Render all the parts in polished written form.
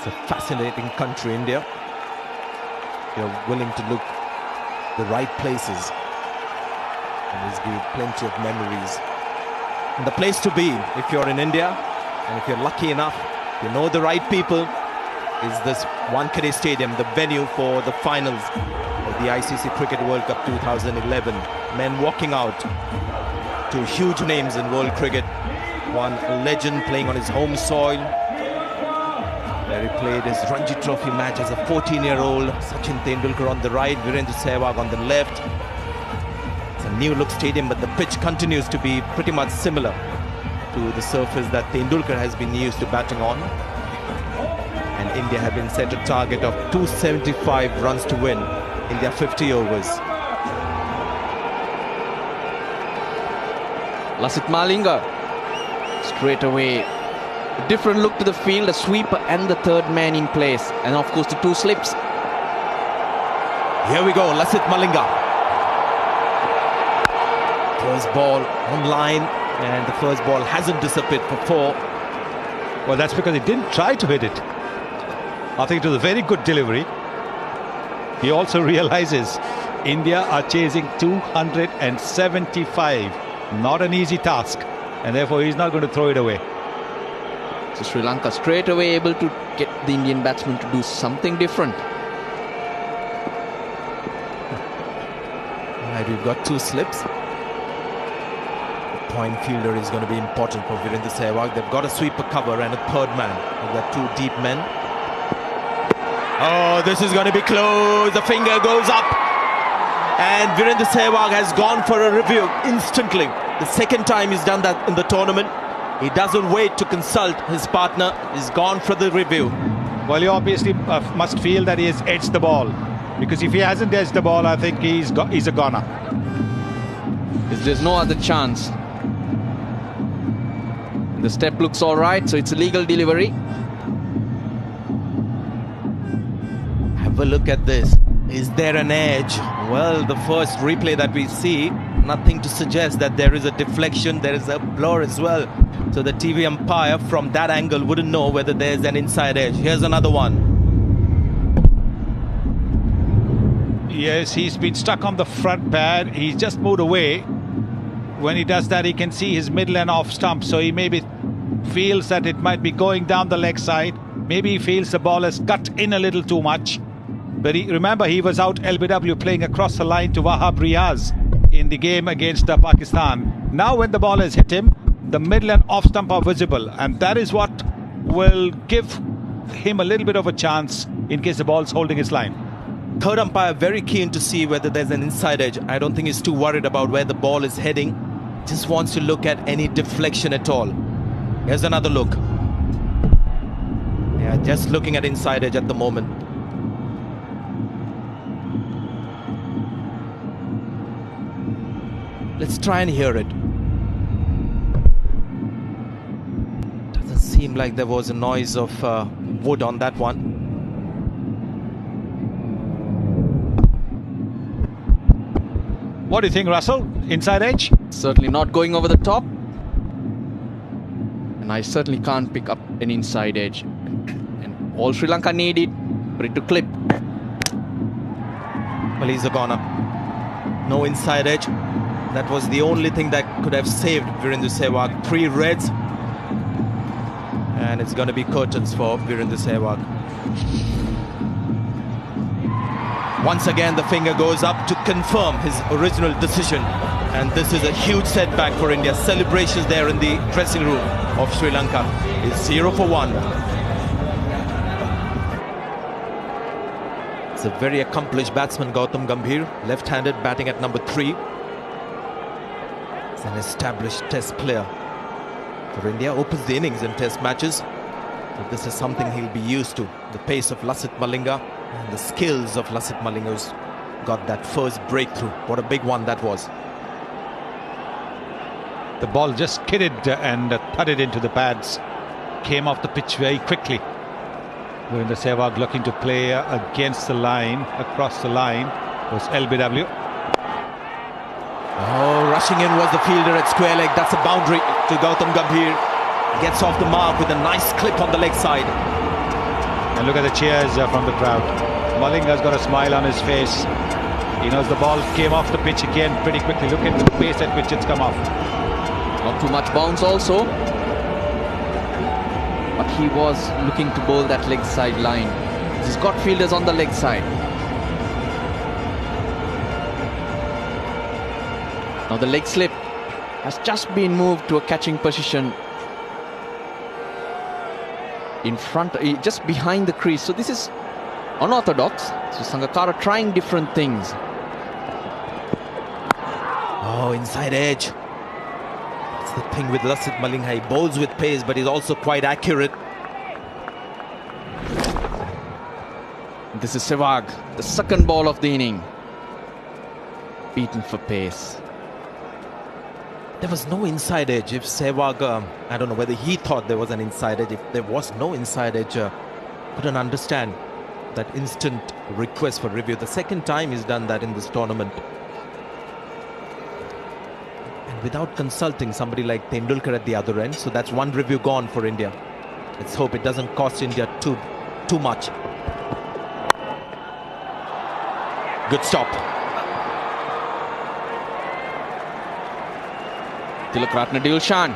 It's a fascinating country, India. You're willing to look the right places, and it's given plenty of memories. And the place to be if you're in India, and if you're lucky enough, you know the right people, is this Wankhede Stadium, the venue for the finals of the ICC Cricket World Cup 2011. Men walking out, two huge names in world cricket. One a legend playing on his home soil, where he played his Ranji Trophy match as a 14-year-old. Sachin Tendulkar on the right, Virendra Sehwag on the left. It's a new look stadium, but the pitch continues to be pretty much similar to the surface that Tendulkar has been used to batting on. And India have been set a target of 275 runs to win in their 50 overs. Lasith Malinga, straight away, a different look to the field, a sweeper and the third man in place, and of course the two slips. Here we go, Lasith Malinga. First ball on line, and the first ball hasn't disappeared for four. Well, that's because he didn't try to hit it. I think it was a very good delivery. He also realizes India are chasing 275. Not an easy task, and therefore he's not going to throw it away. So Sri Lanka straight away able to get the Indian batsman to do something different. Right, we've got two slips. The point fielder is going to be important for Virendra Sehwag. They've got a sweeper cover and a third man. They've got two deep men. Oh, this is going to be close. The finger goes up. And Virendra Sehwag has gone for a review instantly. The second time he's done that in the tournament. He doesn't wait to consult his partner. He's gone for the review. Well, he obviously must feel that he has edged the ball. Because if he hasn't edged the ball, I think he's a goner. There's no other chance. The step looks all right, so it's a legal delivery. Have a look at this. Is there an edge? Well, the first replay that we see, nothing to suggest that there is a deflection, there is a blur as well. So the TV umpire from that angle wouldn't know whether there's an inside edge. Here's another one. Yes, he's been stuck on the front pad. He's just moved away. When he does that, he can see his middle and off stump. So he maybe feels that it might be going down the leg side. Maybe he feels the ball has cut in a little too much. But remember, he was out LBW playing across the line to Wahab Riaz in the game against Pakistan. Now when the ball has hit him, the middle and off stump are visible. And that is what will give him a little bit of a chance in case the ball's holding his line. Third umpire very keen to see whether there's an inside edge. I don't think he's too worried about where the ball is heading. Just wants to look at any deflection at all. Here's another look. Yeah, just looking at inside edge at the moment. Let's try and hear it. Doesn't seem like there was a noise of wood on that one. What do you think, Russell? Inside edge? Certainly not going over the top. And I certainly can't pick up an inside edge. And all Sri Lanka needed for it to clip. Well, he's a goner. No inside edge. That was the only thing that could have saved Virendra Sehwag. 3 reds. And it's going to be curtains for Virendra Sehwag. Once again, the finger goes up to confirm his original decision. And this is a huge setback for India. Celebrations there in the dressing room of Sri Lanka. It's 0 for 1. It's a very accomplished batsman, Gautam Gambhir. Left-handed, batting at number 3. An established test player for India, opens the innings in test matches. So this is something he'll be used to. The pace of Lasith Malinga and the skills of Lasith Malinga, who's got that first breakthrough. What a big one that was. The ball just skidded and thudded into the pads. Came off the pitch very quickly. Virendra Sehwag looking to play against the line, across the line was LBW. Oh, rushing in was the fielder at square leg. That's a boundary to Gautam Gambhir. Gets off the mark with a nice clip on the leg side. And look at the cheers from the crowd. Malinga's got a smile on his face. He knows the ball came off the pitch again pretty quickly. Look at the pace at which it's come off. Not too much bounce also. But he was looking to bowl that leg side line. He's got fielders on the leg side. Now the leg slip has just been moved to a catching position in front, just behind the crease. So this is unorthodox. So Sangakkara trying different things. Oh, inside edge. That's the thing with Lasith Malinga. He bowls with pace, but he's also quite accurate. This is Sehwag, the second ball of the inning. Beaten for pace. There was no inside edge. If Sehwag, I don't know whether he thought there was an inside edge. If there was no inside edge, couldn't understand that instant request for review. The second time he's done that in this tournament. And without consulting somebody like Tendulkar at the other end. So that's one review gone for India. Let's hope it doesn't cost India too much. Good stop. Tilakratne Dilshan.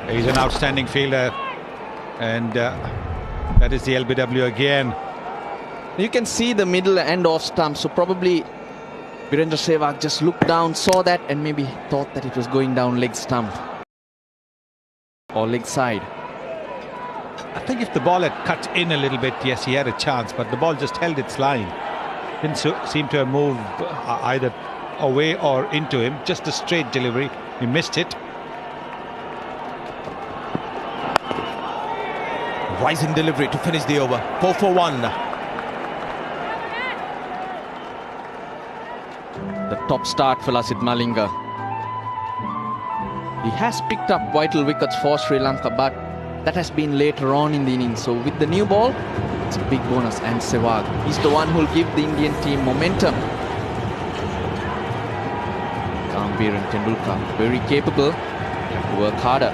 He's an outstanding fielder, and that is the LBW again. You can see the middle and off stump, so probably Virendra Sehwag just looked down, saw that, and maybe thought that it was going down leg stump or leg side. I think if the ball had cut in a little bit, yes, he had a chance, but the ball just held its line. Didn't seem to have moved either away or into him. Just a straight delivery. He missed it. Rising delivery to finish the over. 4 for 1. The top start for Lasith Malinga. He has picked up vital wickets for Sri Lanka, but that has been later on in the innings. So with the new ball, it's a big bonus. And Sehwag, he's the one who will give the Indian team momentum. Gambhir and Tendulkar, very capable. They have to work harder.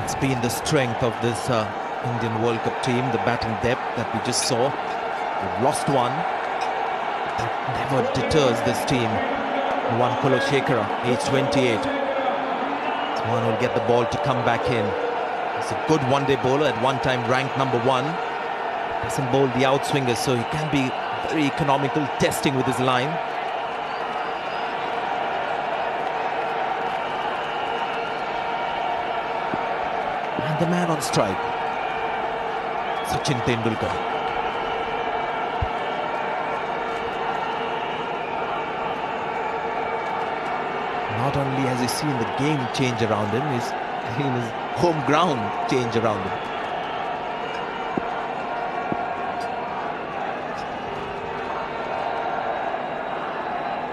It's been the strength of this Indian World Cup team, the batting depth that we just saw. We've lost one. That never deters this team. One Kulashekara, age 28. This one will get the ball to come back in. He's a good one-day bowler, at one time ranked #1. Doesn't bowl the outswingers, so he can be very economical, testing with his line. And the man on strike, Sachin Tendulkar. Not only has he seen the game change around him, he's seen his home ground change around him.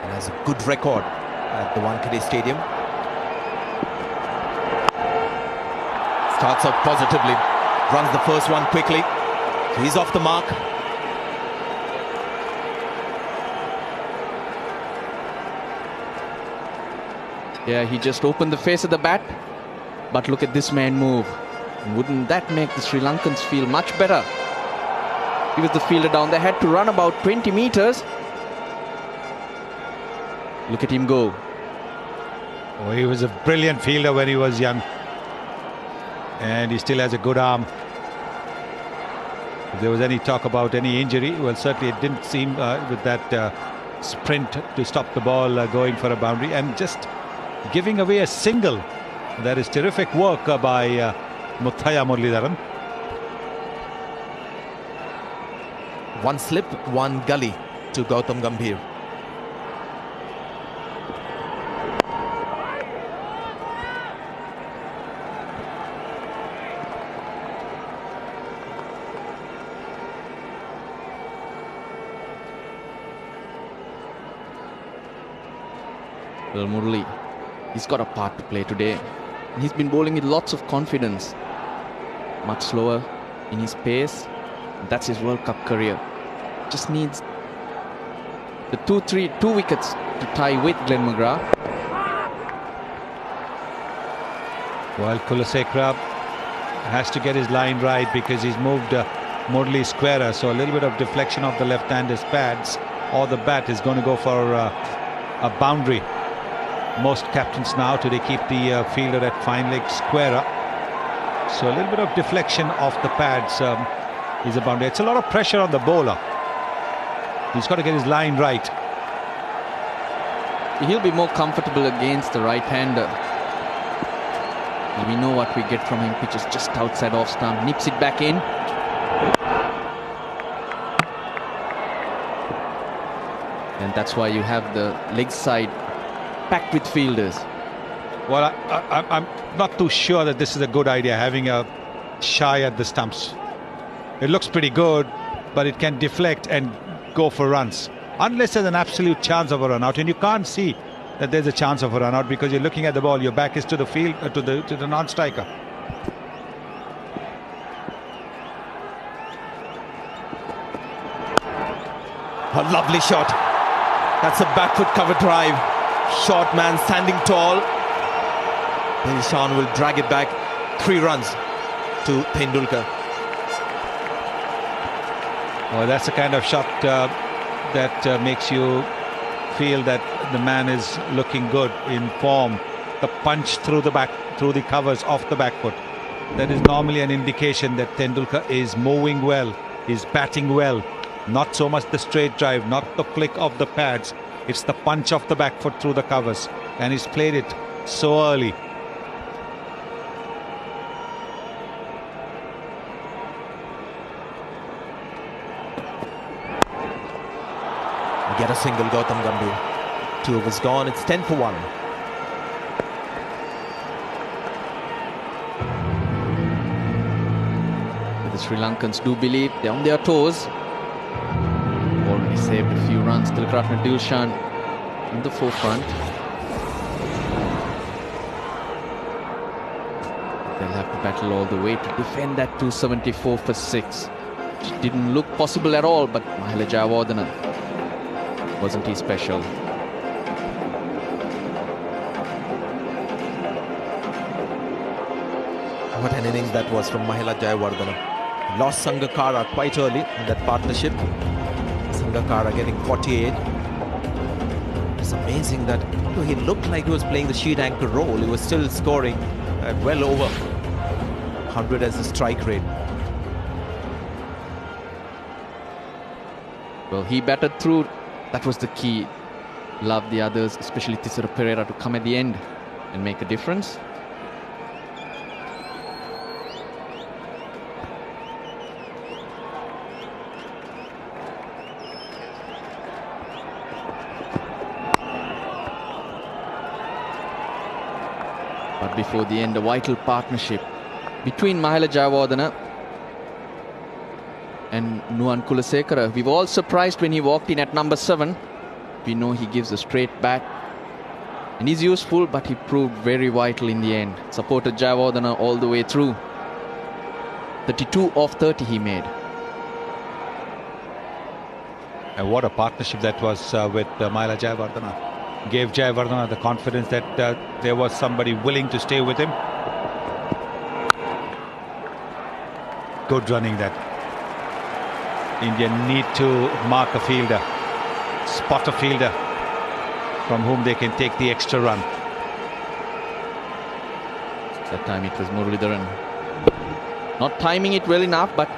And has a good record at the Wankhede Stadium. Starts off positively, runs the first one quickly. So he's off the mark. Yeah, he just opened the face of the bat. But look at this man move. Wouldn't that make the Sri Lankans feel much better? He was the fielder down. They had to run about 20 meters. Look at him go. Oh, he was a brilliant fielder when he was young. And he still has a good arm. If there was any talk about any injury, well, certainly it didn't seem with that sprint to stop the ball going for a boundary. And just giving away a single. That is terrific work by Muthaiya Muralidharan. One slip, one gully to Gautam Gambhir. Well, Murali, he's got a part to play today. He's been bowling with lots of confidence. Much slower in his pace. That's his World Cup career. Just needs The 2 wickets to tie with Glenn McGrath. Well, Kulasekara has to get his line right because he's moved Murli squarer, so a little bit of deflection of the left-hander's pads or the bat is going to go for a boundary. Most captains now today keep the fielder at fine leg squarer, so a little bit of deflection off the pads is a boundary. It's a lot of pressure on the bowler. He's got to get his line right. He'll be more comfortable against the right-hander. We know what we get from him. Pitches just outside off stump, nips it back in. And that's why you have the leg side packed with fielders. Well, I'm not too sure that this is a good idea, having a shy at the stumps. It looks pretty good, but it can deflect and go for runs. Unless there's an absolute chance of a run out, and you can't see that there's a chance of a run out because you're looking at the ball, your back is to the field, to the non-striker. A lovely shot. That's a back foot cover drive. Short man standing tall. Then Ishan will drag it back. 3 runs to Tendulkar. Well, that's the kind of shot that makes you feel that the man is looking good, in form. The punch through the covers off the back foot. That is normally an indication that Tendulkar is moving well, is batting well. Not so much the straight drive, not the flick of the pads. It's the punch off the back foot through the covers. And he's played it so early. Get a single, Gautam Gambhir. 2 overs gone, it's 10 for 1. The Sri Lankans do believe they're on their toes. Already saved a few runs. Tilakratna Dilshan in the forefront. They'll have to battle all the way to defend that 274 for 6. Which didn't look possible at all, but Mahela Jayawardene, wasn't he special? What an innings that was from Mahela Jayawardene. Lost Sangakkara quite early in that partnership. Sangakkara getting 48. It's amazing that he looked like he was playing the sheet anchor role. He was still scoring at well over 100 as a strike rate. Well, he batted through. That was the key. Love the others, especially Thisara Perera, to come at the end and make a difference. But before the end, a vital partnership between Mahela Jayawardene and Nuwan Kulasekara. We were all surprised when he walked in at number 7. We know he gives a straight bat and he's useful, but he proved very vital in the end. Supported Jayawardene all the way through. 32 of 30 he made. And what a partnership that was with Mahela Jayawardene. Gave Jayawardene the confidence that there was somebody willing to stay with him. Good running that. India need to mark a fielder, spot a fielder from whom they can take the extra run. That time it was Muralidharan. Not timing it well enough, but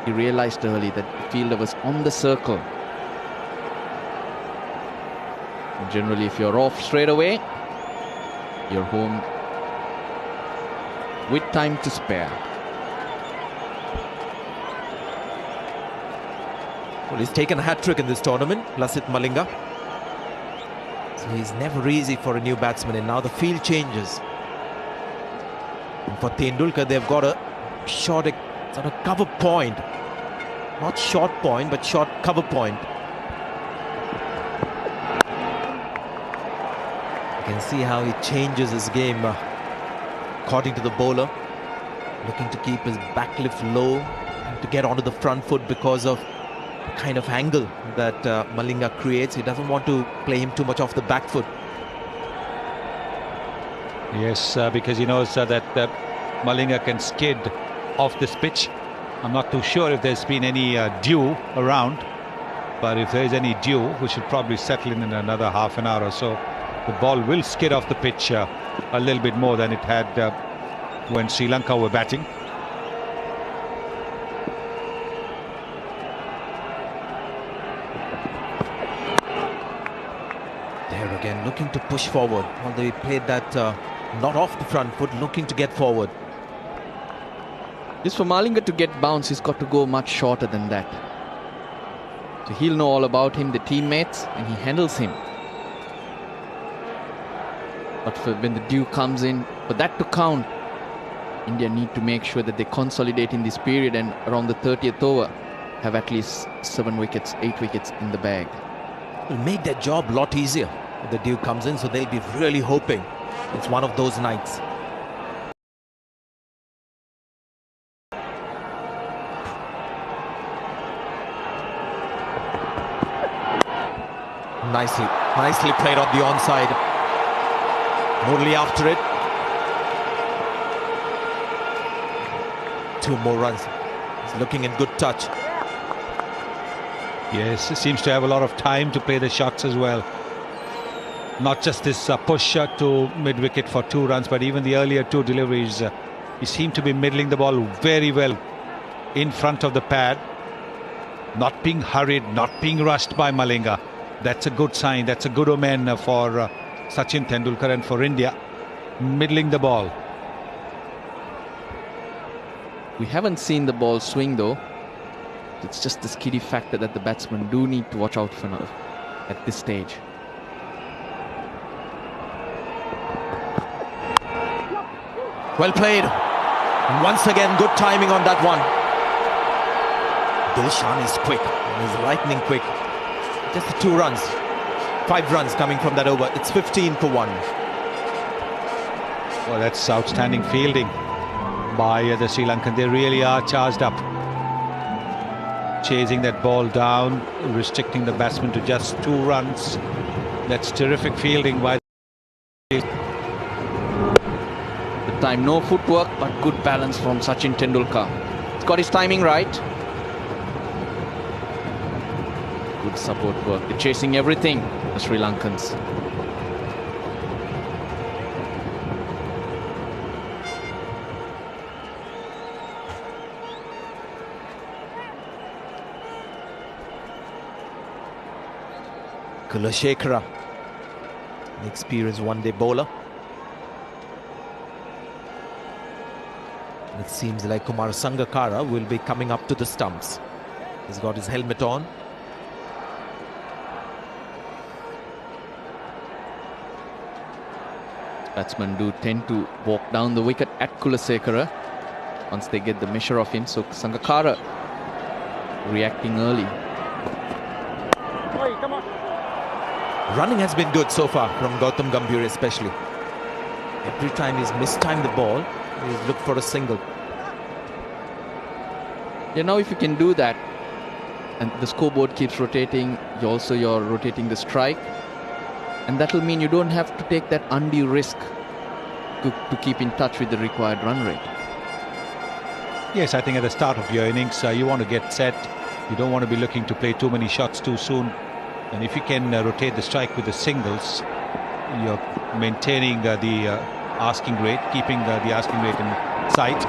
he realized early that the fielder was on the circle. And generally, if you're off straight away, you're home with time to spare. Well, he's taken a hat-trick in this tournament, Lasith Malinga. So he's never easy for a new batsman, and now the field changes. And for Tendulkar, they've got a short sort of cover point. Not short point, but short cover point. You can see how he changes his game according to the bowler. Looking to keep his back lift low and to get onto the front foot because of kind of angle that Malinga creates. He doesn't want to play him too much off the back foot. Yes, because he knows that Malinga can skid off this pitch. I'm not too sure if there's been any dew around, but if there is any dew, we should probably settle in another half an hour or so. The ball will skid off the pitch a little bit more than it had when Sri Lanka were batting. There again, looking to push forward. Although he played that not off the front foot, looking to get forward. Just for Malinga to get bounce, he's got to go much shorter than that. So he'll know all about him, the teammates, and he handles him. But when the dew comes in, for that to count, India need to make sure that they consolidate in this period and around the 30th over have at least 7 wickets, 8 wickets in the bag. It'll make their job a lot easier if the dew comes in, so they'll be really hoping it's one of those nights. Nicely played on the onside. Murli after it. 2 more runs. He's looking in good touch. Yes, he seems to have a lot of time to play the shots as well. Not just this push shot to mid-wicket for 2 runs, but even the earlier 2 deliveries. He seemed to be middling the ball very well in front of the pad. Not being hurried, not being rushed by Malinga. That's a good sign. That's a good omen for Sachin Tendulkar and for India. Middling the ball. We haven't seen the ball swing though. It's just this kiddie factor that the batsmen do need to watch out for now at this stage. Well played. And once again, good timing on that one. Dilshan is quick. He's lightning quick. Just the 2 runs. 5 runs coming from that over. It's 15 for 1. Well, that's outstanding fielding by the Sri Lankan. They really are charged up. Chasing that ball down, restricting the batsman to just 2 runs. That's terrific fielding by The time, no footwork, but good balance from Sachin Tendulkar. He's got his timing right. Good support work. They're chasing everything, the Sri Lankans. Kulashekara, an experienced one-day bowler. And it seems like Kumar Sangakkara will be coming up to the stumps. He's got his helmet on. Batsmen do tend to walk down the wicket at Kulasekara once they get the measure of him. So Sangakkara reacting early. Running has been good so far from Gautam Gambhir especially. Every time he's mistimed the ball, he's looked for a single. Yeah, now if you can do that and the scoreboard keeps rotating, you're rotating the strike, and that will mean you don't have to take that undue risk to keep in touch with the required run rate. Yes, I think at the start of your innings, you want to get set. You don't want to be looking to play too many shots too soon. And if you can rotate the strike with the singles, you're maintaining the asking rate, keeping the asking rate in sight.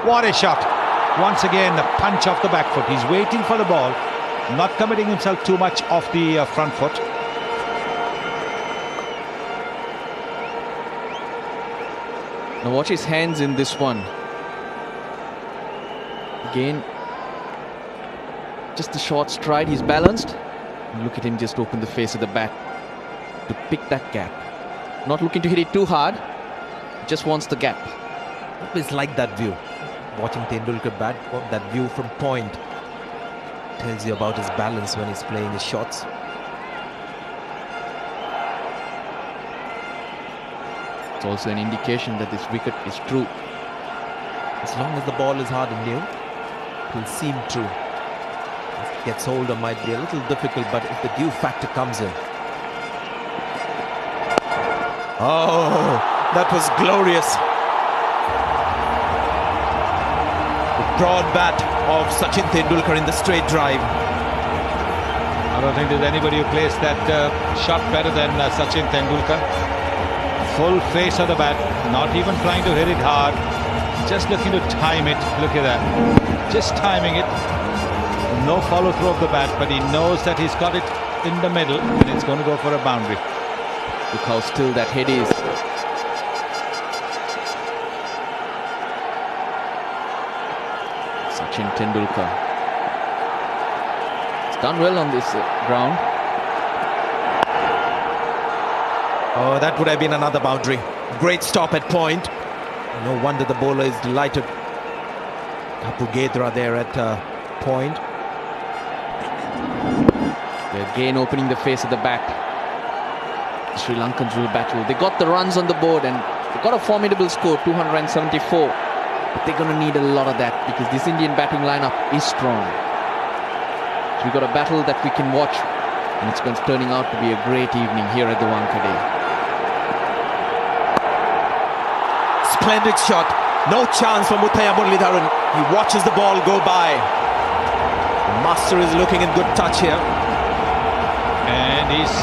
What a shot! Once again, the punch off the back foot. He's waiting for the ball, not committing himself too much off the front foot. Now watch his hands in this one. Again, just a short stride. He's balanced. And look at him just open the face of the bat to pick that gap. Not looking to hit it too hard. Just wants the gap. Always like that view. Watching Tendulkar bat, that view from point tells you about his balance when he's playing his shots. It's also an indication that this wicket is true. As long as the ball is hard and new, it will seem true. gets older might be a little difficult, but if the due factor comes in. Oh, that was glorious. The broad bat of Sachin Tendulkar in the straight drive. I don't think there's anybody who plays that shot better than Sachin Tendulkar. Full face of the bat, not even trying to hit it hard, just looking to time it. Look at that, just timing it. No follow through of the bat, but he knows that he's got it in the middle and it's going to go for a boundary. Look how still that head is. Sachin Tendulkar. He's done well on this ground. Oh, that would have been another boundary. Great stop at point. No wonder the bowler is delighted. Kapugedra there at point. They're again opening the face of the bat. The Sri Lankans will battle. They got the runs on the board and they got a formidable score, 274. But they're going to need a lot of that because this Indian batting lineup is strong. So we've got a battle that we can watch, and it's turning out to be a great evening here at the Wankhede. Splendid shot. No chance for Muthaiya Muralidharan. He watches the ball go by. The master is looking in good touch here. And he's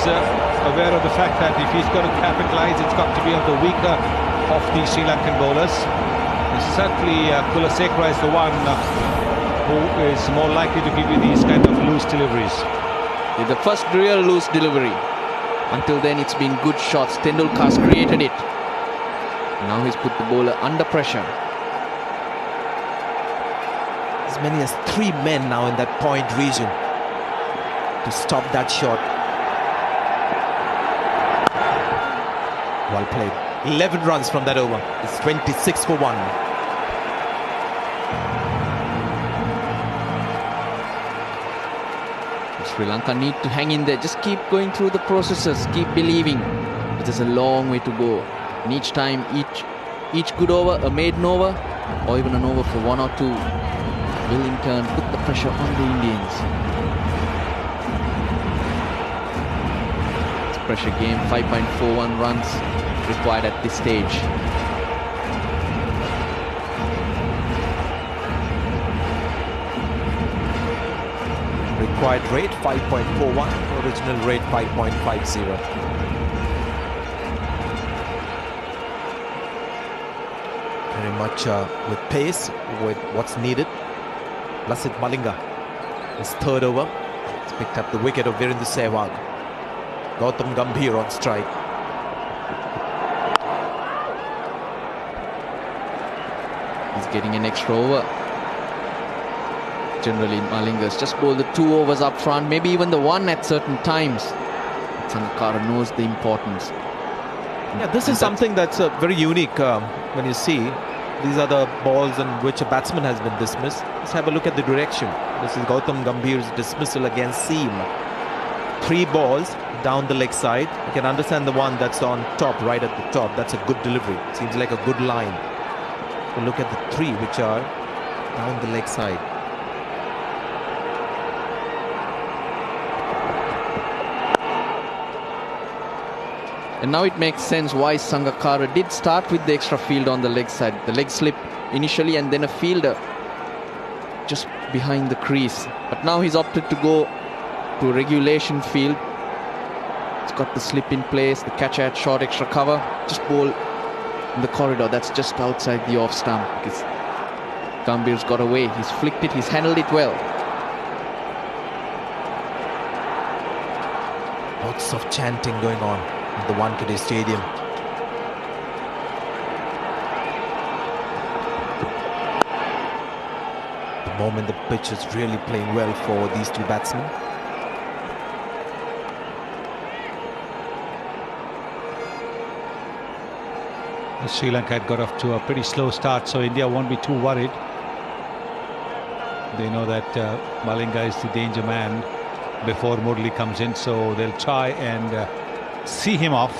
aware of the fact that if he's got to capitalise, it's got to be on the weaker of the Sri Lankan bowlers. And certainly Kulasekara is the one who is more likely to give you these kind of loose deliveries. It's the first real loose delivery. Until then, it's been good shots. Tendulkar's created it. Now he's put the bowler under pressure. As many as 3 men now in that point region to stop that shot. Well played. 11 runs from that over. It's 26 for 1. Sri Lanka need to hang in there. Just keep going through the processes. Keep believing. But there's a long way to go. And each time, each good over, a maiden over, or even an over for 1 or 2, will in turn put the pressure on the Indians. It's a pressure game. 5.41 runs required at this stage. Required rate 5.41, original rate 5.50. Very much with pace, with what's needed. Lasith Malinga, his 3rd over. He's picked up the wicket of Virendra Sehwag. Gautam Gambhir on strike. He's getting an extra over. Generally, Malinga's just bowled the 2 overs up front, maybe even the 1 at certain times. Sangakkara knows the importance. Yeah, this is something that's very unique when you see these are the balls in which a batsman has been dismissed. Let's have a look at the direction. This is Gautam Gambhir's dismissal against seam. 3 balls down the leg side. You can understand the one that's on top, right at the top. That's a good delivery. Seems like a good line. So look at the 3 which are down the leg side. And now it makes sense why Sangakkara did start with the extra field on the leg side. The leg slip initially and then a fielder just behind the crease. But now he's opted to go to a regulation field. It's got the slip in place, the catcher at short extra cover. Just bowl in the corridor. That's just outside the off stump because Gambhir's got away. He's flicked it, he's handled it well. Lots of chanting going on in the Wankhede Stadium. At the moment the pitch is really playing well for these 2 batsmen. Sri Lanka had got off to a pretty slow start, so India won't be too worried. They know that Malinga is the danger man before Murali comes in, so they'll try and see him off.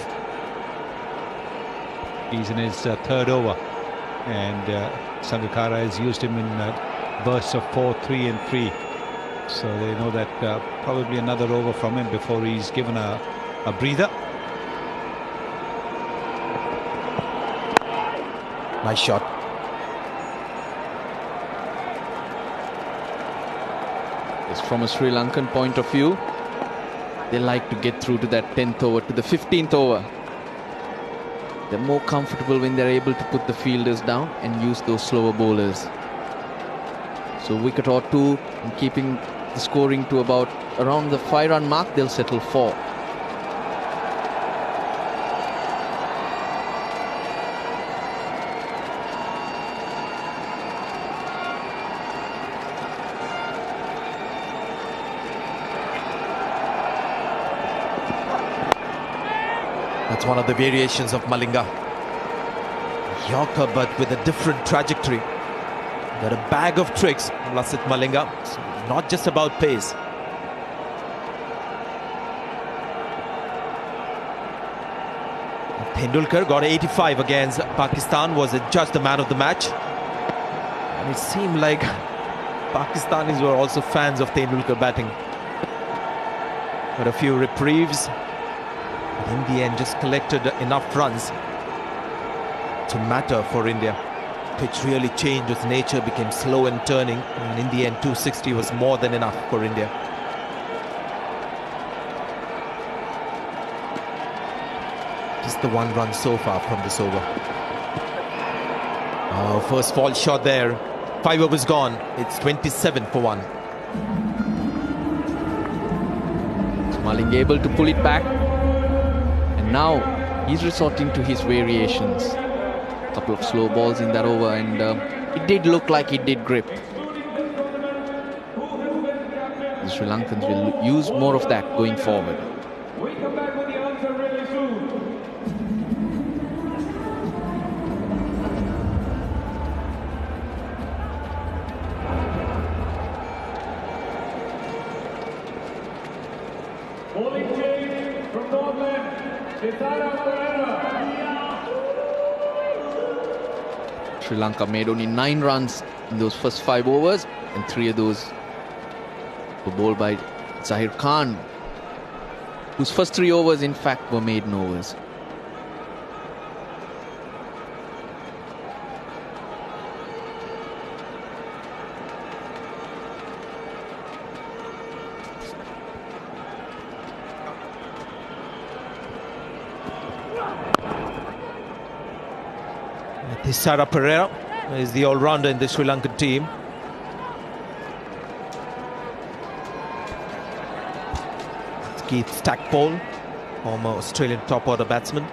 He's in his 3rd over, and Sangakkara has used him in bursts of 4, 3 and 3. So they know that probably another over from him before he's given a breather. Nice shot. Just from a Sri Lankan point of view, they like to get through to that 10th over, to the 15th over. They're more comfortable when they're able to put the fielders down and use those slower bowlers. So wicket or two, and keeping the scoring to about around the 5-run mark, they'll settle 4. That's one of the variations of Malinga. Yorker, but with a different trajectory. Got a bag of tricks, Lasith Malinga. It's not just about pace. Tendulkar got 85 against Pakistan, was adjudged the man of the match. And it seemed like Pakistanis were also fans of Tendulkar batting. Got a few reprieves. But in the end, just collected enough runs to matter for India. Pitch really changed, its nature became slow and turning, and in the end 260 was more than enough for India. Just the 1 run so far from this over. First fall shot there. 5 overs gone. It's 27 for 1. Malinga able to pull it back, and now he's resorting to his variations. Couple of slow balls in that over, and it did look like it did grip. The Sri Lankans will use more of that going forward. We come back with the answer really soon. Bowling change from Northland. Sri Lanka made only 9 runs in those first 5 overs, and 3 of those were bowled by Zahir Khan, whose first 3 overs in fact were maiden overs. Tisara Pereira is the all-rounder in the Sri Lankan team. It's Keith Stackpole, former Australian top-order batsman.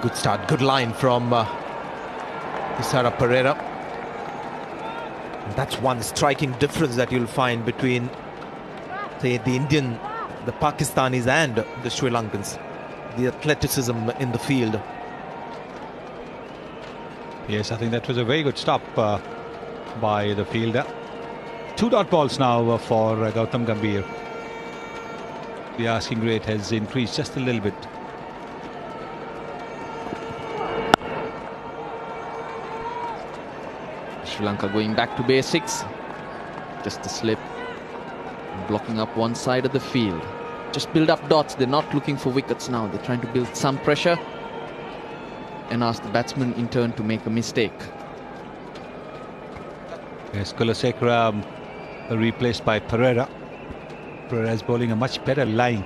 Good start, good line from Tisara Pereira. And that's one striking difference that you'll find between, say, the Indian, the Pakistanis and the Sri Lankans. The athleticism in the field. Yes, I think that was a very good stop by the fielder. 2 dot balls now for Gautam Gambhir. The asking rate has increased just a little bit. Sri Lanka going back to basics. Just a slip. Blocking up one side of the field. Just build up dots. They're not looking for wickets now. They're trying to build some pressure and ask the batsman in turn to make a mistake. Yes, Kulasekara replaced by Pereira. Pereira is bowling a much better line.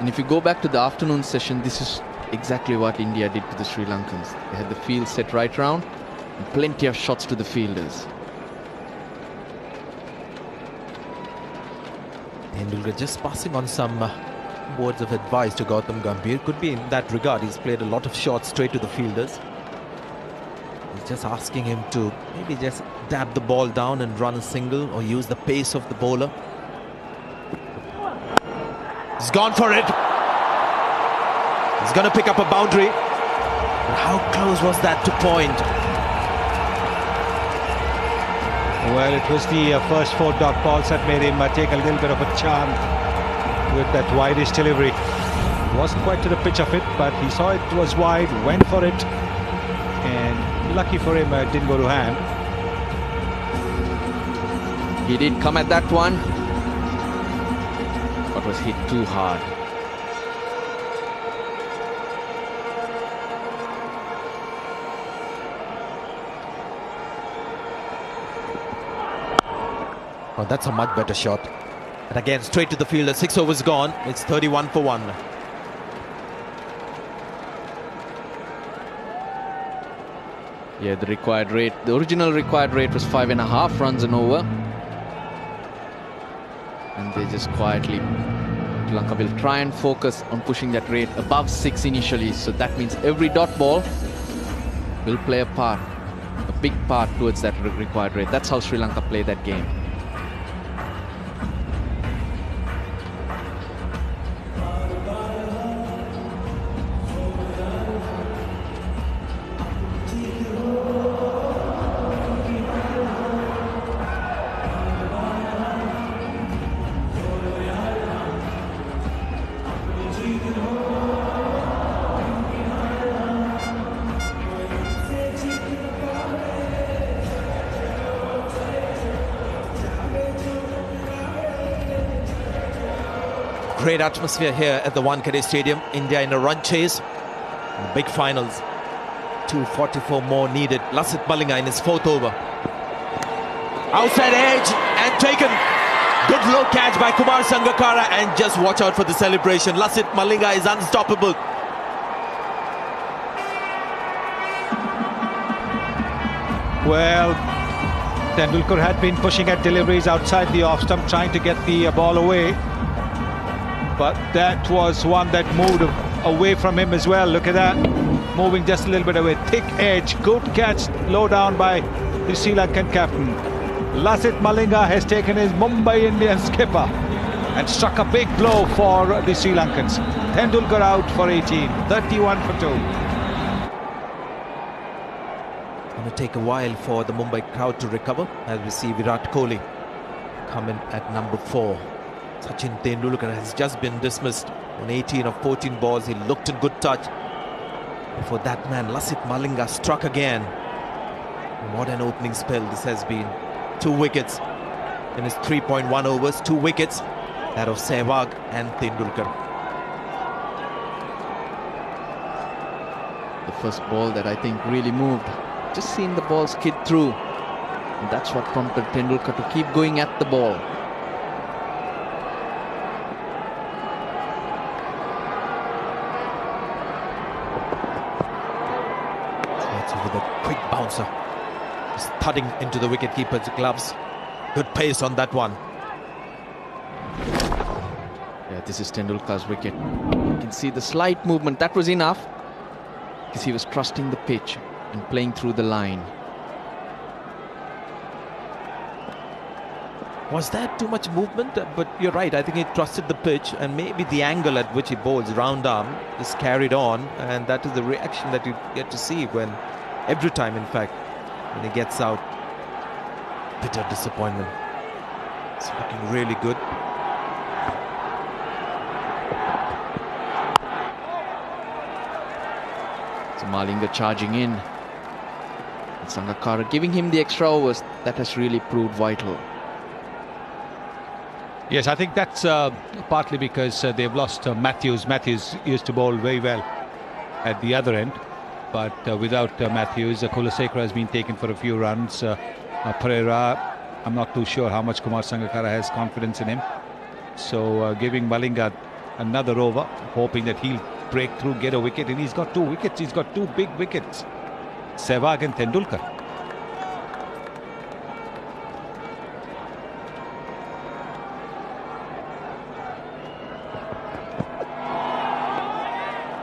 And if you go back to the afternoon session, this is exactly what India did to the Sri Lankans. They had the field set right round and plenty of shots to the fielders. Tendulkar just passing on some words of advice to Gautam Gambhir. Could be in that regard. He's played a lot of shots straight to the fielders. He's just asking him to maybe just dab the ball down and run a single, or use the pace of the bowler. He's gone for it. He's going to pick up a boundary. But how close was that to point? Well, it was the first 4 dot balls that made him take a little bit of a chance with that wideish delivery. Wasn't quite to the pitch of it, but he saw it was wide, went for it, and lucky for him, it didn't go to hand. He did come at that one, but was hit too hard. Oh, that's a much better shot. And again, straight to the fielder. 6 overs gone. It's 31 for 1. Yeah, the required rate, the original required rate was 5.5 runs an over. And they just quietly, Sri Lanka will try and focus on pushing that rate above 6 initially. So that means every dot ball will play a part, a big part towards that required rate. That's how Sri Lanka play that game. Great atmosphere here at the Wankhede Stadium. India in a run chase. In the big finals. 244 more needed. Lasith Malinga in his 4th over. Outside edge and taken. Good low catch by Kumar Sangakkara, and just watch out for the celebration. Lasith Malinga is unstoppable. Well, Tendulkar had been pushing at deliveries outside the off stump, trying to get the ball away. But that was one that moved away from him as well. Look at that. Moving just a little bit away. Thick edge. Good catch. Low down by the Sri Lankan captain. Lasith Malinga has taken his Mumbai Indians skipper and struck a big blow for the Sri Lankans. Tendulkar out for 18. 31 for 2. Going to take a while for the Mumbai crowd to recover as we see Virat Kohli come in at number 4. Sachin Tendulkar has just been dismissed on 18 of 14 balls. He looked in good touch. For that man, Lasith Malinga struck again. What an opening spell this has been. 2 wickets in his 3.1 overs. 2 wickets, that of Sehwag and Tendulkar. The first ball that I think really moved. Just seen the ball skid through. And that's what prompted Tendulkar to keep going at the ball. With a quick bouncer, just thudding into the wicketkeeper's gloves. Good pace on that one. Yeah, this is Tendulkar's wicket. You can see the slight movement. That was enough because he was trusting the pitch and playing through the line. Was that too much movement? But you're right, I think he trusted the pitch, and maybe the angle at which he bowls round arm is carried on, and that is the reaction that you get to see when every time, in fact, when he gets out. Bitter disappointment. It's looking really good. So Malinga charging in. And Sangakkara giving him the extra overs. That has really proved vital. Yes, I think that's partly because they've lost Matthews. Matthews used to bowl very well at the other end. But without Matthews, Kulasekara has been taken for a few runs. Pereira, I'm not too sure how much Kumar Sangakkara has confidence in him. So giving Malinga another over, hoping that he'll break through, get a wicket. And he's got 2 wickets. He's got 2 big wickets. Sehwag and Tendulkar.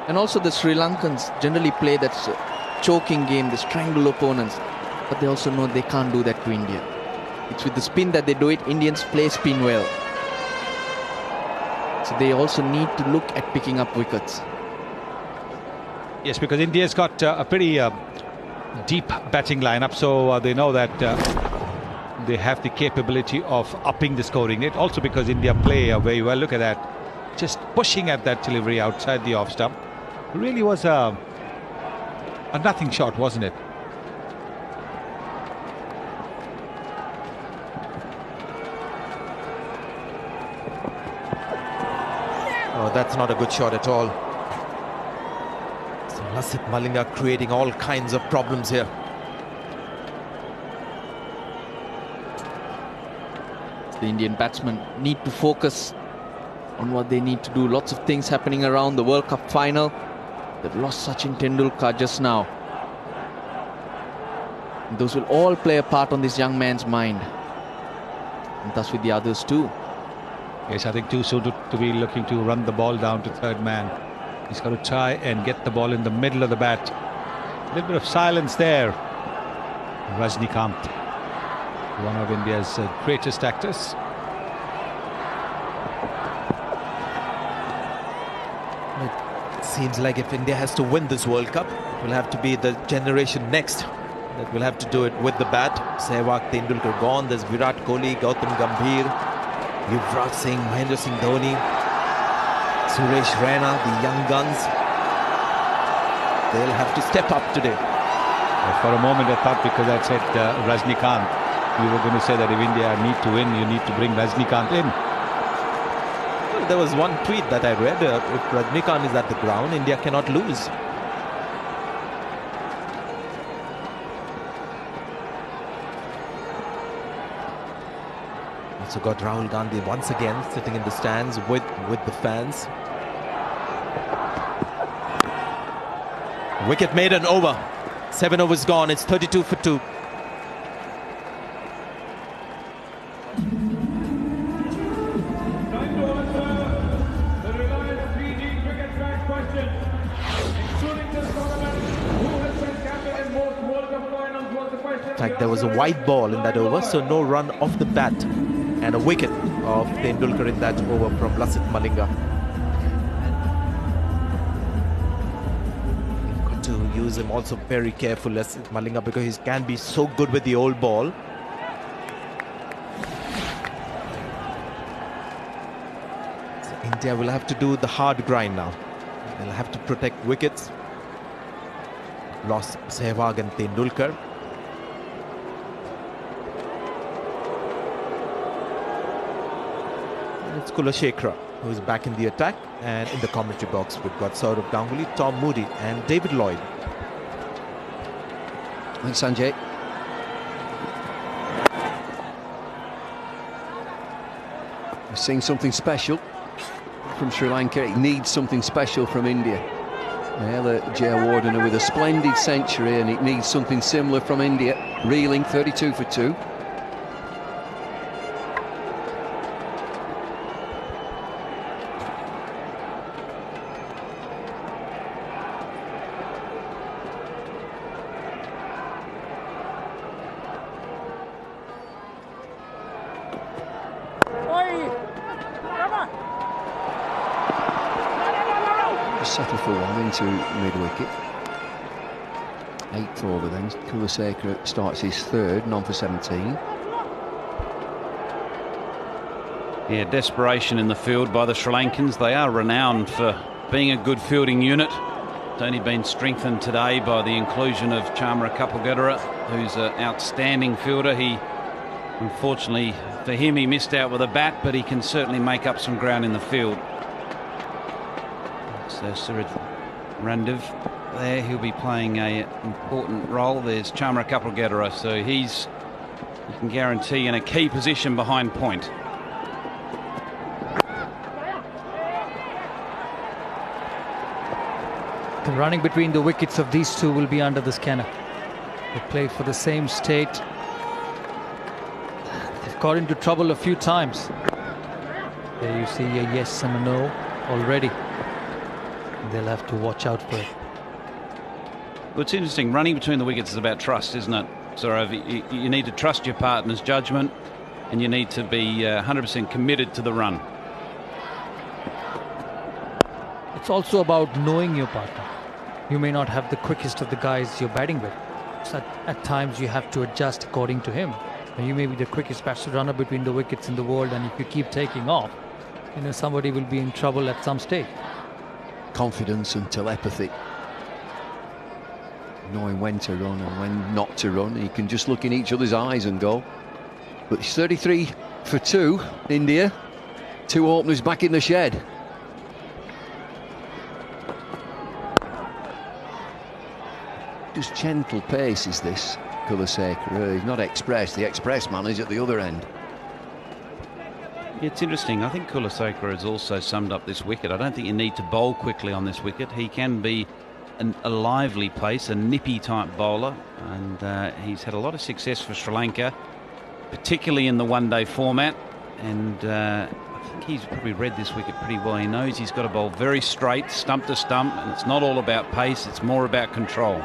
And also the Sri Lankans generally play that choking game, they strangle opponents. But they also know they can't do that to India. It's with the spin that they do it. Indians play spin well. So they also need to look at picking up wickets. Yes, because India's got a pretty deep batting lineup, so they know that they have the capability of upping the scoring rate. Also because India play very well. Look at that, just pushing at that delivery outside the off stump. It really was a nothing shot, wasn't it? Oh, that's not a good shot at all. So Lasith Malinga creating all kinds of problems here. The Indian batsmen need to focus on what they need to do. Lots of things happening around the World Cup final. They've lost Sachin Tendulkar just now. And those will all play a part on this young man's mind. And thus with the others too. Yes, I think too soon to be looking to run the ball down to third man. He's got to try and get the ball in the middle of the bat. A little bit of silence there. Rajnikant, one of India's greatest actors. It seems like if India has to win this World Cup, it will have to be the generation next that will have to do it with the bat. Sehwag, Tendulkar gone. There's Virat Kohli, Gautam Gambhir, Yuvraj Singh, Mahendra Singh Dhoni, Suresh Raina, the young guns. They'll have to step up today. For a moment I thought, because I said Rajnikant, you were going to say that if India need to win, you need to bring Rajnikant in. Well, there was one tweet that I read. If Rajnikant is at the ground, India cannot lose. Also got Rahul Gandhi once again sitting in the stands with the fans. Wicket made an over. 7 overs gone. It's 32 for 2. Time to answer the Reliance PG cricket facts question. Including this tournament, who has been captain in most World Cup finals was the question. In fact, there was a white ball in that over, so no run off the bat. And a wicket of Tendulkar in that over from Lasith Malinga. You've got to use him also very careful, Lasith Malinga, because he can be so good with the old ball. So India will have to do the hard grind now. They'll have to protect wickets. Lost Sehwag and Tendulkar. It's Kulashekara who is back in the attack, and in the commentary box we've got Saurav Ganguly, Tom Moody and David Lloyd. Thanks, Sanjay. We're seeing something special from Sri Lanka. It needs something special from India. Well, Jayawardene with a splendid century, and it needs something similar from India. Reeling, 32 for 2. Settle for one into mid-wicket. 8th over then. Kulashekara starts his 3rd, none for 17. Yeah, desperation in the field by the Sri Lankans. They are renowned for being a good fielding unit. It's only been strengthened today by the inclusion of Chamara Kapilgudera, who's an outstanding fielder. He, unfortunately for him, he missed out with a bat, but he can certainly make up some ground in the field. So Suraj Randiv there, he'll be playing an important role. There's Chamara Kapilgudera, so you can guarantee in a key position behind point. The running between the wickets of these two will be under the scanner. They play for the same state. They've got into trouble a few times. There you see a yes and a no already. They'll have to watch out for it. Well, it's interesting. Running between the wickets is about trust, isn't it? Saurav, you need to trust your partner's judgment, and you need to be 100% committed to the run. It's also about knowing your partner. you may not have the quickest of the guys you're batting with. So at times you have to adjust according to him. You may be the quickest fastest runner between the wickets in the world, and if you keep taking off, somebody will be in trouble at some stage. Confidence and telepathy, knowing when to run and when not to run. You can just look in each other's eyes and go. But it's 33 for 2, India. 2 openers back in the shed. Just gentle pace is this, Kulaseka. He's not express. The express man is at the other end. It's interesting. I think Kulaseka has also summed up this wicket. I don't think you need to bowl quickly on this wicket. He can be a lively pace, a nippy type bowler, and he's had a lot of success for Sri Lanka, particularly in the one-day format. And I think he's probably read this wicket pretty well. He knows he's got to bowl very straight, stump to stump, and it's not all about pace, it's more about control.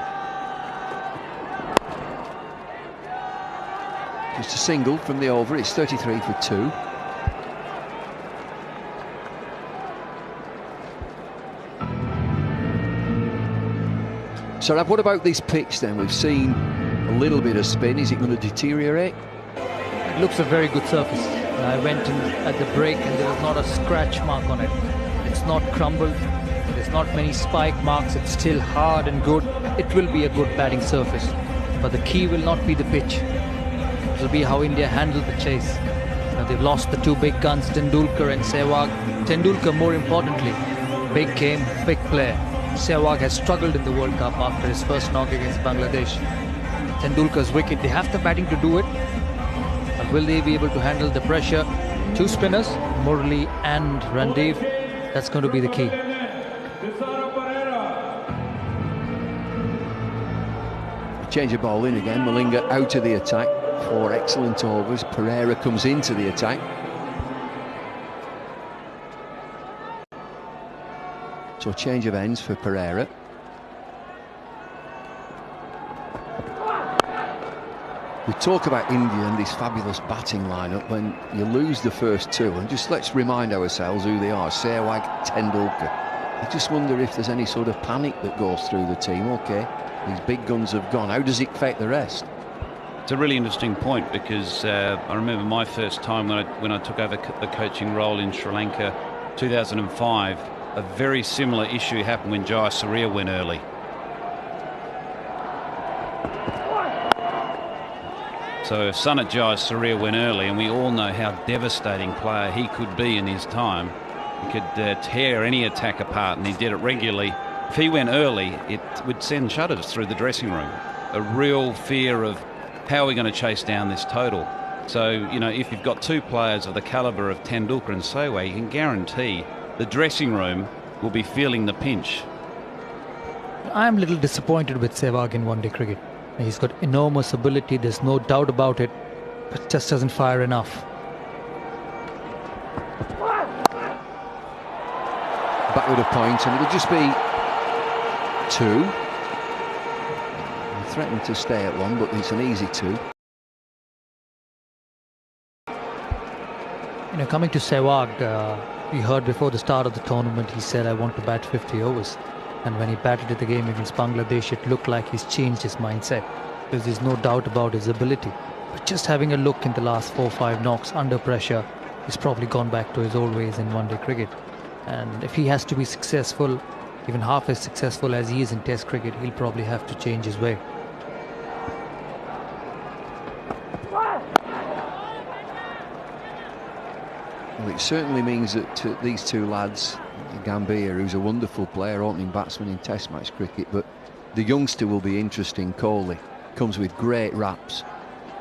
Just a single from the over. It's 33 for 2. So, what about this pitch then? We've seen a little bit of spin. Is it going to deteriorate? It looks a very good surface. I went in at the break and there was not a scratch mark on it. It's not crumbled. There's not many spike marks. It's still hard and good. It will be a good batting surface. But the key will not be the pitch. It will be how India handle the chase. Now, they've lost the 2 big guns, Tendulkar and Sehwag. Tendulkar, more importantly, big game, big player. Sehwag has struggled in the World Cup after his first knock against Bangladesh. Tendulkar's wicket, they have the batting to do it. But will they be able to handle the pressure? 2 spinners, Murali and Randeep. That's going to be the key. Change of ball in again. Malinga out of the attack. 4 excellent overs. Pereira comes into the attack. So change of ends for Pereira. We talk about India and this fabulous batting lineup when you lose the first 2, and just let's remind ourselves who they are. Sehwag, Tendulkar. I just wonder if there's any sort of panic that goes through the team. Okay, these big guns have gone. How does it affect the rest? It's a really interesting point, because I remember my first time when I took over the coaching role in Sri Lanka, 2005. A very similar issue happened when Jayasuriya went early. So if Sanat Jayasuriya went early, and we all know how devastating player he could be in his time, he could tear any attack apart, and he did it regularly. If he went early, it would send shudders through the dressing room. A real fear of how are we going to chase down this total. So, if you've got 2 players of the calibre of Tendulkar and Sehwag, you can guarantee the dressing room will be feeling the pinch. I'm a little disappointed with Sehwag in one-day cricket. He's got enormous ability, there's no doubt about it, but just doesn't fire enough. Backward of point, and it'll just be 2. He threatened to stay at 1, but it's an easy 2. Coming to Sehwag, we heard before the start of the tournament, he said, I want to bat 50 overs. And when he batted the game against Bangladesh, it looked like he's changed his mindset, because there's no doubt about his ability. But just having a look in the last 4 or 5 knocks under pressure, he's probably gone back to his old ways in one-day cricket. And if he has to be successful, even half as successful as he is in Test cricket, he'll probably have to change his way. Well, it certainly means that these 2 lads, Gambhir, who's a wonderful player, opening batsman in Test match cricket, but the youngster will be interesting. Kohli comes with great raps.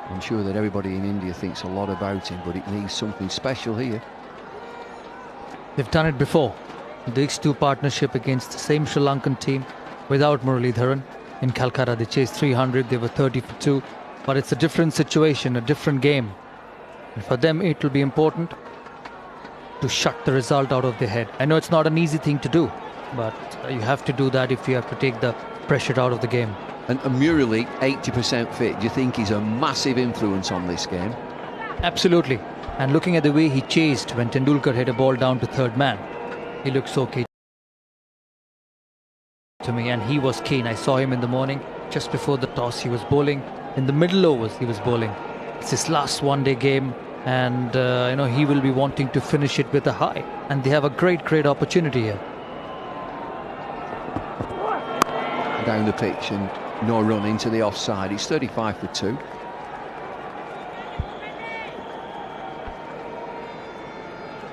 I'm sure that everybody in India thinks a lot about him, but it needs something special here. They've done it before. These 2 partnership against the same Sri Lankan team without Muralidharan. In Calcutta, they chased 300, they were 30 for 2. But it's a different situation, a different game. And for them, it will be important to shut the result out of their head. I know it's not an easy thing to do, but you have to do that if you have to take the pressure out of the game. And Murali, 80% fit, do you think he's a massive influence on this game? Absolutely. And looking at the way he chased when Tendulkar hit a ball down to 3rd man, he looks okay. to me, and he was keen. I saw him in the morning, just before the toss. He was bowling. In the middle overs, he was bowling. It's his last one-day game, and he will be wanting to finish it with a high. And they have a great opportunity here. Down the pitch and no run into the offside. It's 35 for 2.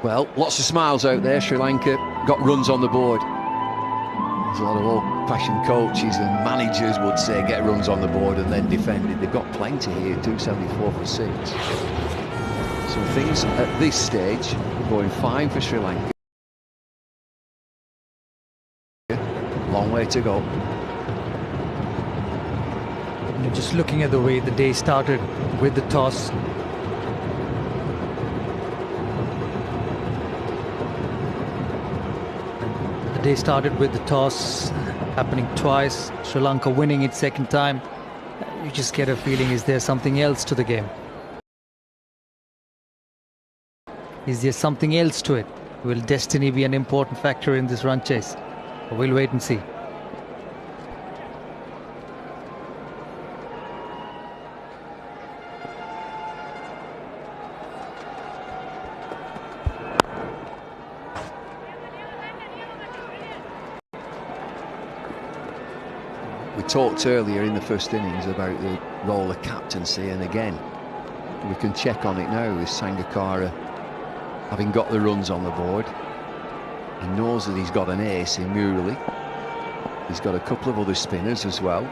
Well, lots of smiles out there. Sri Lanka got runs on the board. There's a lot of old-fashioned coaches and managers would say get runs on the board and then defend it. They've got plenty here, 274 for 6. So things at this stage are going fine for Sri Lanka. Long way to go. Just looking at the way the day started with the toss. The day started with the toss happening twice, Sri Lanka winning it second time. You just get a feeling, is there something else to the game? Is there something else to it? Will destiny be an important factor in this run chase? We'll wait and see. We talked earlier in the first innings about the role of captaincy, and again we can check on it now with Sangakkara having got the runs on the board. He knows that he's got an ace in Murali. He's got a couple of other spinners as well.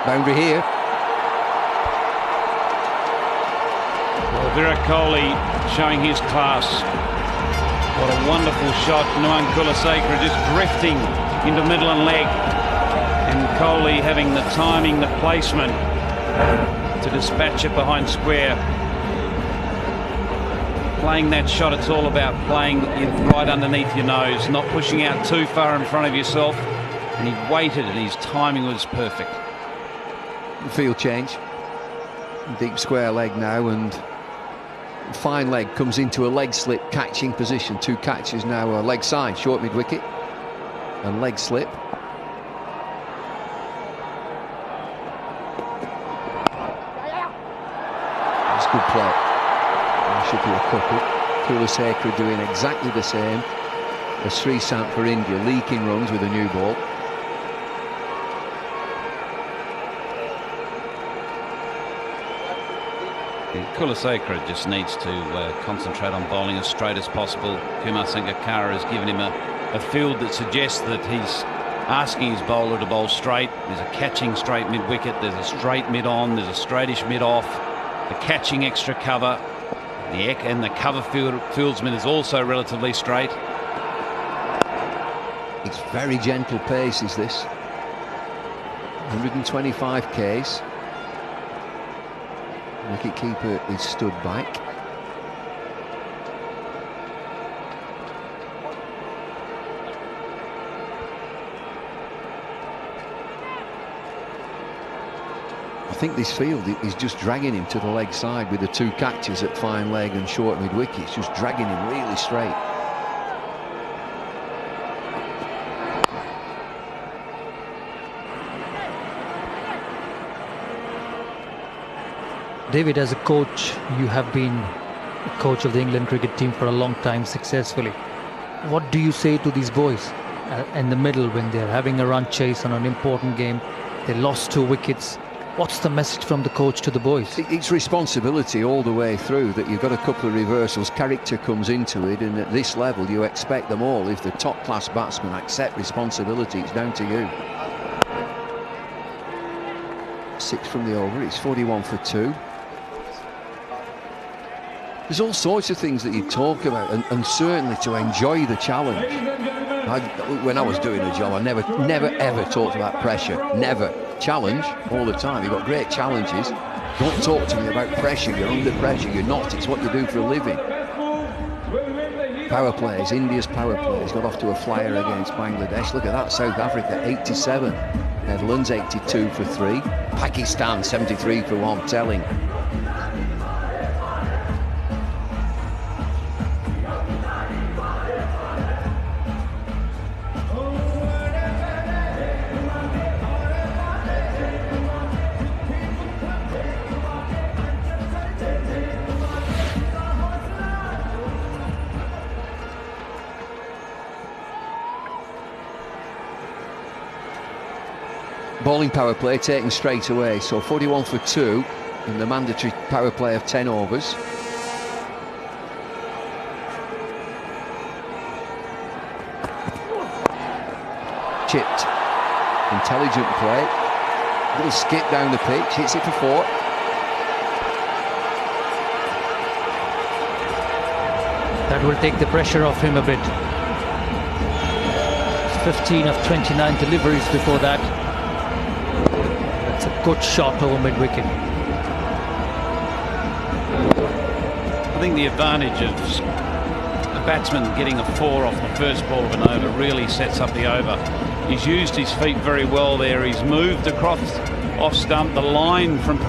Boundary here. Virat Kohli showing his class. What a wonderful shot. Nuwan Kulasekara just drifting into middle and leg. And Kohli having the timing, the placement to dispatch it behind square. Playing that shot, it's all about playing it right underneath your nose, not pushing out too far in front of yourself. And he waited and his timing was perfect. Field change. Deep square leg now, and fine leg comes into a leg slip catching position. 2 catches now, a leg side, short mid wicket and leg slip. That's good play. There should be a couple. Kulasekara doing exactly the same as Sreesanth for India, leaking runs with a new ball. Kulasekara just needs to concentrate on bowling as straight as possible. Kumar Sangakkara has given him a field that suggests that he's asking his bowler to bowl straight. There's a catching straight mid-wicket, there's a straight mid-on, there's a straightish mid-off, the catching extra cover, and the cover fieldsman is also relatively straight. It's very gentle pace, is this? 125 Ks. Wicket-keeper is stood back. I think this field is just dragging him to the leg side with the 2 catches at fine leg and short mid-wicket. It's just dragging him really straight. David, as a coach, you have been a coach of the England cricket team for a long time successfully. What do you say to these boys in the middle when they're having a run chase on an important game? They lost 2 wickets. What's the message from the coach to the boys? It's responsibility all the way through, that you've got a couple of reversals, character comes into it, and at this level you expect them all. If the top class batsmen accept responsibility, it's down to you. 6 from the over, it's 41 for 2. There's all sorts of things that you talk about, and certainly to enjoy the challenge. When I was doing a job, I never ever talked about pressure. Never. Challenge all the time. You've got great challenges. Don't talk to me about pressure. You're under pressure. You're not. It's what you do for a living. Power plays. India's power plays got off to a flyer against Bangladesh. Look at that. South Africa 87. Netherlands 82 for 3. Pakistan 73 for 1. Telling. bowling power play taken straight away, so 41 for 2 in the mandatory power play of 10 overs. Chipped. Intelligent play. Little skip down the pitch, hits it for 4. That will take the pressure off him a bit. 15 of 29 deliveries before that. That's a good shot over mid-wicket. I think the advantage of a batsman getting a 4 off the first ball of an over really sets up the over. He's used his feet very well there. He's moved across off stump. The line from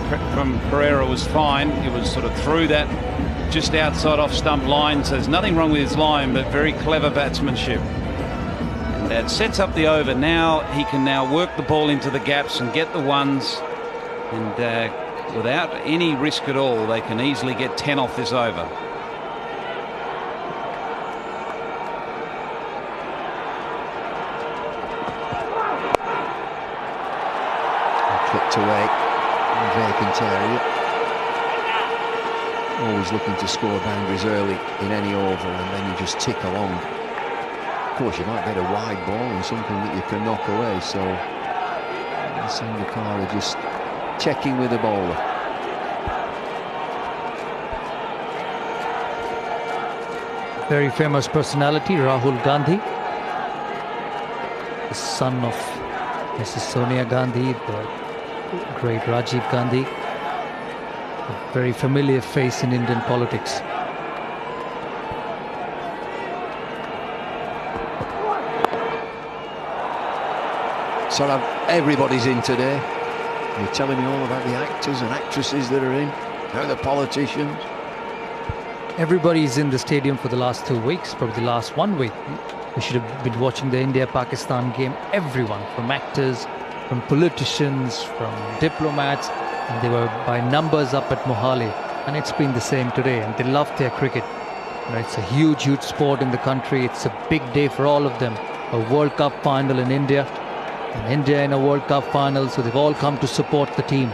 Pereira was fine. It was sort of through that just outside off stump line. So there's nothing wrong with his line, but very clever batsmanship. And that sets up the over. Now he can now work the ball into the gaps and get the ones. And without any risk at all, they can easily get 10 off this over. Clipped away in a vacant area. Always looking to score boundaries early in any over, and then you just tick along. Of course, you might get a wide ball and something that you can knock away, so Sangakkara just checking with the bowler. Very famous personality, Rahul Gandhi, the son of Mrs. Sonia Gandhi, the great Rajiv Gandhi. A very familiar face in Indian politics. Sort of everybody's in today. You're telling me all about the actors and actresses that are in, now the politicians. Everybody's in the stadium for the last 2 weeks, probably the last 1 week. We should have been watching the India-Pakistan game. Everyone, from actors, from politicians, from diplomats, and they were by numbers up at Mohali, and it's been the same today, and they love their cricket. It's a huge sport in the country. It's a big day for all of them. A World Cup final in India, and India in a World Cup final, so they've all come to support the team.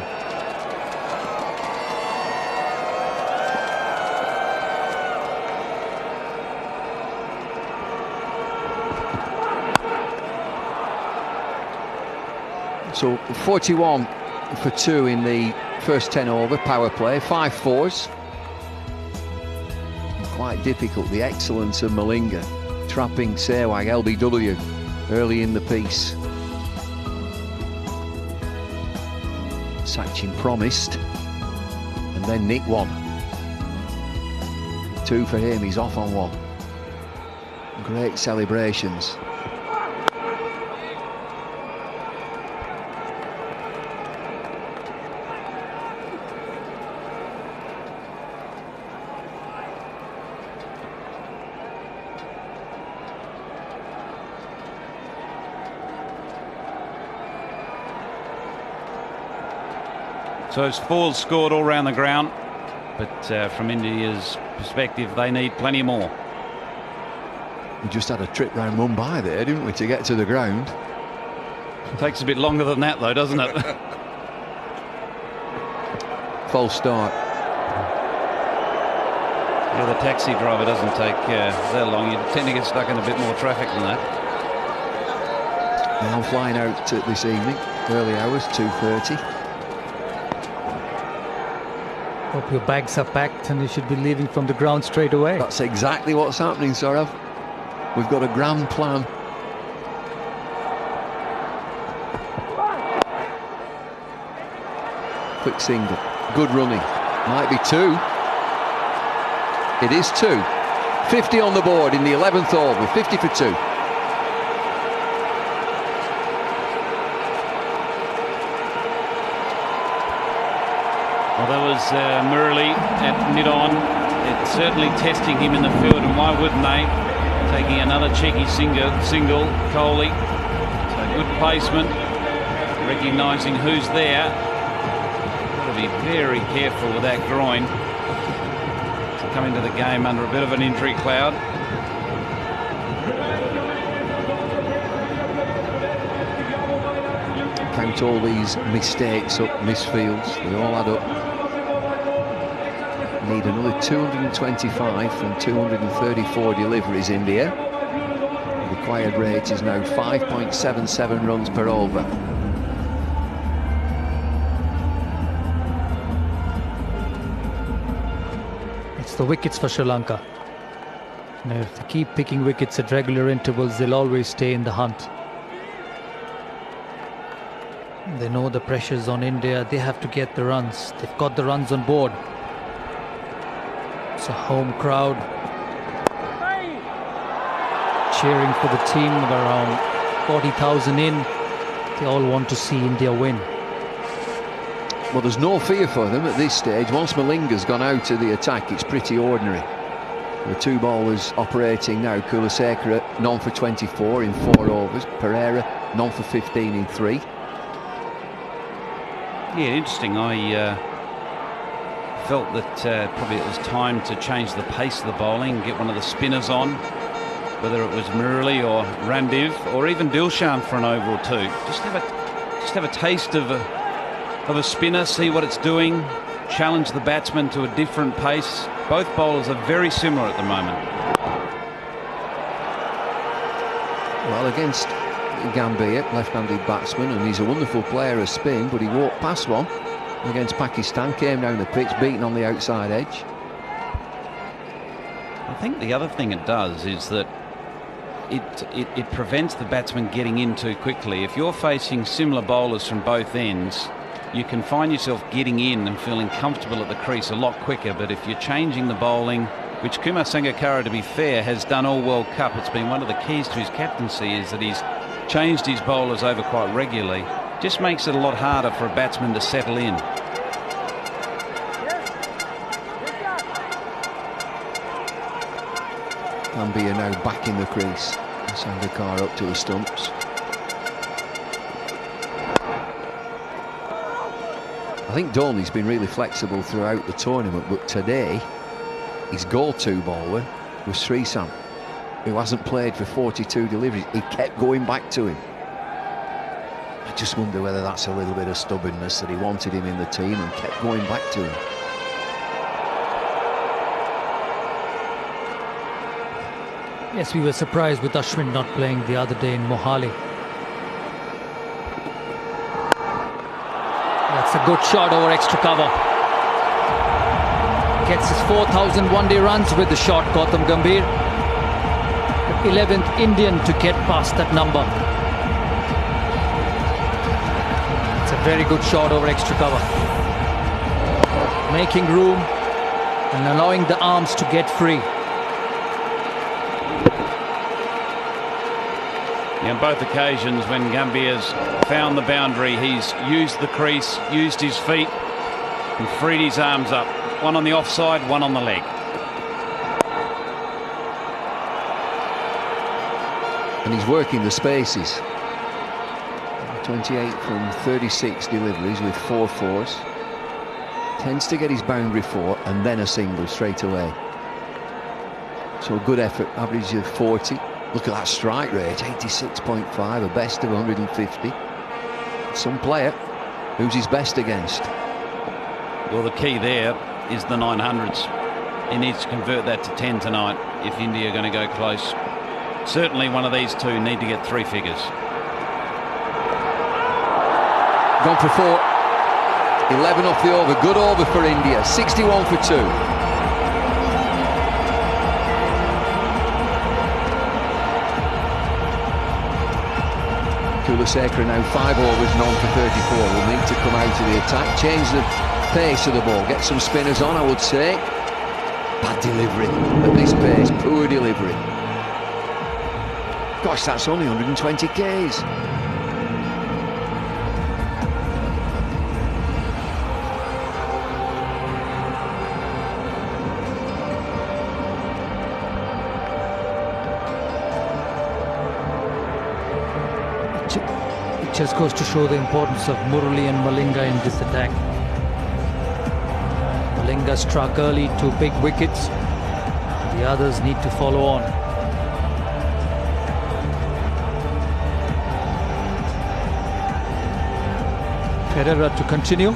So 41 for 2 in the first 10 over power play, 5 fours. And quite difficult, the excellence of Malinga trapping Sehwag, LBW, early in the piece. Sachin promised, and then Nick 1. 2 for him, he's off on 1. Great celebrations. So it's 4 scored all round the ground, but from India's perspective, they need plenty more. We just had a trip round Mumbai there, didn't we, to get to the ground? It takes a bit longer than that, though, doesn't it? False start. Yeah, the taxi driver doesn't take that long. You tend to get stuck in a bit more traffic than that. Now flying out this evening, early hours, 2:30. Hope your bags are packed and you should be leaving from the ground straight away. That's exactly what's happening, Saurav. We've got a grand plan. Quick single. Good running. Might be 2. It is 2. 50 on the board in the 11th over. 50 for 2. Well, that was Murali at mid-on. It's certainly testing him in the field, and why wouldn't they? Taking another cheeky single, Kohli. So good placement, recognising who's there. Got to be very careful with that groin. Come into the game under a bit of an injury cloud. count all these mistakes up, misfields, they all add up. Need another 225 from 234 deliveries, India. The required rate is now 5.77 runs per over. It's the wickets for Sri Lanka. Now, if they keep picking wickets at regular intervals, they'll always stay in the hunt. They know the pressure's on India. They have to get the runs. They've got the runs on board. It's a home crowd cheering for the team of around 40,000 in. They all want to see India win. Well, there's no fear for them at this stage. Once Malinga's gone out of the attack, it's pretty ordinary. The two bowlers operating now, Kulasekara none for 24 in 4 overs, Pereira none for 15 in 3. Yeah, interesting. I felt that probably it was time to change the pace of the bowling, get one of the spinners on, whether it was Murali or Randiv or even Dilshan for an over or two. Just have a taste of a spinner, see what it's doing, challenge the batsman to a different pace. Both bowlers are very similar at the moment. Well, against Gambia, left-handed batsman, and he's a wonderful player of spin, but he walked past one against Pakistan, came down the pitch, beaten on the outside edge. I think the other thing it does is that it prevents the batsman getting in too quickly. If you're facing similar bowlers from both ends, you can find yourself getting in and feeling comfortable at the crease a lot quicker. But if you're changing the bowling, which Kumar Sangakkara, to be fair, has done all World Cup, it's been one of the keys to his captaincy, is that he's changed his bowlers over quite regularly. Just makes it a lot harder for a batsman to settle in. Gambia now back in the crease. Sangakkara up to the stumps. I think Dhoni's been really flexible throughout the tournament, but today his go-to bowler was Srisant, who hasn't played for 42 deliveries. He kept going back to him. I just wonder whether that's a little bit of stubbornness, that he wanted him in the team and kept going back to him. Yes, we were surprised with Ashwin not playing the other day in Mohali. That's a good shot over extra cover. Gets his 4,000 one-day runs with the shot, Gautam Gambhir. The 11th Indian to get past that number. It's a very good shot over extra cover. Making room and allowing the arms to get free. On both occasions when Gambia's found the boundary, he's used the crease, used his feet and freed his arms up. One on the offside, one on the leg. And he's working the spaces. 28 from 36 deliveries with 4 fours. Tends to get his boundary 4 and then a single straight away. So good effort, average of 40. Look at that strike rate, 86.5, a best of 150. Some player who's his best against. Well, the key there is the 900s. He needs to convert that to 10 tonight if India are going to go close. Certainly one of these two need to get 3 figures. Gone for 4. 11 off the over. Good over for India. 61 for 2. Kulasekara now 5 overs, none for 34. Will need to come out of the attack, change the pace of the ball, get some spinners on, I would say. Bad delivery at this pace, poor delivery. Gosh, that's only 120 Ks. It just goes to show the importance of Murali and Malinga in this attack. Malinga struck early, 2 big wickets. The others need to follow on. Pereira to continue.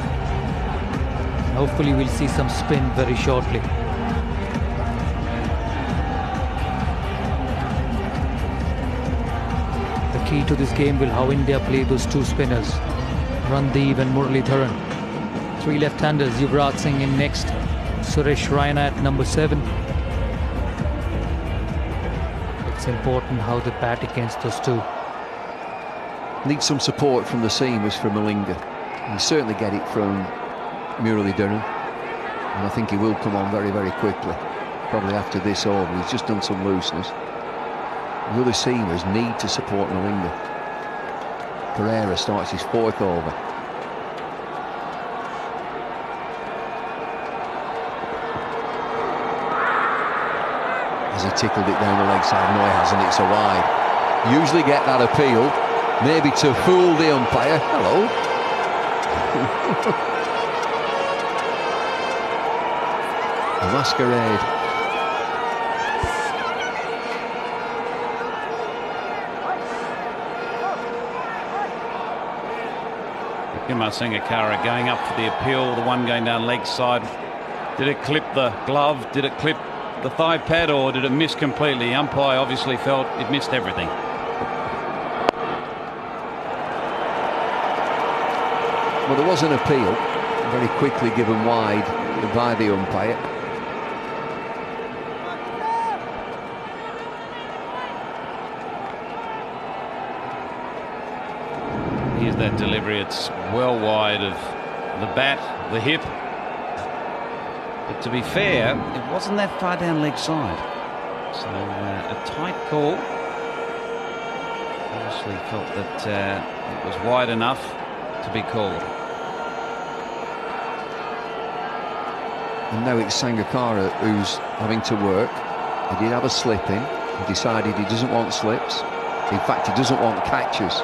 Hopefully we'll see some spin very shortly. The key to this game will how India play those two spinners, Randeep and Muralidharan. Three left-handers, Yuvraj Singh in next, Suresh Raina at number 7. It's important how they bat against those two. Need some support from the seamers from Malinga. You certainly get it from Muralidharan, and I think he will come on very, very quickly. Probably after this over, he's just done some looseness. The other seamers need to support Malinga. Pereira starts his 4th over. Has he tickled it down the leg side? No, he hasn't. It's a wide. Usually get that appeal, maybe to fool the umpire. Hello. A masquerade. Kumar Sangakkara going up for the appeal, the one going down leg side. Did it clip the glove? Did it clip the thigh pad, or did it miss completely? The umpire obviously felt it missed everything. Well, there was an appeal, very quickly given wide by the umpire. Here's that delivery. It's well wide of the bat, the hip. But to be fair, it wasn't that far down leg side. So a tight call. Obviously felt that it was wide enough to be called. And now it's Sangakkara who's having to work. He did have a slip in. He decided he doesn't want slips. In fact, he doesn't want catches.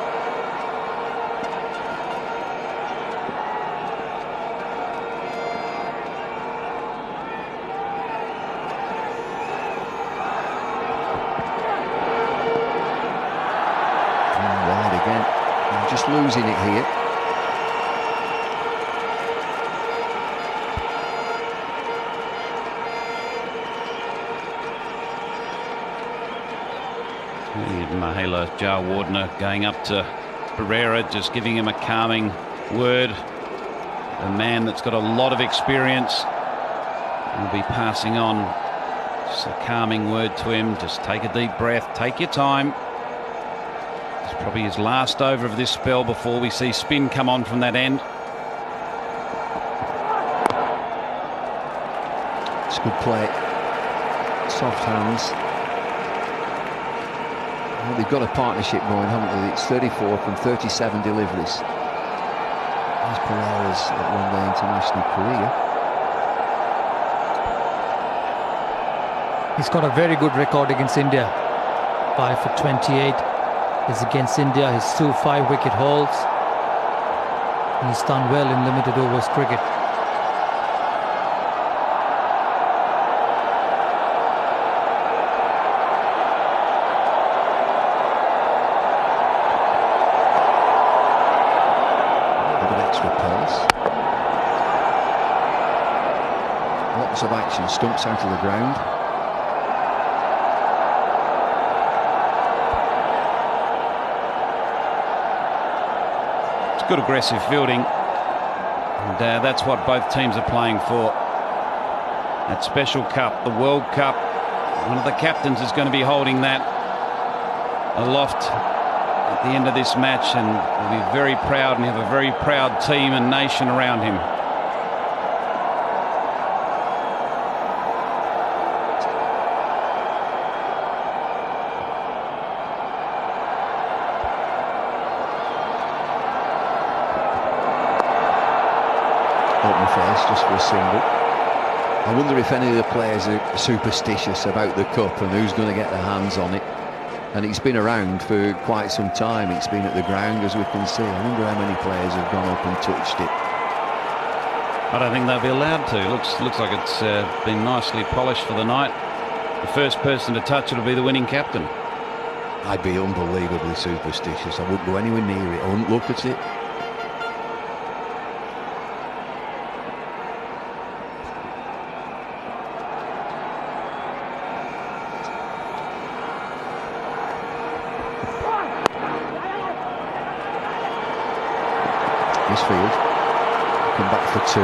Wide again. I'm just losing it here. Mahela Jayawardene going up to Pereira, just giving him a calming word. A man that's got a lot of experience will be passing on just a calming word to him. Just take a deep breath, take your time. It's probably his last over of this spell before we see spin come on from that end. It's good play. Soft hands. Well, they've got a partnership going, haven't they? It's 34 from 37 deliveries. There's Pereira's one-day international career. He's got a very good record against India. 5 for 28 is against India. His 2 5-wicket hauls. He's done well in limited overs cricket. Of action, stumps out of the ground. It's good aggressive fielding, and that's what both teams are playing for. That special cup, the World Cup, one of the captains is going to be holding that aloft at the end of this match, and will be very proud and have a very proud team and nation around him. Just for a single. I wonder if any of the players are superstitious about the cup and who's going to get their hands on it. And it's been around for quite some time. It's been at the ground, as we can see. I wonder how many players have gone up and touched it. I don't think they'll be allowed to. Looks like it's been nicely polished for the night. The first person to touch it will be the winning captain. I'd be unbelievably superstitious. I wouldn't go anywhere near it. I wouldn't look at it. field. Come back for 2.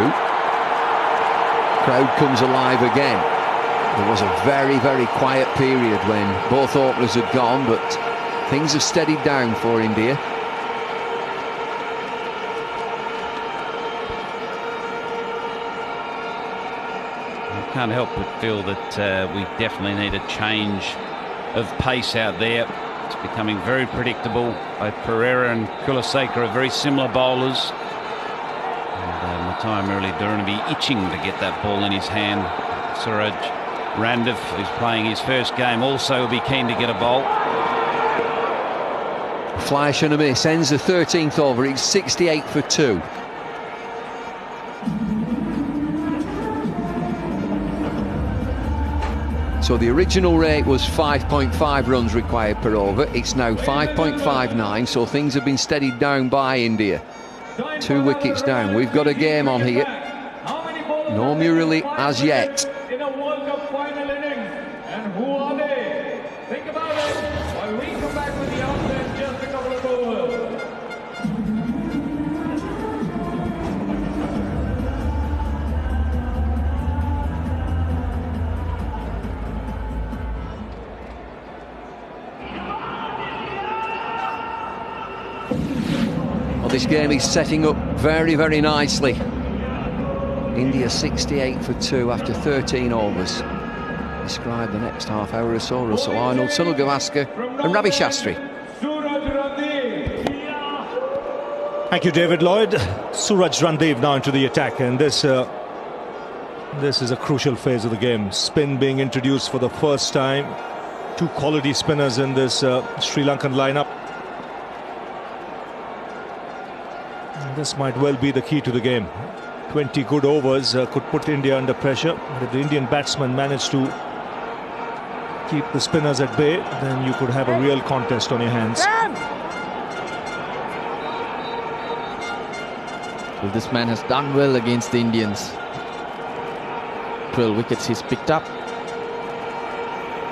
Crowd comes alive again. There was a very, very quiet period when both openers had gone, but things have steadied down for India. Can't help but feel that we definitely need a change of pace out there. It's becoming very predictable. Both Pereira and Kulaseka are very similar bowlers. And Matai Muralidharan will be itching to get that ball in his hand. Suraj Randiv, who's playing his first game, also will be keen to get a bowl. Flash and a miss, ends the 13th over. It's 68 for 2. So the original rate was 5.5 runs required per over. It's now 5.59, so things have been steadied down by India. 2 wickets down. We've got a game on here. No Murali as yet. In a World Cup final innings. And who are they? Think about it while we come back with the answer in just a couple of overs. Well, this game is setting up very, very nicely. India 68 for 2 after 13 overs. Describe the next half hour or so. Russell Arnold, Sunil Gavaskar and Ravi Shastri. Thank you, David Lloyd. Suraj Randiv now into the attack, and this is a crucial phase of the game. Spin being introduced for the first time. 2 quality spinners in this Sri Lankan lineup. This might well be the key to the game. 20 good overs could put India under pressure. But if the Indian batsmen manage to keep the spinners at bay, then you could have a real contest on your hands. Well, this man has done well against the Indians. 12 wickets he's picked up.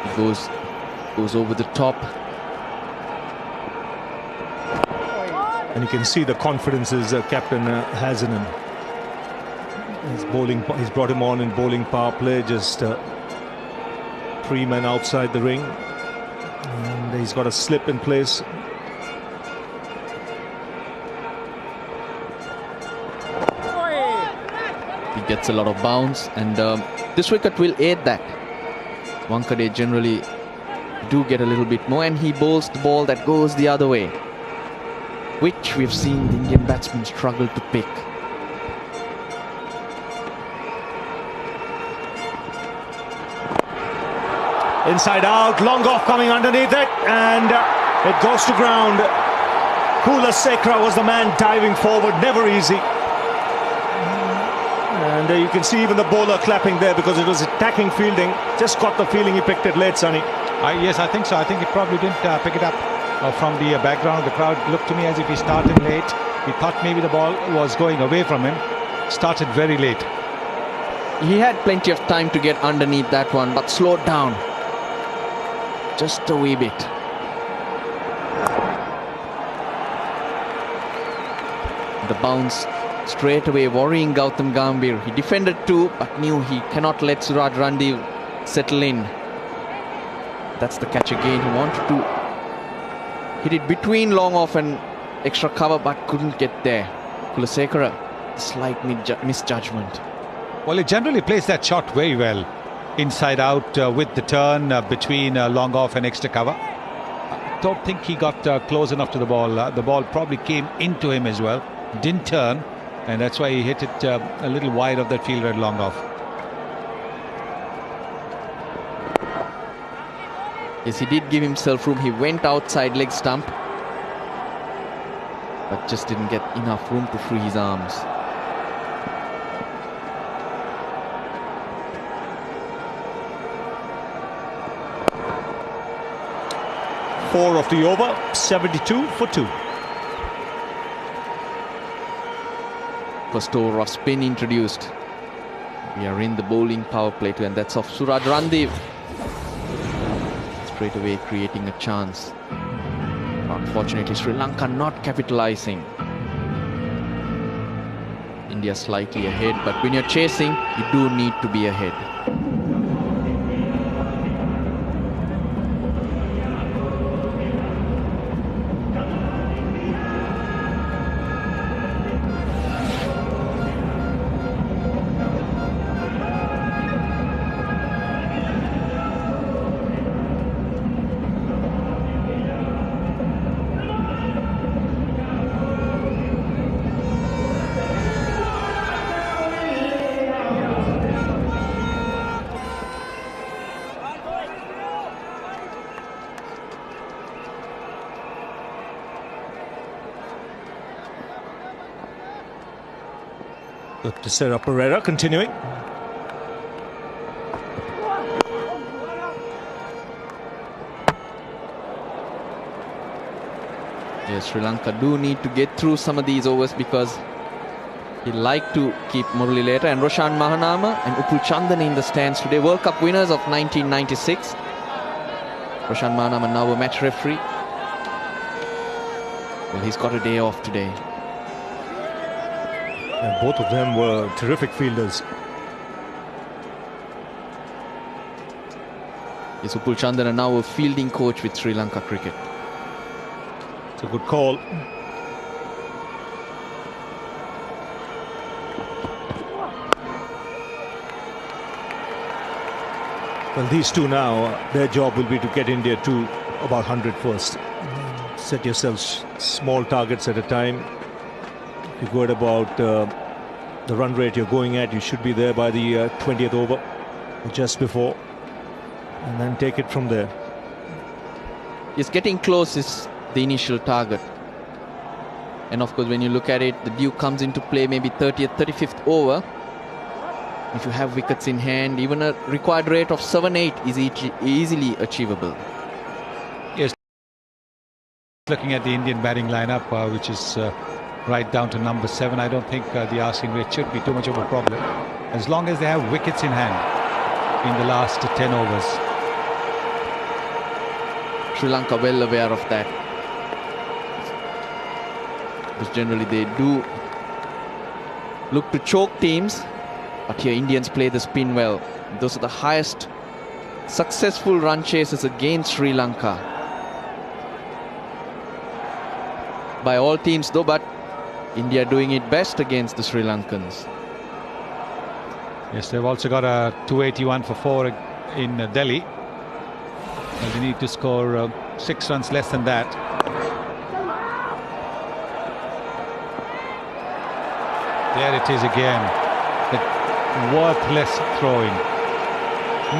He goes over the top. And you can see the confidence his captain has in him. He's brought him on in bowling power play, just 3 men outside the ring, and he's got a slip in place. He gets a lot of bounce, and this wicket will aid that. Wankhede generally do get a little bit more, and he bowls the ball that goes the other way, which we've seen the Indian batsmen struggle to pick. Inside out, long off coming underneath it, and it goes to ground. Kulaseka was the man diving forward, never easy. And you can see even the bowler clapping there because it was attacking fielding. Just got the feeling he picked it late, Sonny. Yes, I think so. I think he probably didn't pick it up from the background of the crowd. Looked to me as if he started late. He thought maybe the ball was going away from him. Started very late. He had plenty of time to get underneath that one, but slowed down just a wee bit. The bounce straight away worrying Gautam Gambhir. He defended too, but knew he cannot let Suraj Randiv settle in. That's the catch again. He wanted to hit it between long off and extra cover, but couldn't get there. Kulaseka, slight misjudgment. Well, he generally plays that shot very well. Inside out with the turn between long off and extra cover. I don't think he got close enough to the ball. The ball probably came into him as well. Didn't turn, and that's why he hit it a little wide of that fielder at long off. Yes, he did give himself room. He went outside leg stump, but just didn't get enough room to free his arms. Four of the over, 72 for 2. First over of spin introduced. We are in the bowling power play too, and that's of Suraj Randiv. Straight away creating a chance. Unfortunately, Sri Lanka not capitalizing. India slightly ahead, but when you're chasing, you do need to be ahead. Good to Sarah Pereira continuing. Yes, Sri Lanka do need to get through some of these overs because he like to keep Murali later and Roshan Mahanama and Upul Chandan in the stands today. World Cup winners of 1996. Roshan Mahanama now a match referee. Well, he's got a day off today. And both of them were terrific fielders. Yes, Upul Chandan now a fielding coach with Sri Lanka cricket. It's a good call. Well, these two now, their job will be to get India to about 100 first. Set yourselves small targets at a time. If you're good about the run rate you're going at, you should be there by the 20th over, or just before, and then take it from there. Yes, getting close is the initial target. And of course, when you look at it, the due comes into play maybe 30th, 35th over. If you have wickets in hand, even a required rate of 7-8 is easily achievable. Yes. Looking at the Indian batting lineup, which is right down to number 7, I don't think the asking rate should be too much of a problem, as long as they have wickets in hand in the last 10 overs. Sri Lanka well aware of that, because generally they do look to choke teams, but here Indians play the spin well. Those are the highest successful run chases against Sri Lanka by all teams though, but India doing it best against the Sri Lankans. Yes, they've also got a 281 for 4 in Delhi. Well, they need to score 6 runs less than that. There it is again. The worthless throwing.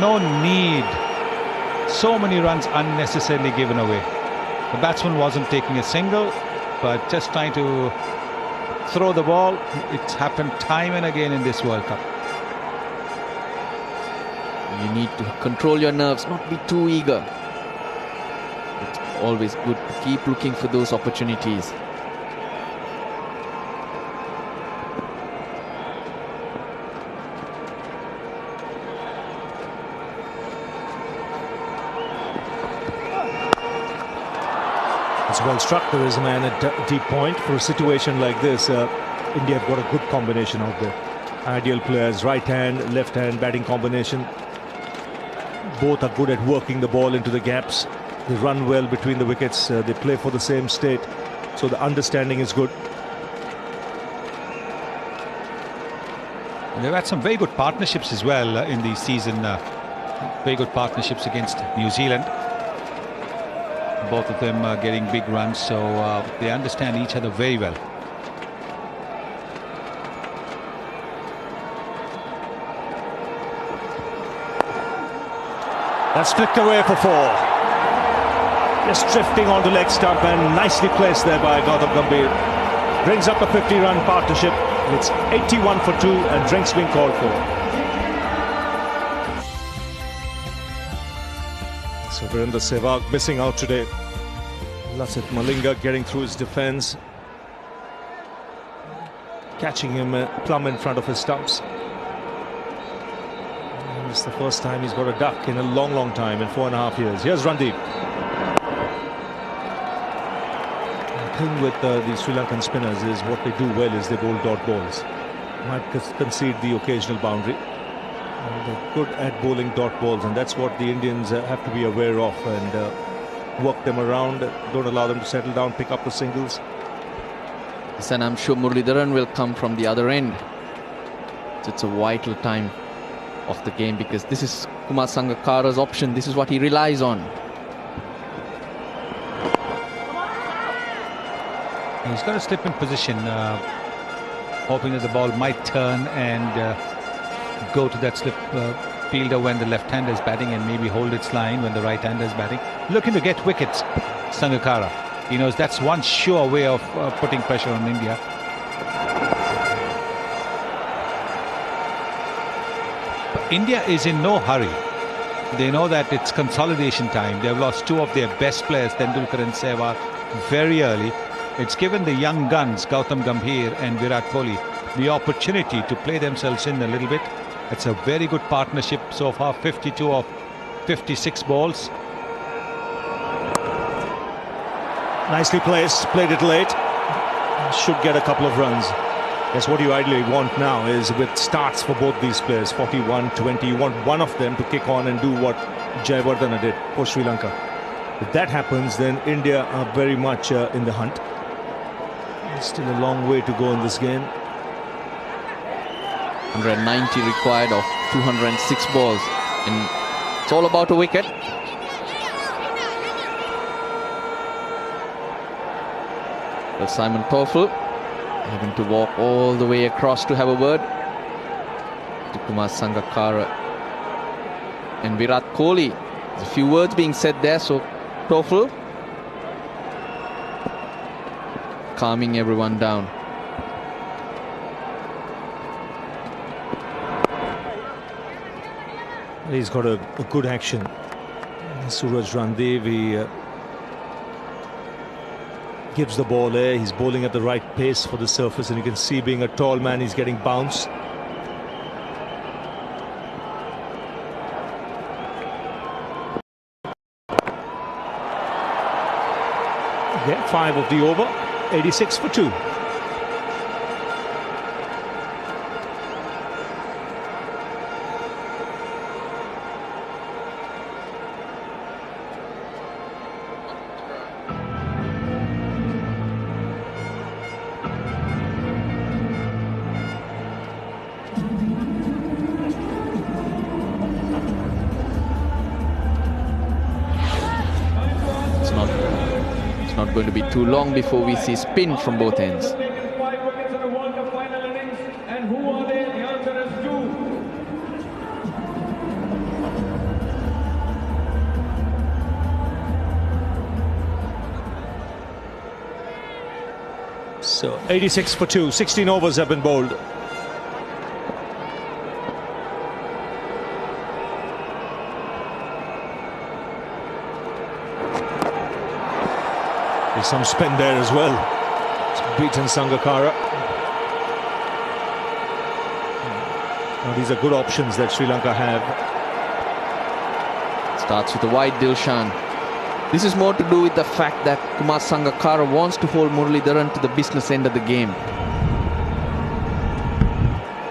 No need. So many runs unnecessarily given away. The batsman wasn't taking a single, but just trying to throw the ball. It's happened time and again in this World Cup. You need to control your nerves, not be too eager. It's always good to keep looking for those opportunities. It's well struck. There is a man at deep point. For a situation like this, India have got a good combination out there. Ideal players, right hand, left hand batting combination. Both are good at working the ball into the gaps. They run well between the wickets. They play for the same state. So the understanding is good. And they've had some very good partnerships as well in the season. Very good partnerships against New Zealand. Both of them are getting big runs, so they understand each other very well. That's flicked away for 4. Just drifting onto leg stump and nicely placed there by Gautam Gambhir. Brings up a 50-run partnership. It's 81 for 2 and drinks being called for. So Virendra Sehwag missing out today. Lasith Malinga getting through his defence. Catching him plumb in front of his stumps. And it's the first time he's got a duck in a long time, in 4.5 years. Here's Randeep. The thing with the Sri Lankan spinners is what they do well is they bowl dot balls. might concede the occasional boundary. And they're good at bowling dot balls, and that's what the Indians have to be aware of, and work them around. Don't allow them to settle down, pick up the singles. Yes, and I'm sure Muralidharan will come from the other end. So it's a vital time of the game, because this is Kumar Sangakkara's option. This is what he relies on. He's got to slip in position, hoping that the ball might turn and go to that slip fielder when the left-hander is batting, and maybe hold its line when the right-hander is batting. Looking to get wickets, Sangakkara. He knows that's one sure way of putting pressure on India. But India is in no hurry. They know that it's consolidation time. They've lost two of their best players, Tendulkar and Sehwag, very early. It's given the young guns, Gautam Gambhir and Virat Kohli, the opportunity to play themselves in a little bit. It's a very good partnership so far, 52 of 56 balls. Nicely placed, played it late. Should get a couple of runs. That's what you ideally want now, is with starts for both these players, 41, 20. You want one of them to kick on and do what Jayawardene did for Sri Lanka. If that happens, then India are very much in the hunt. Still a long way to go in this game. 190 required of 206 balls, and it's all about a wicket. Well, Simon Toffel having to walk all the way across to have a word to Kumar Sangakkara and Virat Kohli. There's a few words being said there, so Toffel calming everyone down. He's got a good action. Suraj Randev, he gives the ball air. He's bowling at the right pace for the surface, and you can see, being a tall man, he's getting bounced. Yeah, 5 of the over, 86 for 2. It's not going to be too long before we see spin from both ends. Taken 5 wickets in the World Cup final innings, and who are they? The answer is 2. So 86 for 2, 16 overs have been bowled. There's some spin there as well. It's beaten Sangakkara. Now, these are good options that Sri Lanka have. Starts with a wide Dilshan. This is more to do with the fact that Kumar Sangakkara wants to hold Muralidharan to the business end of the game.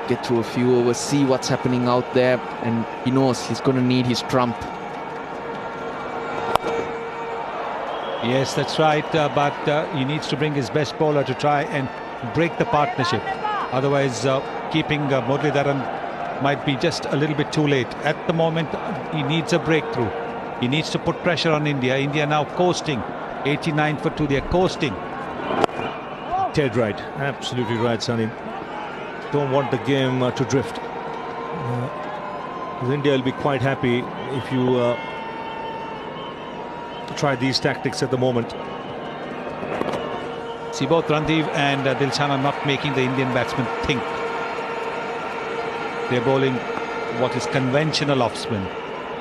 Get through a few overs, see what's happening out there, and he knows he's going to need his trump. Yes, that's right, but he needs to bring his best bowler to try and break the partnership. Otherwise, keeping Muralidharan might be just a little bit too late. At the moment, he needs a breakthrough. He needs to put pressure on India. India now coasting. 89 for 2, they're coasting. Dead right, absolutely right, Sunny. Don't want the game to drift. India will be quite happy if you try these tactics at the moment. See, both Randev and Dilshan are not making the Indian batsmen think. They're bowling what is conventional off-spin.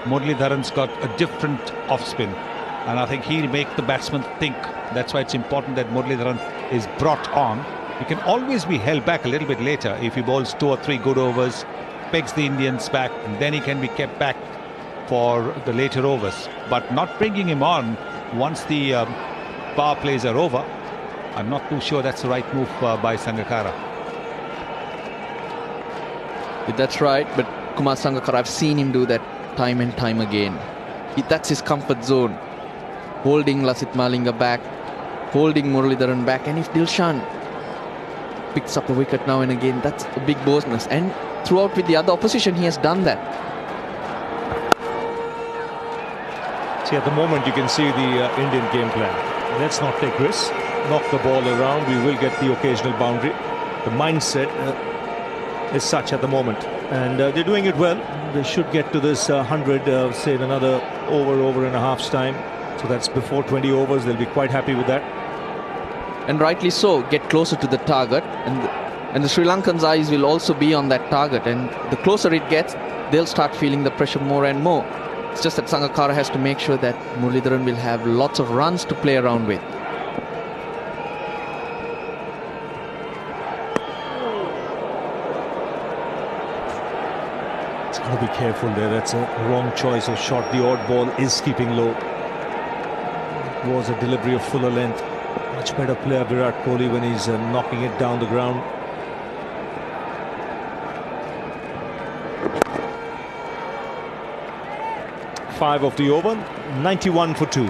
Muralidharan's got a different off-spin, and I think he'll make the batsman think. That's why it's important that Muralidharan is brought on. He can always be held back a little bit later if he bowls 2 or 3 good overs, pegs the Indians back, and then he can be kept back for the later overs. But not bringing him on once the power plays are over, I'm not too sure that's the right move by Sangakkara. That's right, but Kumar Sangakkara, I've seen him do that time and time again. That's his comfort zone. Holding Lasith Malinga back, holding Muralidharan back, and if Dilshan picks up a wicket now and again, that's a big bonus. And throughout with the other opposition, he has done that. See, at the moment you can see the Indian game plan. Let's not take risks, knock the ball around, we will get the occasional boundary. The mindset is such at the moment, and they're doing it well. They should get to this 100, say in another over and a half's time. So that's before 20 overs. They'll be quite happy with that. And rightly so, get closer to the target, and the Sri Lankans' eyes will also be on that target, and the closer it gets, they'll start feeling the pressure more and more. It's just that Sangakkara has to make sure that Muralidharan will have lots of runs to play around with. It's got to be careful there. That's a wrong choice of shot. The odd ball is keeping low. It was a delivery of fuller length. Much better player Virat Kohli when he's knocking it down the ground. Five of the over, 91 for 2.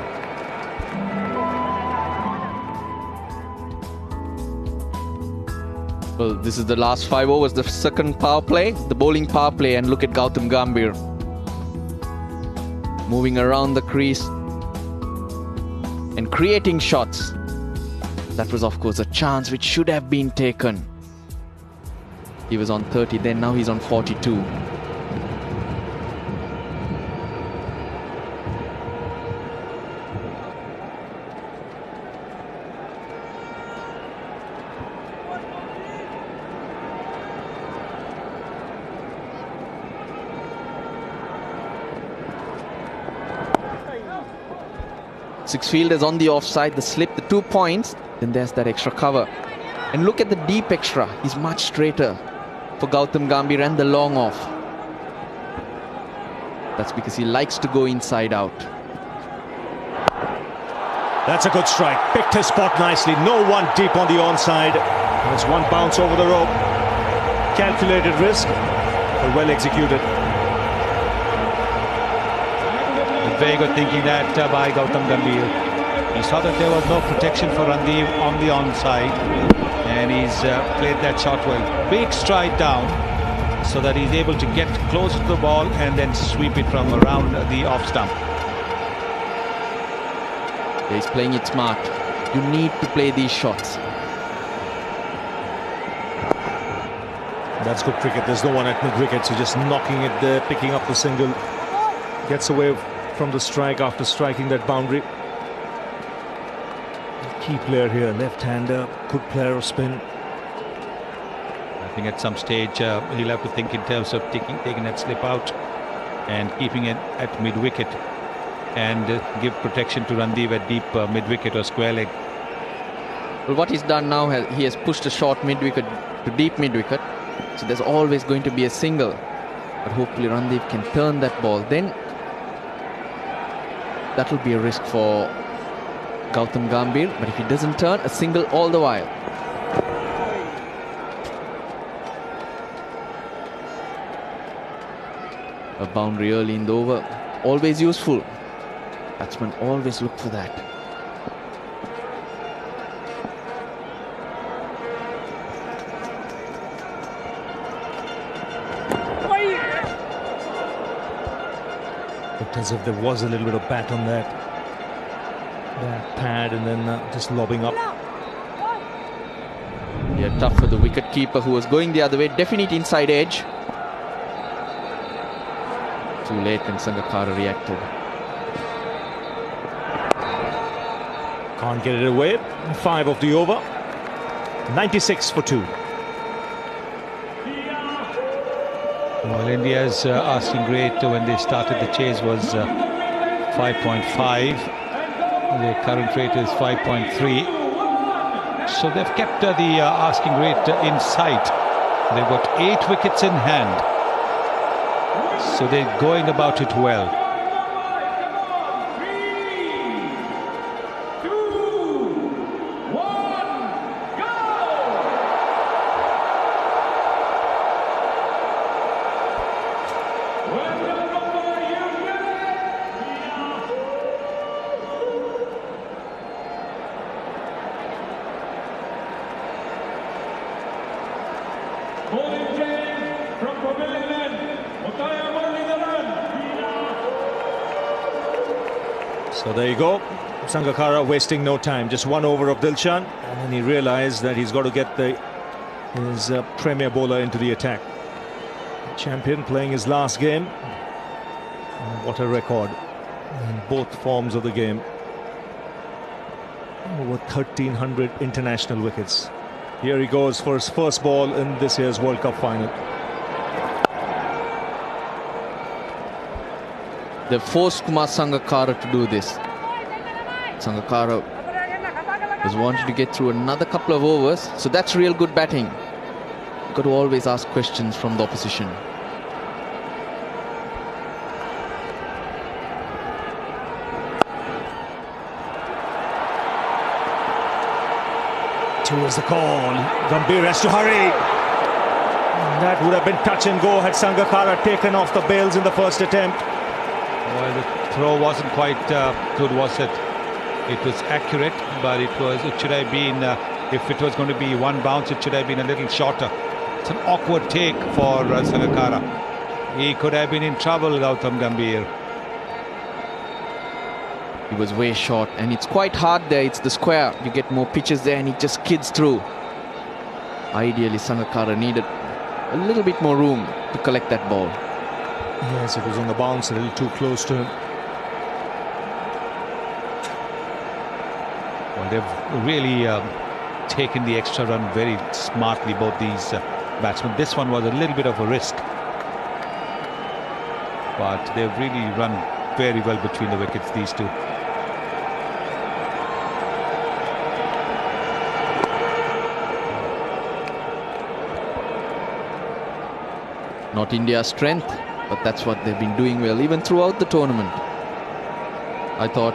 Well, this is the last 5 overs, the second power play, the bowling power play, and look at Gautam Gambhir moving around the crease and creating shots. That was, of course, a chance which should have been taken. He was on 30 then, now he's on 42. Six fielders on the offside, the slip, the 2 points, then there's that extra cover. And look at the deep extra, he's much straighter for Gautam Gambhir and the long off. That's because he likes to go inside out. That's a good strike. Picked his spot nicely. No one deep on the onside. There's one bounce over the rope. Calculated risk, but well executed. Very good thinking that by Gautam Gambhir. He saw that there was no protection for Randeep on the onside, and he's played that shot well. Big stride down so that he's able to get close to the ball and then sweep it from around the off stump. He's playing it smart. You need to play these shots. That's good cricket. There's no one at mid-wicket, so just knocking it there, picking up the single. Gets away from the strike after striking that boundary. Key player here, left-hander, good player of spin. I think at some stage he'll have to think in terms of taking that slip out and keeping it at mid-wicket, and give protection to Randeep at deep mid-wicket or square leg. Well, what he's done now, he has pushed a short mid-wicket to deep mid-wicket, so there's always going to be a single. But hopefully Randeep can turn that ball. Then that will be a risk for Gautam Gambhir, but if he doesn't turn, a single all the while. A boundary early in the over, always useful. Batsmen always look for that. Looked as if there was a little bit of bat on that pad, and then just lobbing up. Yeah, tough for the wicket keeper who was going the other way. Definite inside edge. Too late when Sangakkara reacted. Can't get it away. 5 of the over. 96 for 2. Well, India's asking rate when they started the chase was 5.5. The current rate is 5.3. So they've kept the asking rate in sight. They've got 8 wickets in hand. So they're going about it well. So there you go. Sangakkara wasting no time. Just 1 over of Dilshan. And then he realised that he's got to get his premier bowler into the attack. Champion playing his last game. And what a record in both forms of the game. Over 1,300 international wickets. Here he goes for his first ball in this year's World Cup final. They forced Kumar Sangakkara to do this. Sangakkara was wanting to get through another couple of overs, so that's real good batting. You've got to always ask questions from the opposition. Two is the call. Gambhir has to hurry. That would have been touch and go had Sangakkara taken off the bails in the first attempt. Well, the throw wasn't quite good, was it? It was accurate, but it should have been, if it was going to be one bounce, it should have been a little shorter. It's an awkward take for Sangakkara. He could have been in trouble, Gautam Gambhir. He was way short, and it's quite hard there. It's the square. You get more pitches there, and he just skids through. Ideally, Sangakkara needed a little bit more room to collect that ball. Yes, it was on the bounce, a little too close to him. Well, they've really taken the extra run very smartly, both these batsmen. This one was a little bit of a risk, but they've really run very well between the wickets, these two. Not India's strength, but that's what they've been doing well, even throughout the tournament. I thought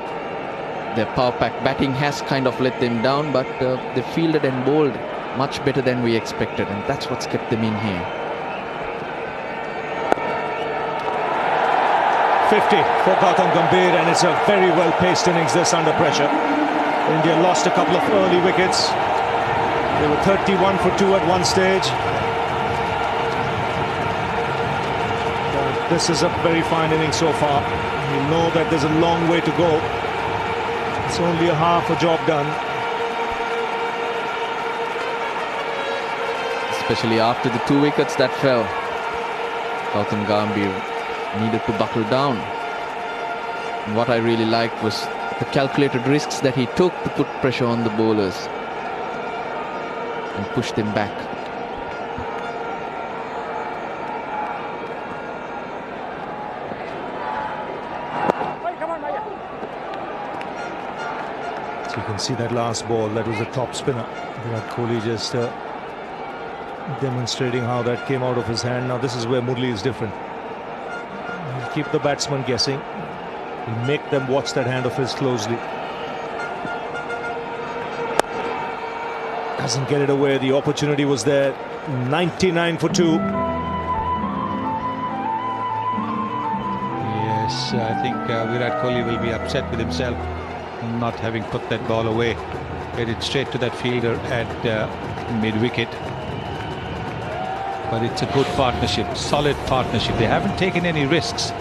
their power pack batting has kind of let them down, but they fielded and bowled much better than we expected, and that's what's kept them in here. 50 for Gautam Gambhir, and it's a very well-paced innings this under pressure. India lost a couple of early wickets. They were 31 for 2 at one stage. But this is a very fine innings so far. You know that there's a long way to go. It's only a half a job done. Especially after the 2 wickets that fell. Gautam Gambhir needed to buckle down. And what I really liked was the calculated risks that he took to put pressure on the bowlers and push them back. So you can see that last ball, that was a top spinner. Virat Kohli just demonstrating how that came out of his hand. Now this is where Murli is different. He'll keep the batsman guessing. He'll make them watch that hand of his closely. Doesn't get it away. The opportunity was there. 99 for 2. Yes, I think Virat Kohli will be upset with himself not having put that ball away. Hit it straight to that fielder at mid-wicket. But it's a good partnership, solid partnership. They haven't taken any risks,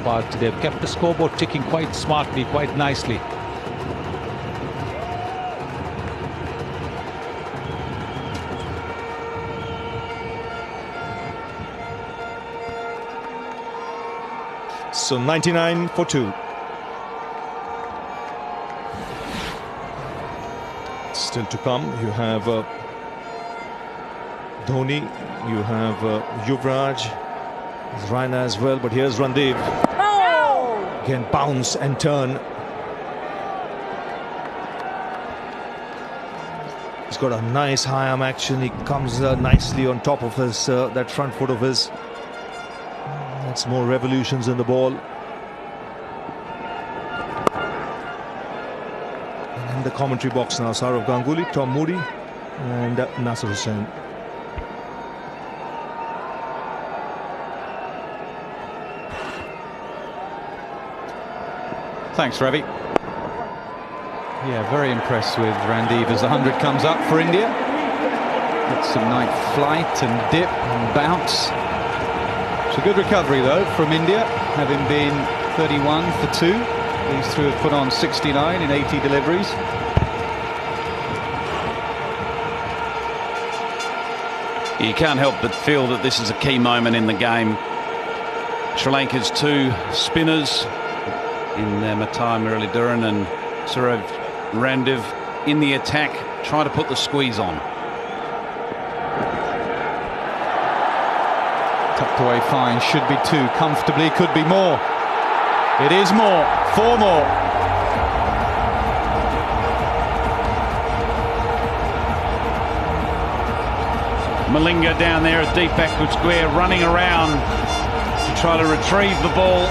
but they've kept the scoreboard ticking quite smartly, quite nicely. So 99 for 2. Still to come, you have Dhoni, you have Yuvraj, Raina as well, but here's Randeep. Oh! Again, bounce and turn. He's got a nice high arm action. He comes nicely on top of his that front foot of his. That's more revolutions in the ball. And in the commentary box now, Saurav Ganguly, Tom Moody and Nasser Hussain. Thanks, Ravi. Yeah, very impressed with Randeep as the 100 comes up for India. That's some nice flight and dip and bounce. It's a good recovery though from India, having been 31 for 2. These two have put on 69 in 80 deliveries. You can't help but feel that this is a key moment in the game. Sri Lanka's two spinners in Matai Muralidharan and Suraj Randive in the attack, trying to put the squeeze on. Tucked away fine, should be two comfortably, could be more. It is more, 4 more. Malinga down there at deep backward square, running around to try to retrieve the ball.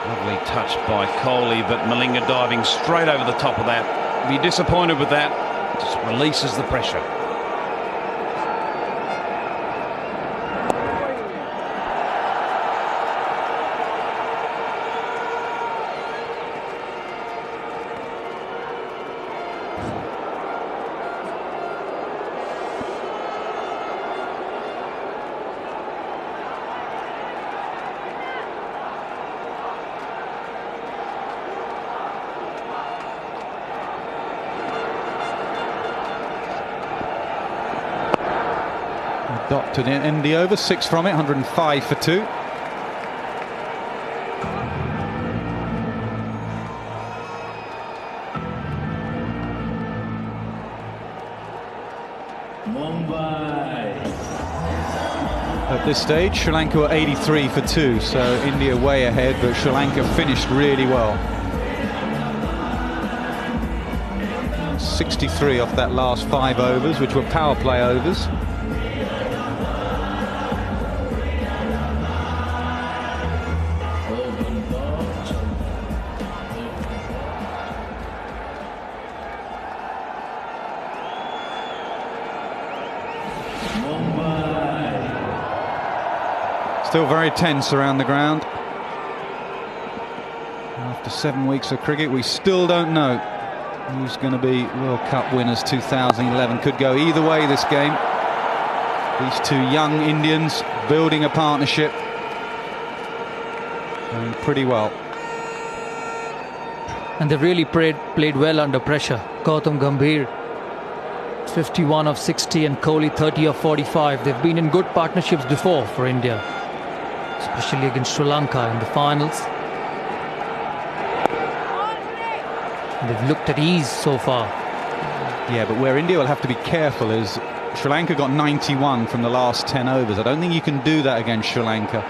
Lovely touch by Kohli, but Malinga diving straight over the top of that. Be disappointed with that. Just releases the pressure. Dot to end the over, 6 from it, 105 for 2. At this stage, Sri Lanka were 83 for 2, so India way ahead, but Sri Lanka finished really well. 63 off that last 5 overs, which were power play overs. Still very tense around the ground. After 7 weeks of cricket, we still don't know who's going to be World Cup winners 2011. Could go either way this game. These two young Indians building a partnership. Going pretty well. And they've really played well under pressure. Gautam Gambhir, 51 of 60, and Kohli 30 of 45. They've been in good partnerships before for India, especially against Sri Lanka in the finals. And they've looked at ease so far. Yeah, but where India will have to be careful is Sri Lanka got 91 from the last 10 overs. I don't think you can do that against Sri Lanka.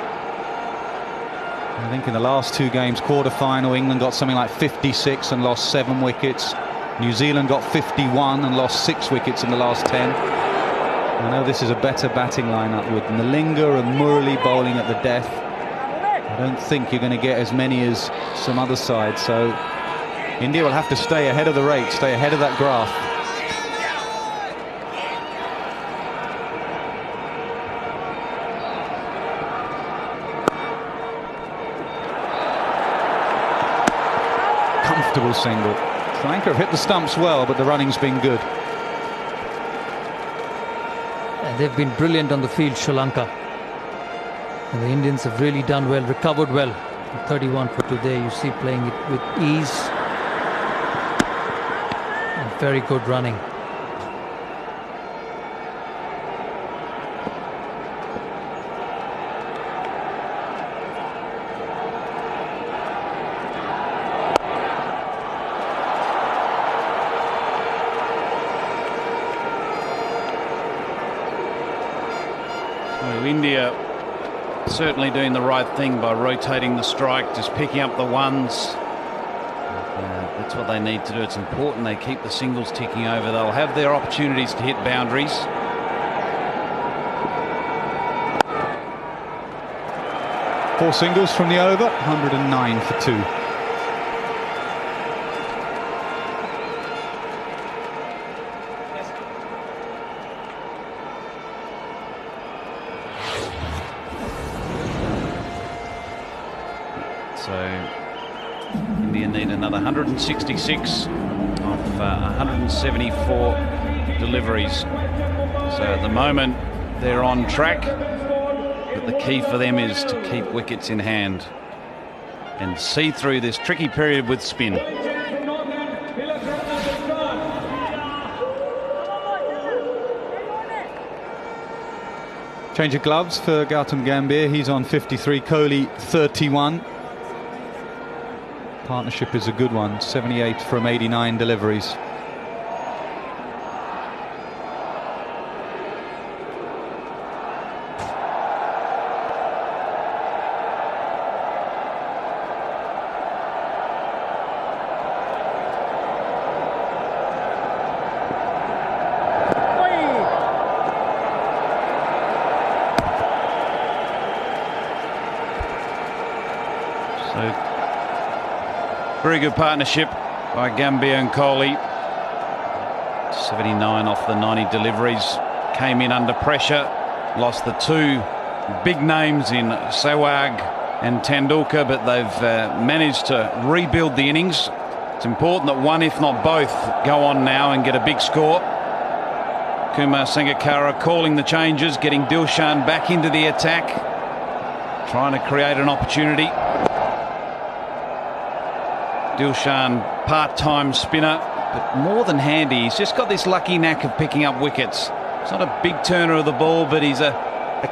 I think in the last 2 games, quarter-final, England got something like 56 and lost 7 wickets. New Zealand got 51 and lost 6 wickets in the last 10. I know this is a better batting lineup with Malinga and Murali bowling at the death. I don't think you're going to get as many as some other sides, so India will have to stay ahead of the rate, stay ahead of that graph. Comfortable single. Sri Lanka have hit the stumps well, but the running's been good. They've been brilliant on the field, Sri Lanka. And the Indians have really done well, recovered well. 31 for today, you see, playing it with ease. And very good running. India certainly doing the right thing by rotating the strike, just picking up the ones. That's what they need to do. It's important they keep the singles ticking over. They'll have their opportunities to hit boundaries. Four singles from the over, 109 for 2. So India need another 166 of 174 deliveries. So at the moment, they're on track. But the key for them is to keep wickets in hand and see through this tricky period with spin. Change of gloves for Gautam Gambhir. He's on 53, Kohli 31. Partnership is a good one, 78 from 89 deliveries. Very good partnership by Gambhir and Kohli. 79 off the 90 deliveries. Came in under pressure. Lost the two big names in Sehwag and Tendulkar, but they've managed to rebuild the innings. It's important that one, if not both, go on now and get a big score. Kumar Sangakkara calling the changes, getting Dilshan back into the attack, trying to create an opportunity. Dilshan, part-time spinner, but more than handy. He's just got this lucky knack of picking up wickets. He's not a big turner of the ball, but he's a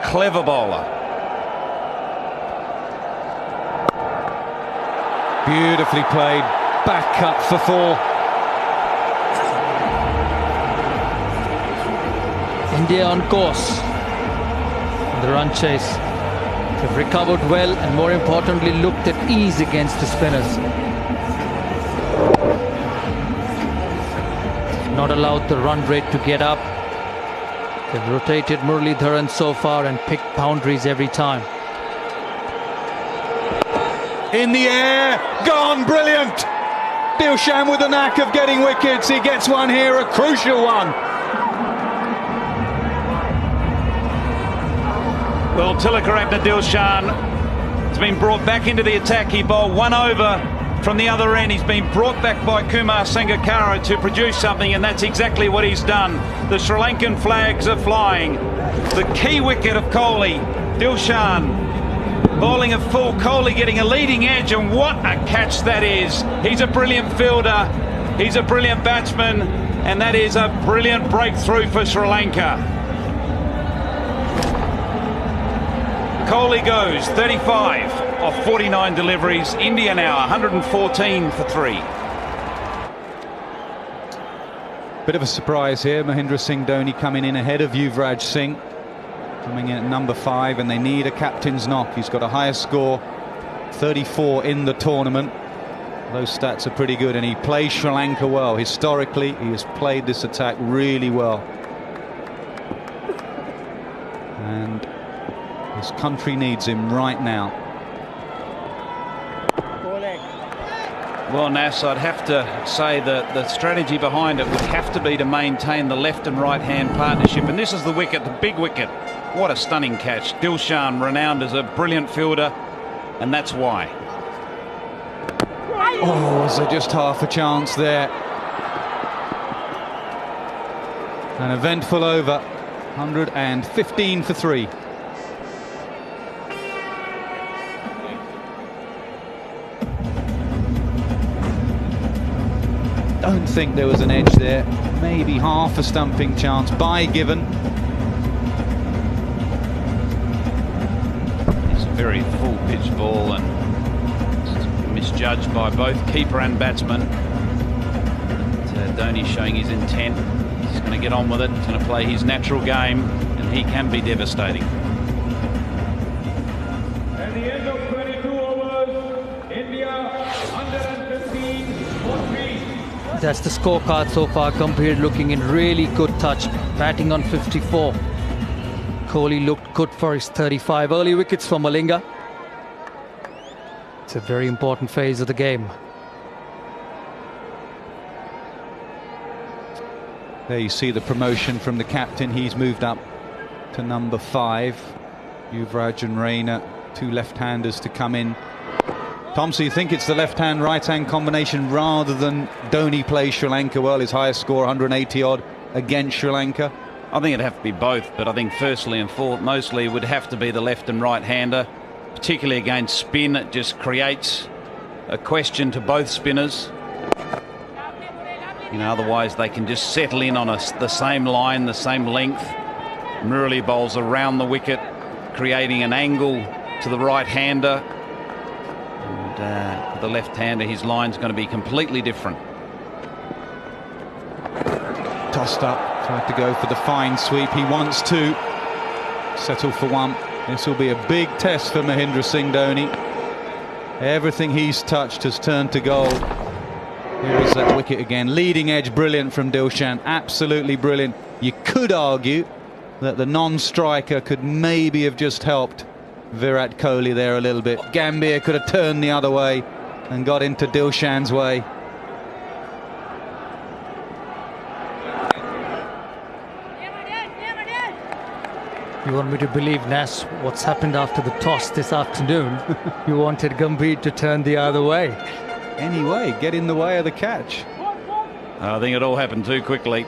clever bowler. Beautifully played, back cut for 4. India on course. The run chase. They've recovered well and more importantly looked at ease against the spinners. Not allowed the run rate to get up. They've rotated Muralidharan so far and picked boundaries every time. In the air, gone, brilliant! Dilshan with the knack of getting wickets. He gets one here, a crucial one. Well, Tilakaragna Dilshan has been brought back into the attack. He bowled one over from the other end. He's been brought back by Kumar Sangakkara to produce something, and that's exactly what he's done. The Sri Lankan flags are flying. The key wicket of Kohli, Dilshan bowling at full, Kohli getting a leading edge, and what a catch that is. He's a brilliant fielder, he's a brilliant batsman, and that is a brilliant breakthrough for Sri Lanka. Kohli goes 35 off 49 deliveries. India now 114 for 3. Bit of a surprise here. Mahendra Singh Dhoni coming in ahead of Yuvraj Singh, coming in at number 5, and they need a captain's knock. He's got a higher score, 34 in the tournament. Those stats are pretty good, and he plays Sri Lanka well. Historically, he has played this attack really well. And his country needs him right now. Well, Nas, I'd have to say that the strategy behind it would have to be to maintain the left and right hand partnership. And this is the wicket, the big wicket. What a stunning catch. Dilshan, renowned as a brilliant fielder, and that's why. Oh, was there just half a chance there? An eventful over, 115 for 3. Don't think there was an edge there. Maybe half a stumping chance by given. It's a very full pitch ball and misjudged by both keeper and batsman. Dhoni showing his intent. He's going to get on with it. He's going to play his natural game, and he can be devastating. At the end of 22 overs, India 115 for 3. That's the scorecard so far. Gambhir looking in really good touch, batting on 54. Kohli looked good for his 35. Early wickets for Malinga. It's a very important phase of the game. There you see the promotion from the captain. He's moved up to number 5. Yuvraj and Raina, 2 left-handers to come in. Tom, so you think it's the left-hand, right-hand combination rather than Dhoni plays Sri Lanka well, his highest score, 180 odd against Sri Lanka? I think it'd have to be both, but I think firstly and mostly would have to be the left and right-hander, particularly against spin. It just creates a question to both spinners. You know, otherwise they can just settle in on the same line, the same length. Murali bowls around the wicket, creating an angle to the right-hander. And for the left-hander, his line's going to be completely different. Tossed up, tried to go for the fine sweep. He wants to settle for one. This will be a big test for Mahendra Singh Dhoni. Everything he's touched has turned to gold. Here is that wicket again. Leading edge, brilliant from Dilshan. Absolutely brilliant. You could argue that the non-striker could maybe have just helped Virat Kohli there a little bit. Gambhir could have turned the other way and got into Dilshan's way. You want me to believe, Nas, what's happened after the toss this afternoon? You wanted Gambhir to turn the other way. Anyway, get in the way of the catch. I think it all happened too quickly.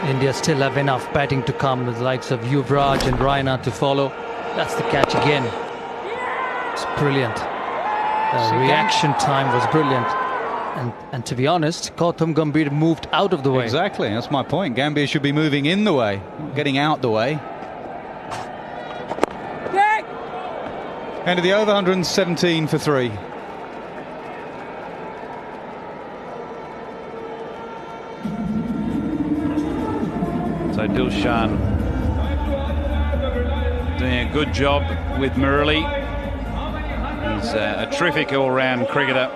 India still have enough batting to come with the likes of Yuvraj and Raina to follow. That's the catch again. It's brilliant. The reaction time was brilliant. And to be honest, Gautam Gambhir moved out of the way. Exactly, that's my point. Gambhir should be moving in the way, not getting out the way. End of the over, 117 for 3. So Dilshan doing a good job with Murali. He's a terrific all-round cricketer.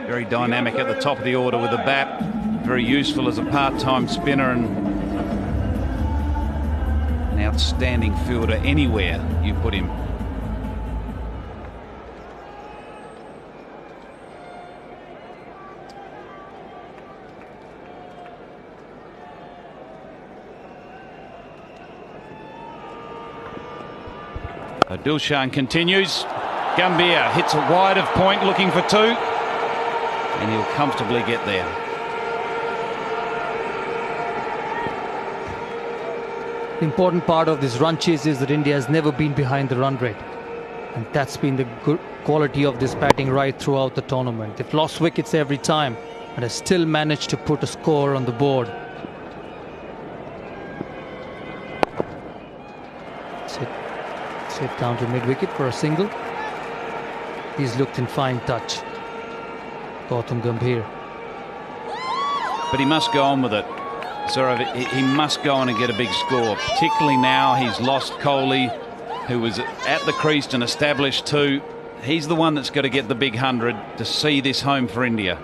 Very dynamic at the top of the order with the bat. Very useful as a part-time spinner and an outstanding fielder anywhere you put him. So Dilshan continues. Gambhir hits a wide of point, looking for 2. And he'll comfortably get there. The important part of this run chase is that India has never been behind the run rate. And that's been the good quality of this batting right throughout the tournament. They've lost wickets every time, but have still managed to put a score on the board. Sit down to mid-wicket for a single. He's looked in fine touch. Gautam Gambhir. But he must go on with it. He must go on and get a big score, particularly now he's lost Kohli, who was at the crease and established 2. He's the one that's got to get the big 100 to see this home for India.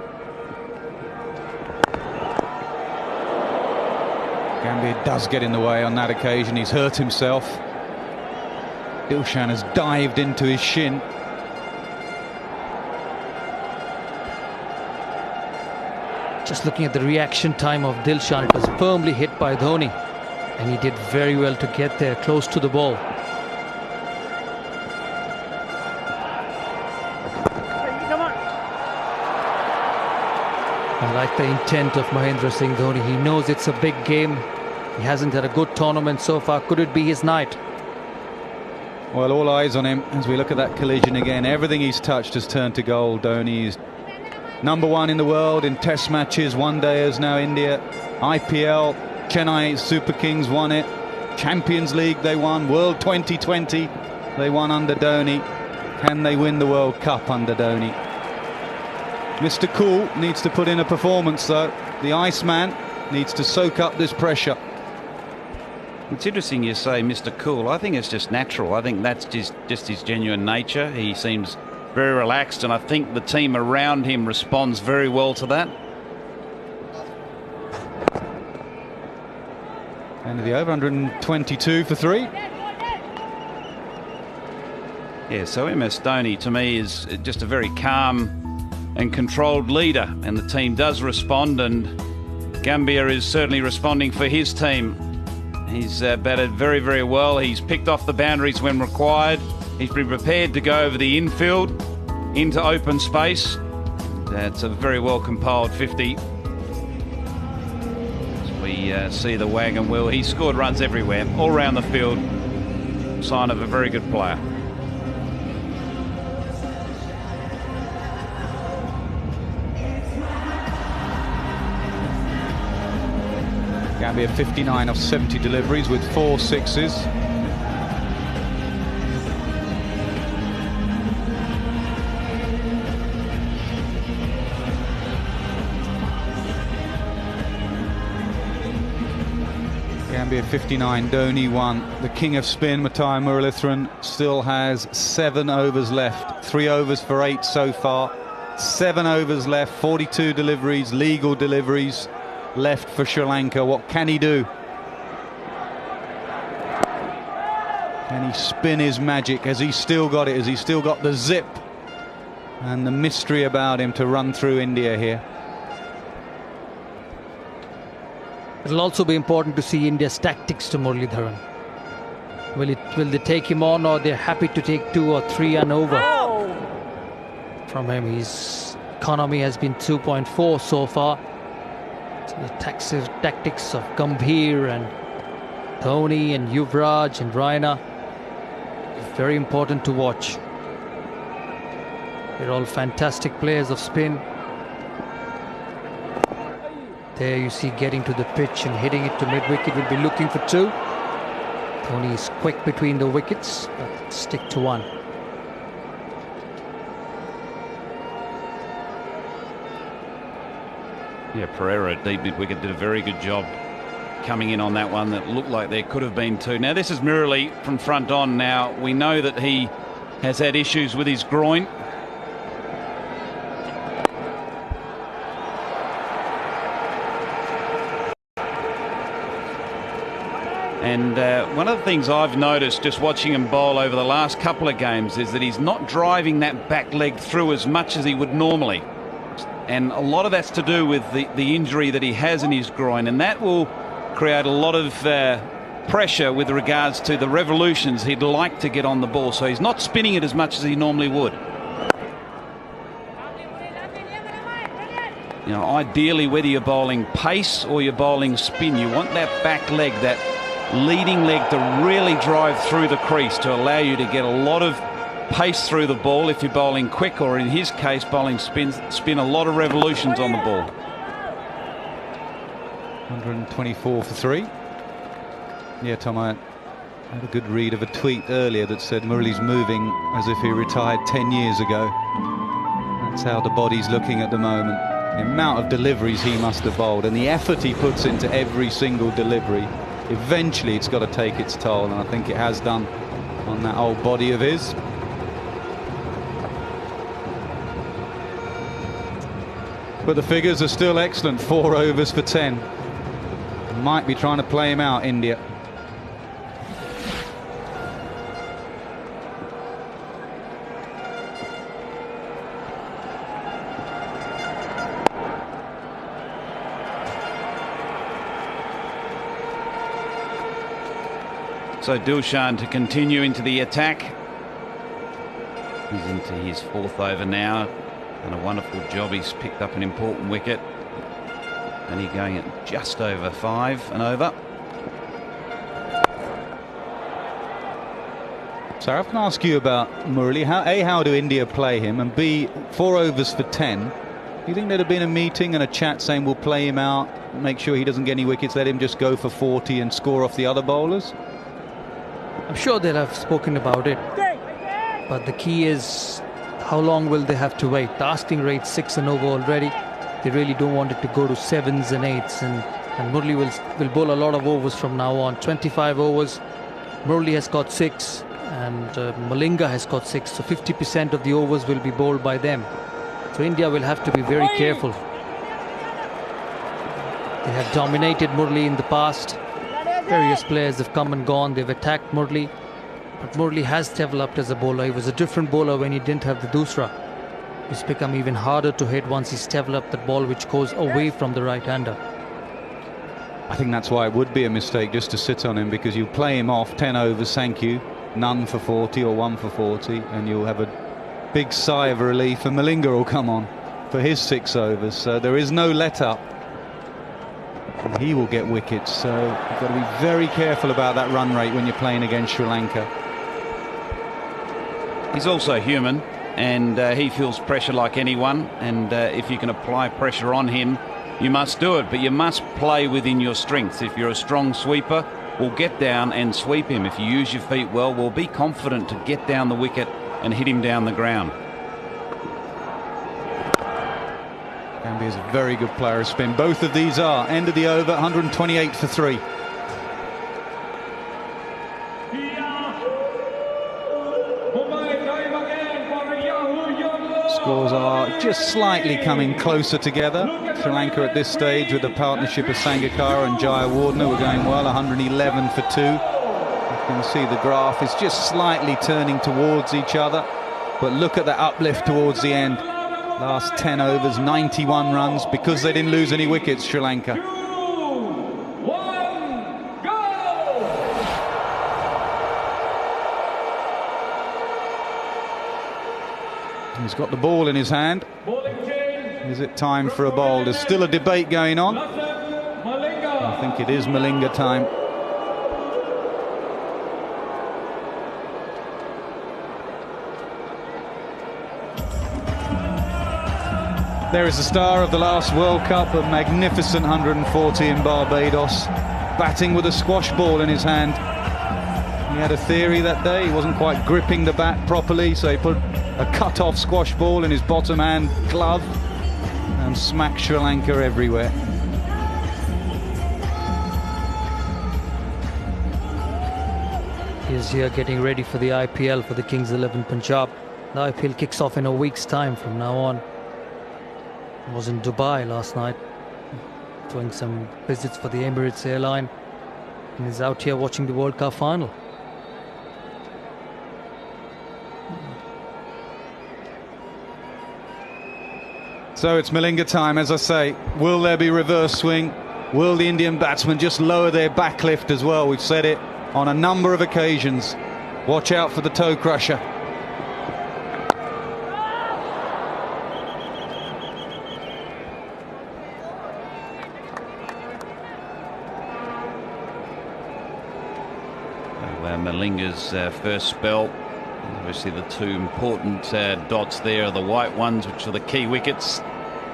Gambhir does get in the way on that occasion. He's hurt himself. Dilshan has dived into his shin. Just looking at the reaction time of Dilshan, it was firmly hit by Dhoni. And he did very well to get there close to the ball. I like the intent of Mahendra Singh Dhoni. He knows it's a big game. He hasn't had a good tournament so far. Could it be his night? Well, all eyes on him as we look at that collision again. Everything he's touched has turned to gold. Dhoni is #1 in the world in test matches, one dayers now India. IPL, Chennai Super Kings won it. Champions League they won. World 2020 they won under Dhoni. Can they win the World Cup under Dhoni? Mr. Cool needs to put in a performance though. The Iceman needs to soak up this pressure. It's interesting you say Mr. Cool. I think it's just natural. I think that's just his genuine nature. He seems very relaxed, and I think the team around him responds very well to that. End of the over, 122 for 3. Yeah, so MS Dhoni to me is just a very calm and controlled leader, and the team does respond, and Gambhir is certainly responding for his team. He's batted very, very well. He's picked off the boundaries when required. He's been prepared to go over the infield into open space. That's a very well compiled 50. As we see the wagon wheel, he scored runs everywhere, all around the field. Sign of a very good player. Gambia 59 off 70 deliveries with 4 sixes. Gambia 59, Dhoni 1. The king of spin, Matai Muralitharan, still has 7 overs left. 3 overs for 8 so far. 7 overs left, 42 deliveries, legal deliveries left for Sri Lanka. What can he do? Can he spin his magic? Has he still got it? Has he still got the zip and the mystery about him to run through India here? It'll also be important to see India's tactics to Muralitharan. Will they take him on, or they're happy to take 2 or 3 and over from him? His economy has been 2.4 so far. So the tactics of Gambhir and Dhoni and Yuvraj and Raina is very important to watch. They're all fantastic players of spin. There you see getting to the pitch and hitting it to mid-wicket. Will be looking for 2. Dhoni is quick between the wickets, but stick to 1. Yeah, Pereira at deep mid-wicket did a very good job coming in on that one. That looked like there could have been 2. Now this is Murali from front on. Now we know that he has had issues with his groin. And one of the things I've noticed just watching him bowl over the last couple of games is that he's not driving that back leg through as much as he would normally. And a lot of that's to do with the injury that he has in his groin, and that will create a lot of pressure with regards to the revolutions he'd like to get on the ball. So he's not spinning it as much as he normally would. You know, ideally, whether you're bowling pace or you're bowling spin, you want that back leg, that leading leg, to really drive through the crease to allow you to get a lot of pace through the ball if you're bowling quick, or in his case bowling spin a lot of revolutions on the ball. 124 for 3. Yeah, Tom, I had a good read of a tweet earlier that said Murali's moving as if he retired 10 years ago. That's how the body's looking at the moment. The amount of deliveries he must have bowled and the effort he puts into every single delivery, eventually it's got to take its toll, and I think it has done on that old body of his. But the figures are still excellent. 4 overs for 10. Might be trying to play him out, India. So Dilshan to continue into the attack. He's into his 4th over now. And a wonderful job. He's picked up an important wicket. And he's going at just over 5 and over. So I can ask you about Murali. How do India play him? And B, 4 overs for 10. Do you think there'd have been a meeting and a chat saying we'll play him out, make sure he doesn't get any wickets, let him just go for 40 and score off the other bowlers? I'm sure they'll have spoken about it. But the key is, how long will they have to wait? The asking rate's 6 and over already. They really don't want it to go to 7s and 8s. And Murali will bowl a lot of overs from now on. 25 overs. Murali has got 6. And Malinga has got 6. So 50% of the overs will be bowled by them. So India will have to be very careful. They have dominated Murali in the past. Various players have come and gone. They've attacked Murali. But Murali has developed as a bowler. He was a different bowler when he didn't have the dusra. It's become even harder to hit once he's developed that ball which goes away from the right-hander. I think that's why it would be a mistake just to sit on him, because you play him off 10 overs, thank you, none for 40 or 1 for 40, and you'll have a big sigh of relief, and Malinga will come on for his 6 overs. So there is no let up. He will get wickets, so you've got to be very careful about that run rate when you're playing against Sri Lanka. He's also human, and he feels pressure like anyone, and if you can apply pressure on him, you must do it, but you must play within your strengths. If you're a strong sweeper, we'll get down and sweep him. If you use your feet well, we'll be confident to get down the wicket and hit him down the ground. Gambia is a very good player of spin. Both of these are. End of the over, 128 for 3. Scores are just slightly coming closer together. Sri Lanka at this stage, with the partnership of Sangakkara and Jayawardene, we're going well, 111 for 2. You can see the graph is just slightly turning towards each other, but look at the uplift towards the end. Last 10 overs, 91 runs, because they didn't lose any wickets, Sri Lanka. He's got the ball in his hand. Is it time for a bowl? There's still a debate going on. I think it is Malinga time. There is the star of the last World Cup, a magnificent 140 in Barbados, batting with a squash ball in his hand. He had a theory that day, he wasn't quite gripping the bat properly, so he put a cut-off squash ball in his bottom hand glove and smacked Sri Lanka everywhere. He is here getting ready for the IPL for the Kings 11 Punjab. The IPL kicks off in a week's time from now on. I was in Dubai last night doing some visits for the Emirates airline, and he's out here watching the World Cup final. So it's Malinga time, as I say. Will there be reverse swing? Will the Indian batsmen just lower their back lift as well? We've said it on a number of occasions. Watch out for the toe crusher. Malinga's first spell. Obviously the two important dots there are the white ones, which are the key wickets.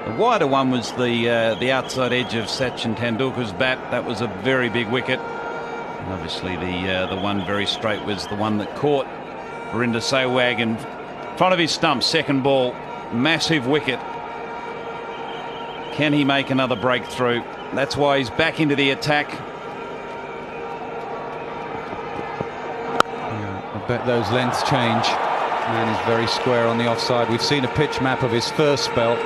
The wider one was the outside edge of Sachin Tendulkar's bat. That was a very big wicket. And obviously the one very straight was the one that caught Virender Sehwag in front of his stump. Second ball, massive wicket. Can he make another breakthrough? That's why he's back into the attack. I bet those lengths change. Man is very square on the offside. We've seen a pitch map of his first spell.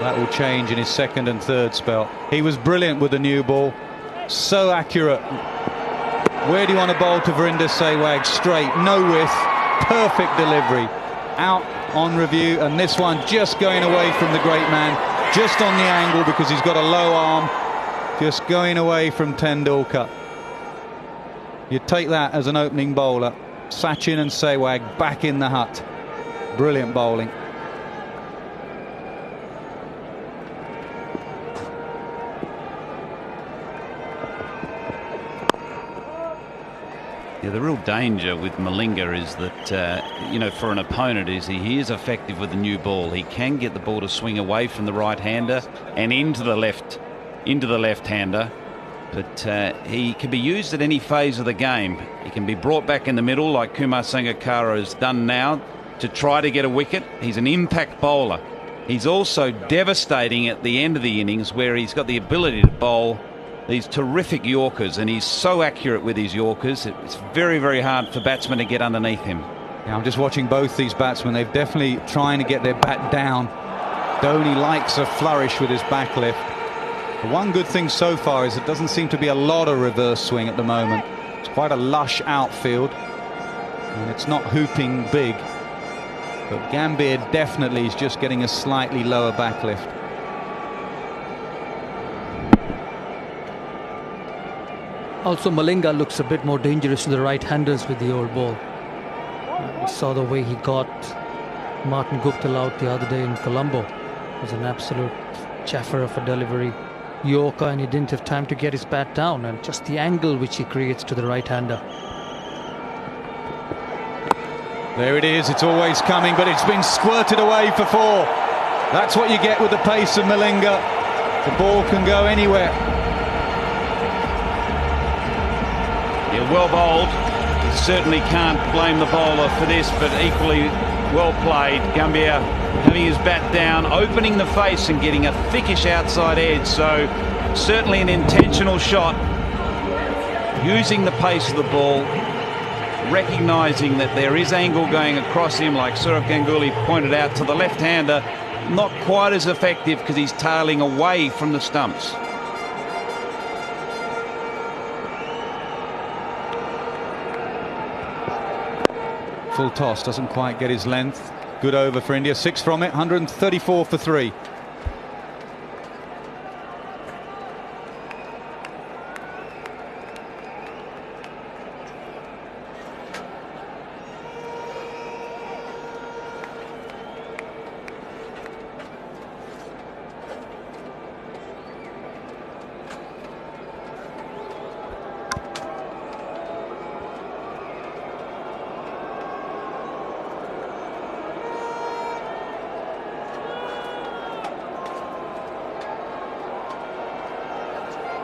That will change in his second and third spell. He was brilliant with the new ball. So accurate. Where do you want to bowl to Virender Sehwag? Straight, no width, perfect delivery. Out on review, and this one just going away from the great man. Just on the angle because he's got a low arm. Just going away from Tendulkar. You'd take that as an opening bowler. Sachin and Sehwag back in the hut. Brilliant bowling. Yeah, the real danger with Malinga is that, you know, for an opponent is he is effective with the new ball. He can get the ball to swing away from the right-hander and into the left-hander. But he can be used at any phase of the game. He can be brought back in the middle like Kumar Sangakkara has done now to try to get a wicket. He's an impact bowler. He's also devastating at the end of the innings where he's got the ability to bowl these terrific Yorkers, and he's so accurate with his Yorkers. It's very, very hard for batsmen to get underneath him. Yeah, I'm just watching both these batsmen. They're definitely trying to get their bat down. Dhoni likes a flourish with his back lift. The one good thing so far is it doesn't seem to be a lot of reverse swing at the moment. It's quite a lush outfield, and it's not hooping big. But Gambia definitely is just getting a slightly lower back lift. Also, Malinga looks a bit more dangerous to the right-handers with the old ball. We saw the way he got Martin Guptill out the other day in Colombo. It was an absolute chaffer of a delivery. Yorker, and he didn't have time to get his bat down, and just the angle which he creates to the right-hander. There it is, it's always coming, but it's been squirted away for 4. That's what you get with the pace of Malinga. The ball can go anywhere. Yeah, well bowled. You certainly can't blame the bowler for this, but equally well played. Gambia having his bat down, opening the face and getting a thickish outside edge. So certainly an intentional shot, using the pace of the ball, recognising that there is angle going across him, like Sourav Ganguly pointed out, to the left-hander. Not quite as effective because he's tailing away from the stumps. Full toss, doesn't quite get his length. Good over for India, 6 from it, 134 for 3.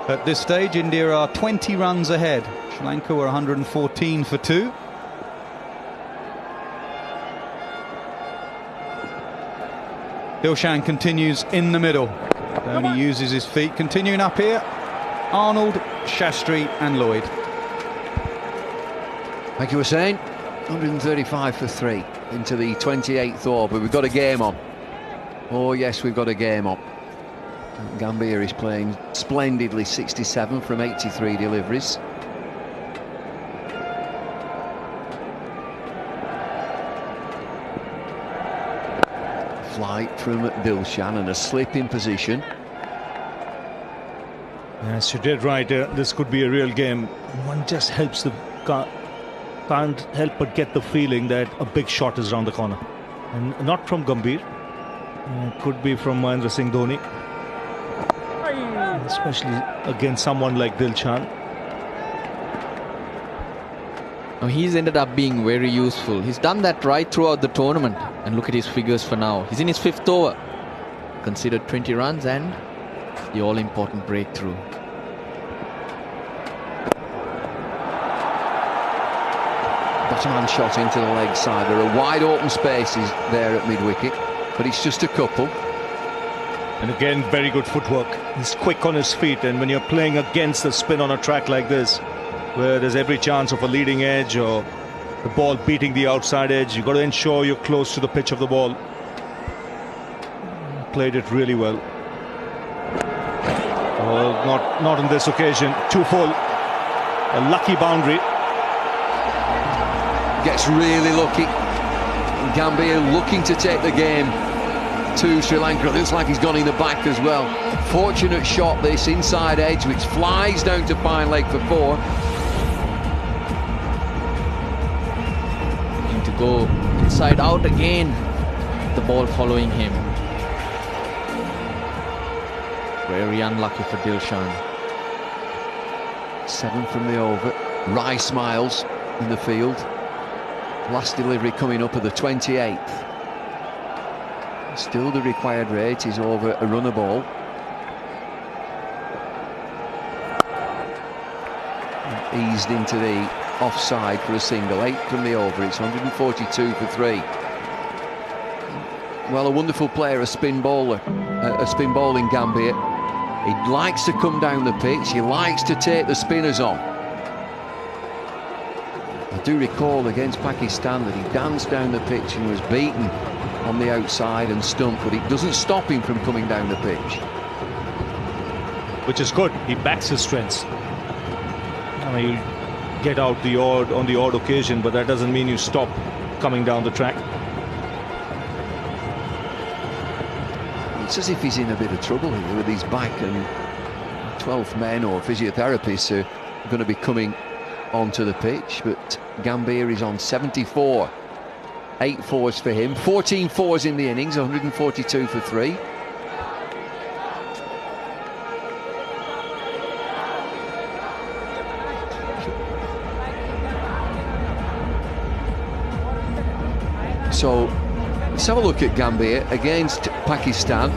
At this stage, India are 20 runs ahead. Sri Lanka were 114 for 2. Dilshan continues in the middle. Dhoni uses his feet. Continuing up here, Arnold, Shastri and Lloyd. Like you were saying, 135 for 3 into the 28th over. We've got a game on. Oh yes, we've got a game on. Gambia is playing splendidly, 67 from 83 deliveries. Flight from Dilshan and a slip in position. Yes, you did right. This could be a real game. One just helps can't help but get the feeling that a big shot is around the corner, and not from Gambhir. Could be from Mahendra Singh Dhoni, especially against someone like Dilshan. Now he's ended up being very useful. He's done that right throughout the tournament, and look at his figures for now. He's in his 5th over, considered 20 runs and the all-important breakthrough. Bottom hand shot into the leg side. There are wide open spaces there at mid-wicket, but it's just a couple. And again, very good footwork. He's quick on his feet, and when you're playing against the spin on a track like this, where there's every chance of a leading edge or the ball beating the outside edge, you've got to ensure you're close to the pitch of the ball. Played it really well. Oh, not on this occasion. Too full. A lucky boundary. Gets really lucky. Gambia looking to take the game to Sri Lanka. It looks like he's gone in the back as well. Fortunate shot, this inside edge, which flies down to fine leg for 4. To go inside out again, the ball following him. Very unlucky for Dilshan. 7 from the over. Wry smiles in the field. Last delivery coming up at the 28th. Still the required rate is over a runner ball. Eased into the offside for a single. 8 from the over. It's 142 for 3. Well, a wonderful player, a spin bowler, a spin bowling Gambia. He likes to come down the pitch. He likes to take the spinners on. I do recall against Pakistan that he danced down the pitch and was beaten on the outside and stumped, but it doesn't stop him from coming down the pitch. Which is good. He backs his strengths. I mean, you get out on the odd occasion, but that doesn't mean you stop coming down the track. It's as if he's in a bit of trouble here with his back, and 12 men or physiotherapists are going to be coming onto the pitch, but Gambia is on 74. 8 fours for him, 14 fours in the innings, 142 for 3. So let's have a look at Gambia against Pakistan.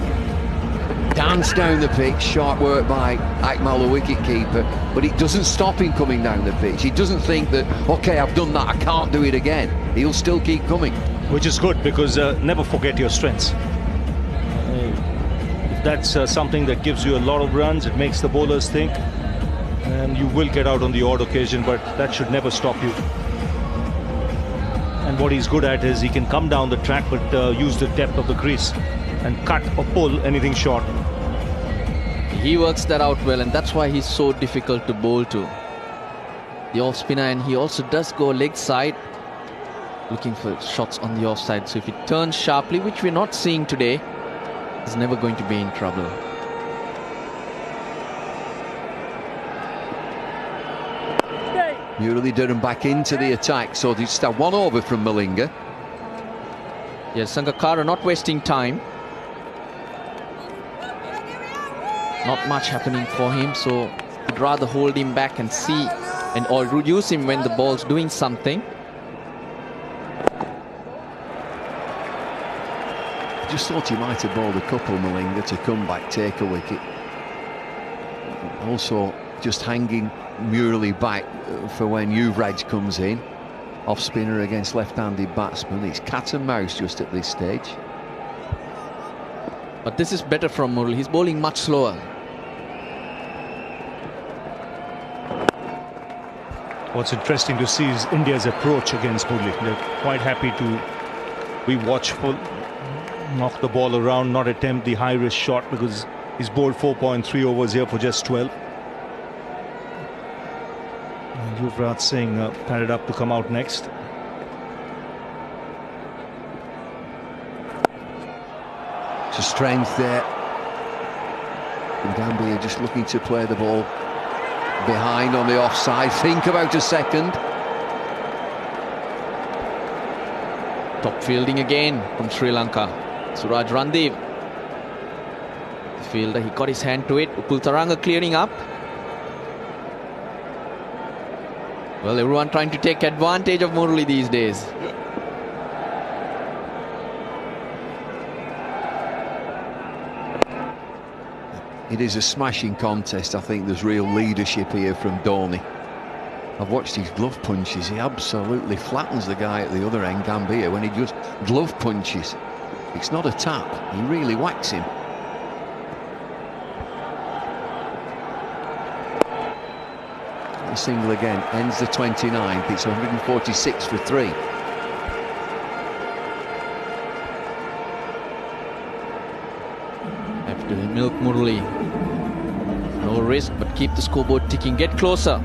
Dance down the pitch, sharp work by Akmal, the wicket-keeper, but it doesn't stop him coming down the pitch. He doesn't think that, okay, I've done that, I can't do it again. He'll still keep coming. Which is good, because never forget your strengths. If that's something that gives you a lot of runs, it makes the bowlers think, and you will get out on the odd occasion, but that should never stop you. And what he's good at is he can come down the track, but use the depth of the crease and cut or pull anything short. He works that out well, and that's why he's so difficult to bowl to. The off spinner, and he also does go leg side, looking for shots on the offside. So if he turns sharply, which we're not seeing today, he's never going to be in trouble. Murali Durham back into the attack, so they just have 1 over from Malinga. Yes, Sangakkara not wasting time. Not much happening for him, so he'd rather hold him back and see, or use him when the ball's doing something. Just thought he might have bowled a couple, Malinga, to come back, take a wicket. Also, just hanging Murali back for when Yuvraj comes in. Off spinner against left-handed batsman. It's cat and mouse just at this stage. But this is better from Murali. He's bowling much slower. What's interesting to see is India's approach against Murali. They're quite happy to be watchful, knock the ball around, not attempt the high-risk shot, because he's bowled 4.3 overs here for just 12. Yuvraj Singh padded up to come out next. It's a strength there. And Gambia just looking to play the ball behind on the offside. Think about a second. Top fielding again from Sri Lanka. Suraj Randev. The fielder, he got his hand to it. Upul Taranga clearing up. Well, everyone trying to take advantage of Murali these days. It is a smashing contest. I think there's real leadership here from Dhoni. I've watched his glove punches. He absolutely flattens the guy at the other end, Gambia, when he just glove punches. It's not a tap. He really whacks him. The single again ends the 29th. It's 146 for 3. Have to milk Murali. No risk, but keep the scoreboard ticking. Get closer.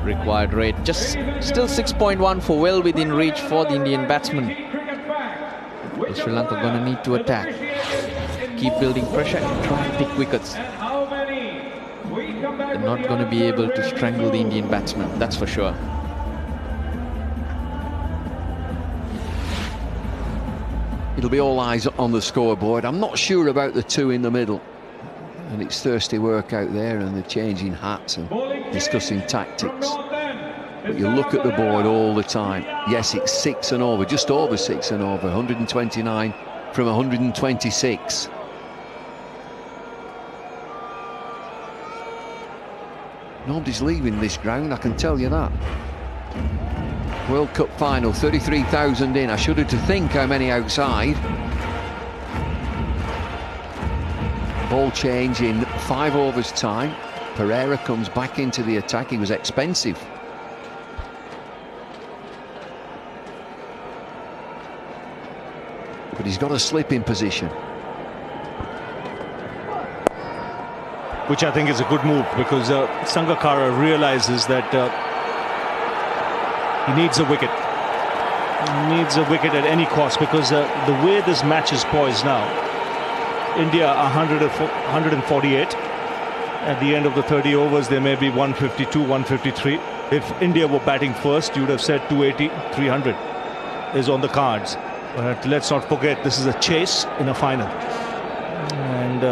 Required rate just still 6.1 for well within reach for the Indian batsman. Well, Sri Lanka gonna need to attack. Keep building pressure and try and pick wickets. They're not going to be able to strangle the Indian batsman, that's for sure. It'll be all eyes on the scoreboard. I'm not sure about the 2 in the middle. And it's thirsty work out there, and they're changing hats and discussing tactics. But you look at the board all the time. Yes, it's 6 and over, just over 6 and over, 129 from 126. Nobody's leaving this ground, I can tell you that. World Cup final, 33,000 in. I shudder to think how many outside. Ball change in 5 overs time. Pereira comes back into the attack. He was expensive. But he's got a slip in position. Which I think is a good move, because Sangakkara realizes that he needs a wicket. He needs a wicket at any cost, because the way this match is poised now, India 148, At the end of the 30 overs, there may be 152, 153. If India were batting first, you would have said 280, 300 is on the cards. But let's not forget, this is a chase in a final. And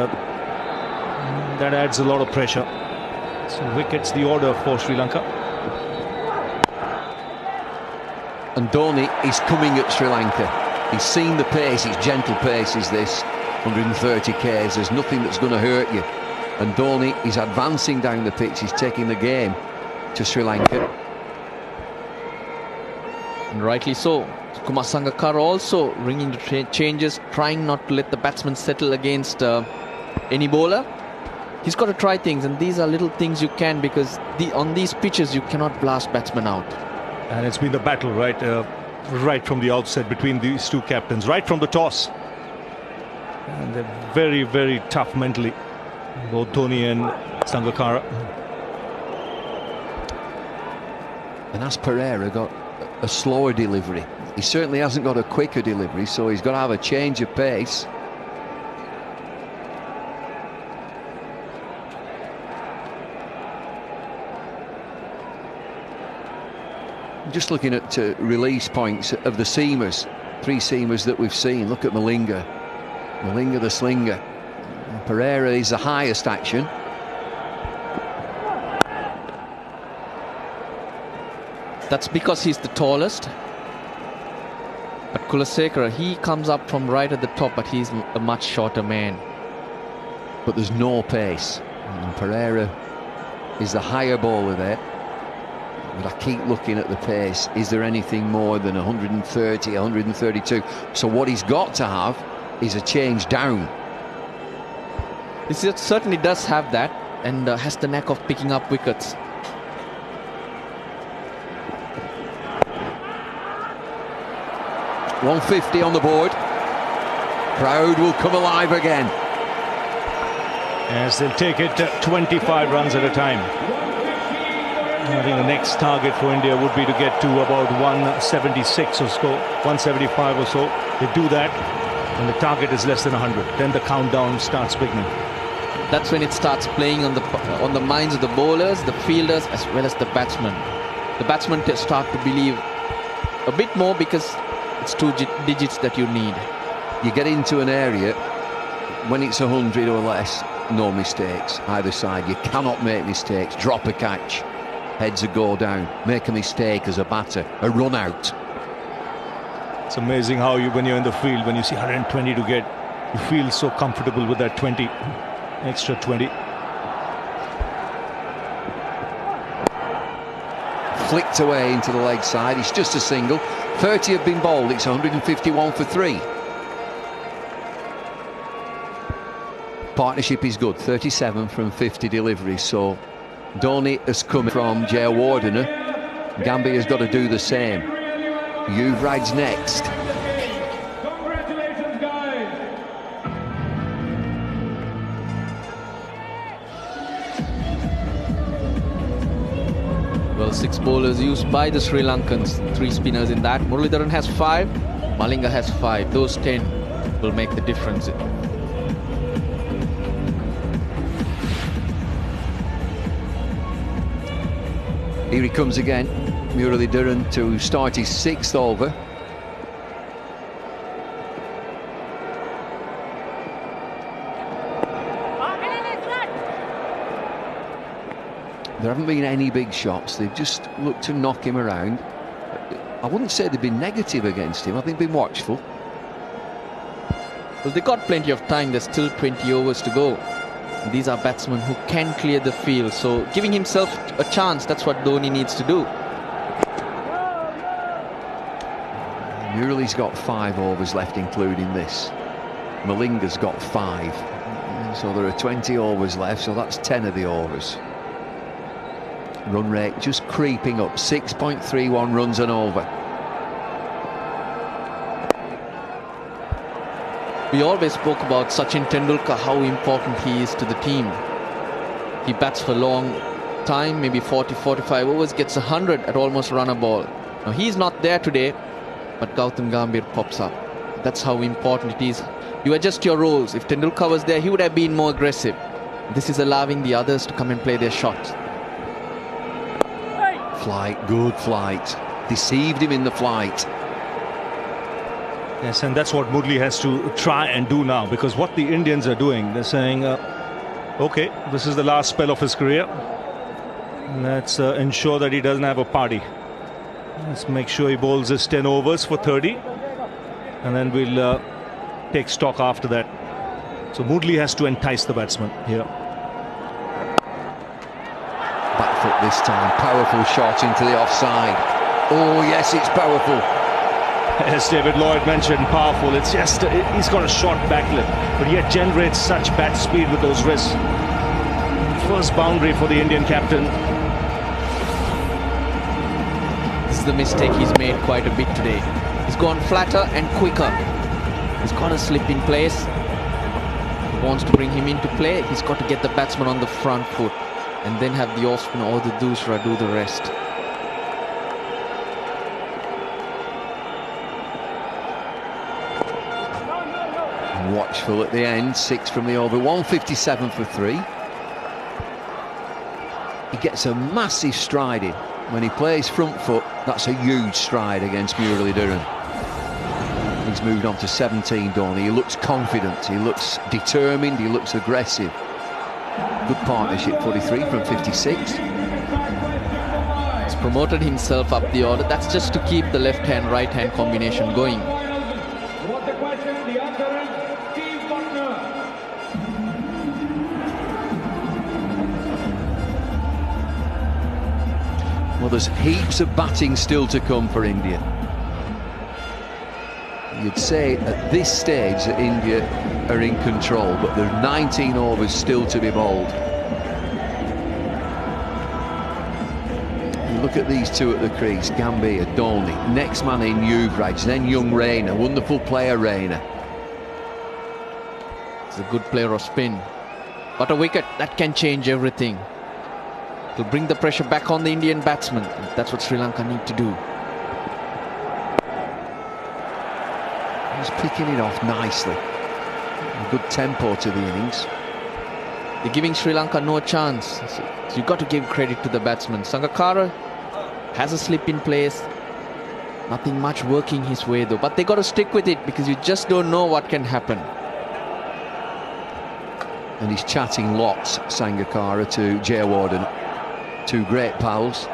that adds a lot of pressure. So wickets the order for Sri Lanka. And Dhoni is coming at Sri Lanka. He's seen the pace, it's gentle pace is this. 130 Ks, there's nothing that's going to hurt you. And Dhoni is advancing down the pitch, he's taking the game to Sri Lanka. And rightly so. Kumar Sangakkara also ringing the changes, trying not to let the batsman settle against any bowler. He's got to try things, and these are little things you can, because on these pitches you cannot blast batsmen out. And it's been the battle, right from the outset between these two captains, right from the toss. And they're very, very tough mentally, both Dhoni and Sangakkara. And as Pereira got a slower delivery, he certainly hasn't got a quicker delivery, so he's got to have a change of pace. Just looking at release points of the seamers, 3 seamers that we've seen. Look at Malinga the slinger. And Pereira is the highest action. That's because he's the tallest. But Kulasekara, he comes up from right at the top, but he's a much shorter man. But there's no pace. And Pereira is the higher bowler there. But I keep looking at the pace. Is there anything more than 130, 132? So what he's got to have is a change down. He certainly does have that, and has the knack of picking up wickets. .150 on the board. Crowd will come alive again. As they'll take it 25 runs at a time. I think the next target for India would be to get to about 176 or so, 175 or so. They do that, and the target is less than 100. Then the countdown starts beginning. That's when it starts playing on the minds of the bowlers, the fielders, as well as the batsmen. The batsmen start to believe a bit more, because it's 2 digits that you need. You get into an area when it's 100 or less, no mistakes either side. You cannot make mistakes. Drop a catch, heads a go down. Make a mistake as a batter, a run out. It's amazing how when you're in the field, when you see 120 to get, you feel so comfortable with that 20, extra 20. Flicked away into the leg side. It's just a single. 30 have been bowled. It's 151 for 3. Partnership is good. 37 from 50 deliveries. So Dhoni has come from Jayawardene. Gambia's got to do the same. Yuvraj's next. Congratulations, guys. Well, 6 bowlers used by the Sri Lankans, 3 spinners in that. Muralidharan has 5, Malinga has 5. Those 10 will make the difference. Here he comes again, Muralidharan, to start his 6th over. There haven't been any big shots. They've just looked to knock him around. I wouldn't say they've been negative against him. I think they've been watchful. Well, they've got plenty of time. There's still 20 overs to go. These are batsmen who can clear the field, so giving himself a chance, that's what Dhoni needs to do. Murali's got 5 overs left, including this. Malinga's got 5. So there are 20 overs left, so that's 10 of the overs. Run rate just creeping up, 6.31 runs and over. We always spoke about Sachin Tendulkar, how important he is to the team. He bats for a long time, maybe 40, 45 overs, gets 100 at almost run a ball. Now he's not there today, but Gautam Gambhir pops up. That's how important it is. You adjust your roles. If Tendulkar was there, he would have been more aggressive. This is allowing the others to come and play their shots. Flight, good flight. Deceived him in the flight. Yes, and that's what Murli has to try and do now, because what the Indians are doing, they're saying, okay, this is the last spell of his career. Let's ensure that he doesn't have a party. Let's make sure he bowls his 10 overs for 30, and then we'll take stock after that. So Murli has to entice the batsman here. Back foot this time, powerful shot into the offside. Oh yes, it's powerful. As David Lloyd mentioned, powerful. It's just, he's got a short backlip, but yet generates such bat speed with those wrists. First boundary for the Indian captain. This is the mistake he's made quite a bit today. He's gone flatter and quicker. He's got a slip in place. He wants to bring him into play. He's got to get the batsman on the front foot and then have the off spin or the doosra do the rest. Watchful at the end, 6 from the over, 157 for 3. He gets a massive stride in. When he plays front foot, that's a huge stride against Muralidharan. He's moved on to 17, Dhoni. He looks confident, he looks determined, he looks aggressive. Good partnership, 43 from 56. He's promoted himself up the order. That's just to keep the left-hand, right-hand combination going. What's the question? The answer is Steve Buckner. Well, there's heaps of batting still to come for India. You'd say at this stage that India are in control, but there's 19 overs still to be bowled. You look at these two at the crease, Gambhir, Dhoni, next man in Yuvraj, then young Raina, wonderful player Raina. He's a good player of spin. But a wicket, that can change everything. It'll bring the pressure back on the Indian batsman. That's what Sri Lanka need to do. He's picking it off nicely. A good tempo to the innings. They're giving Sri Lanka no chance. So you've got to give credit to the batsman. Sangakkara has a slip in place. Nothing much working his way though. But they got to stick with it because you just don't know what can happen. And he's chatting lots, Sangakkara, to Jayawardene. Two great pals.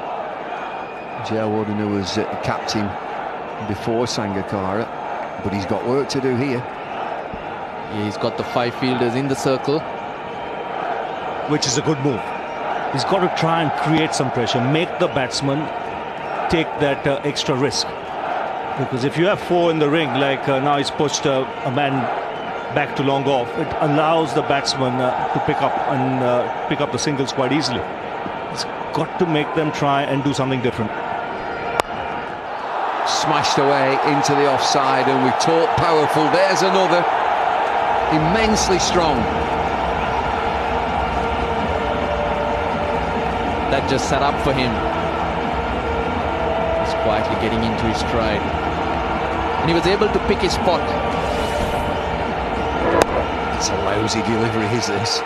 Jayawardene was captain before Sangakkara, but he's got work to do here. Yeah, he's got the 5 fielders in the circle. Which is a good move. He's got to try and create some pressure, make the batsman take that extra risk. Because if you have 4 in the ring, like now he's pushed a man back to long off, it allows the batsman to pick up the singles quite easily. He's got to make them try and do something different. Smashed away into the offside, and we talk powerful. There's another. Immensely strong. That just set up for him. He's quietly getting into his stride. And he was able to pick his spot. It's a lousy delivery, is this?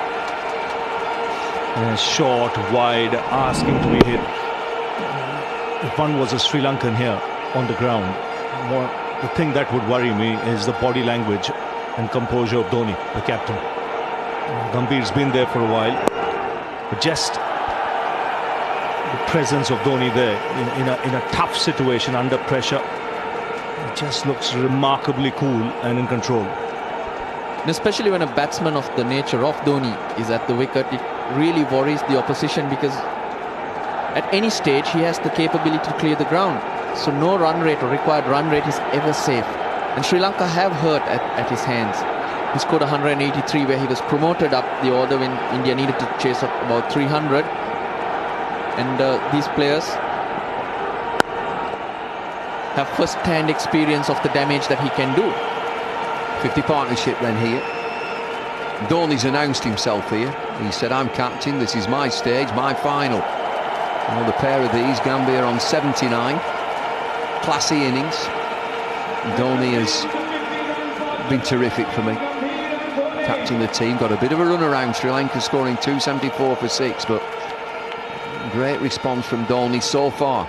Short, wide, asking to be hit. If one was a Sri Lankan here on the ground, the thing that would worry me is the body language and composure of Dhoni, the captain. Gambhir's been there for a while, but just the presence of Dhoni there in a tough situation under pressure, it just looks remarkably cool and in control. And especially when a batsman of the nature of Dhoni is at the wicket, it really worries the opposition because at any stage he has the capability to clear the ground. So no run rate or required run rate is ever safe. And Sri Lanka have hurt at his hands. He scored 183 where he was promoted up the order when India needed to chase up about 300. And these players have first-hand experience of the damage that he can do. 50 partnership then here. Dhoni's announced himself here. He said, I'm captain, this is my stage, my final. Well, the pair of these, Gambhir on 79. Classy innings. Dhoni has been terrific for me. captain the team, got a bit of a run around. Sri Lanka scoring 274 for 6, but great response from Dhoni so far.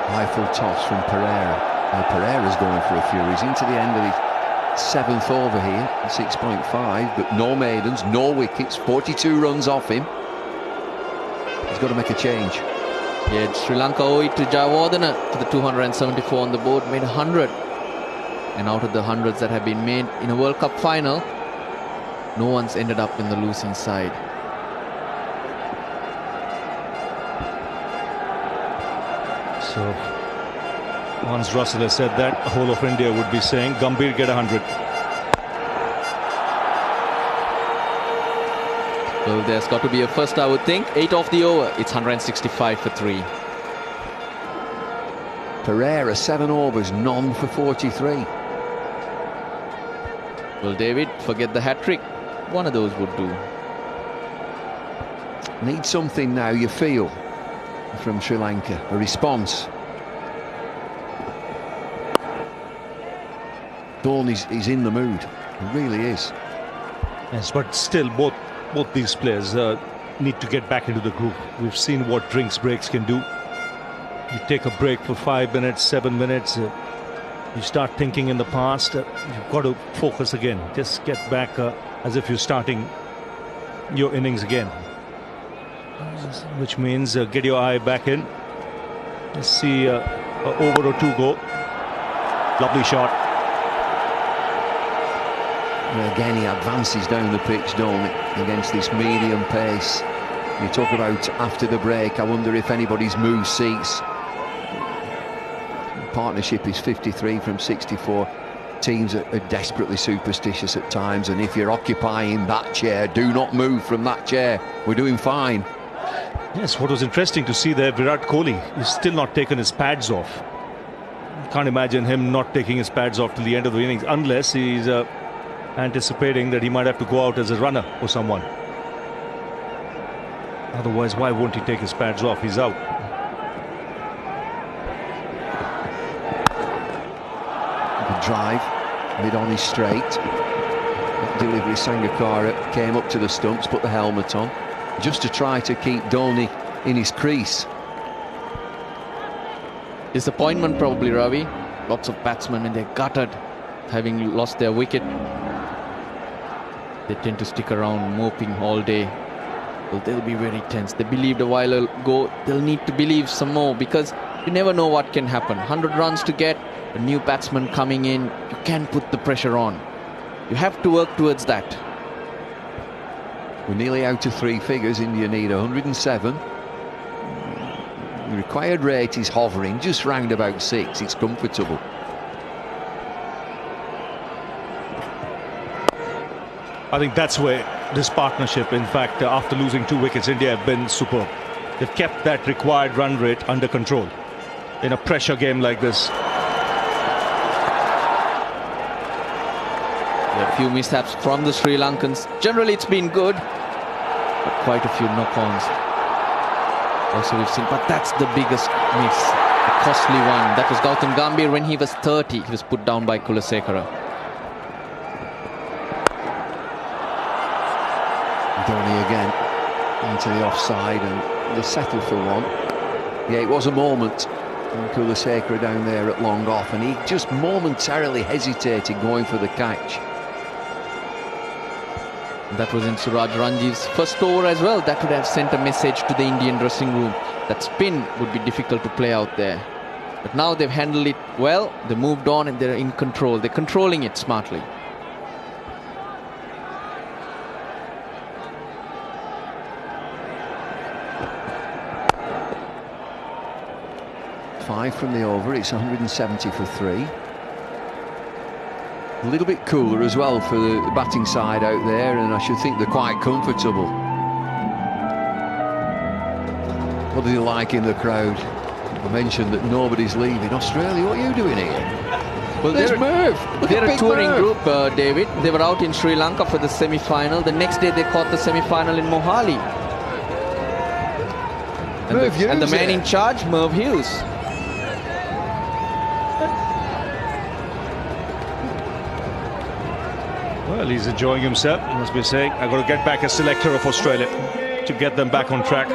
Rifle toss from Pereira. Now Pereira's going for a few. He's into the end of his 7th over here, 6.5, but no maidens, no wickets, 42 runs off him. He's got to make a change. Yeah, Sri Lanka owe it to Jayawardene to the 274 on the board, made 100. And out of the hundreds that have been made in a World Cup final, no one's ended up in the losing side. So once Russell has said that, the whole of India would be saying Gambhir get 100. Well, there's got to be a first, I would think. 8 off the over, it's 165 for 3. Pereira, 7 overs, none for 43. Well, David, forget the hat-trick. One of those would do. Need something now, you feel, from Sri Lanka. A response. Dhoni is in the mood. He really is. Yes, but still, both these players need to get back into the groove. We've seen what drinks breaks can do. You take a break for 5 minutes, 7 minutes. You start thinking in the past. You've got to focus again. Just get back as if you're starting your innings again. Which means get your eye back in. Let's see an over or 2 go. Lovely shot. Again, he advances down the pitch, don't he, against this medium pace. You talk about after the break, I wonder if anybody's moved seats. Partnership is 53 from 64. Teams are desperately superstitious at times, and if you're occupying that chair, do not move from that chair. We're doing fine. Yes, what was interesting to see there, Virat Kohli is still not taken his pads off. Can't imagine him not taking his pads off till the end of the innings, unless he's anticipating that he might have to go out as a runner or someone. Otherwise, why won't he take his pads off? He's out. Good drive, mid on his straight. That delivery, Sangakkara came up to the stumps, put the helmet on, just to try to keep Dhoni in his crease. Disappointment probably, Ravi. Lots of batsmen when they're gutted, having lost their wicket. They tend to stick around moping all day. Well, they'll be very tense. They believed a while ago. They'll need to believe some more, because you never know what can happen. 100 runs to get, a new batsman coming in. You can't put the pressure on. You have to work towards that. We're nearly out of 3 figures. India need 107. The required rate is hovering just round about 6. It's comfortable. I think that's where this partnership, in fact, after losing 2 wickets, India have been superb. They've kept that required run rate under control in a pressure game like this. A few mishaps from the Sri Lankans. Generally, it's been good, but quite a few knock-ons. Also, we've seen, but that's the biggest miss, a costly one. That was Gautam Gambhir when he was 30. He was put down by Kulasekara. Dhoni again into the offside, and they settle for one. Yeah, it was a moment. And Kulasekara down there at long off, and he just momentarily hesitated going for the catch. That was in Suraj Ranji's first over as well. That would have sent a message to the Indian dressing room that spin would be difficult to play out there. But now they've handled it well. They moved on and they're in control. They're controlling it smartly. Five from the over. It's 170 for 3. A little bit cooler as well for the batting side out there, and I should think they're quite comfortable. What do you like in the crowd? I mentioned that nobody's leaving. Australia, what are you doing here? Well, There's Merv. Look they're at a Big touring Merv. group, David. They were out in Sri Lanka for the semi-final. The next day they caught the semi-final in Mohali. Merv Hughes and the man there. in charge, Merv Hughes. Well, he's enjoying himself. He must be saying, I've got to get back as selector of Australia to get them back on track.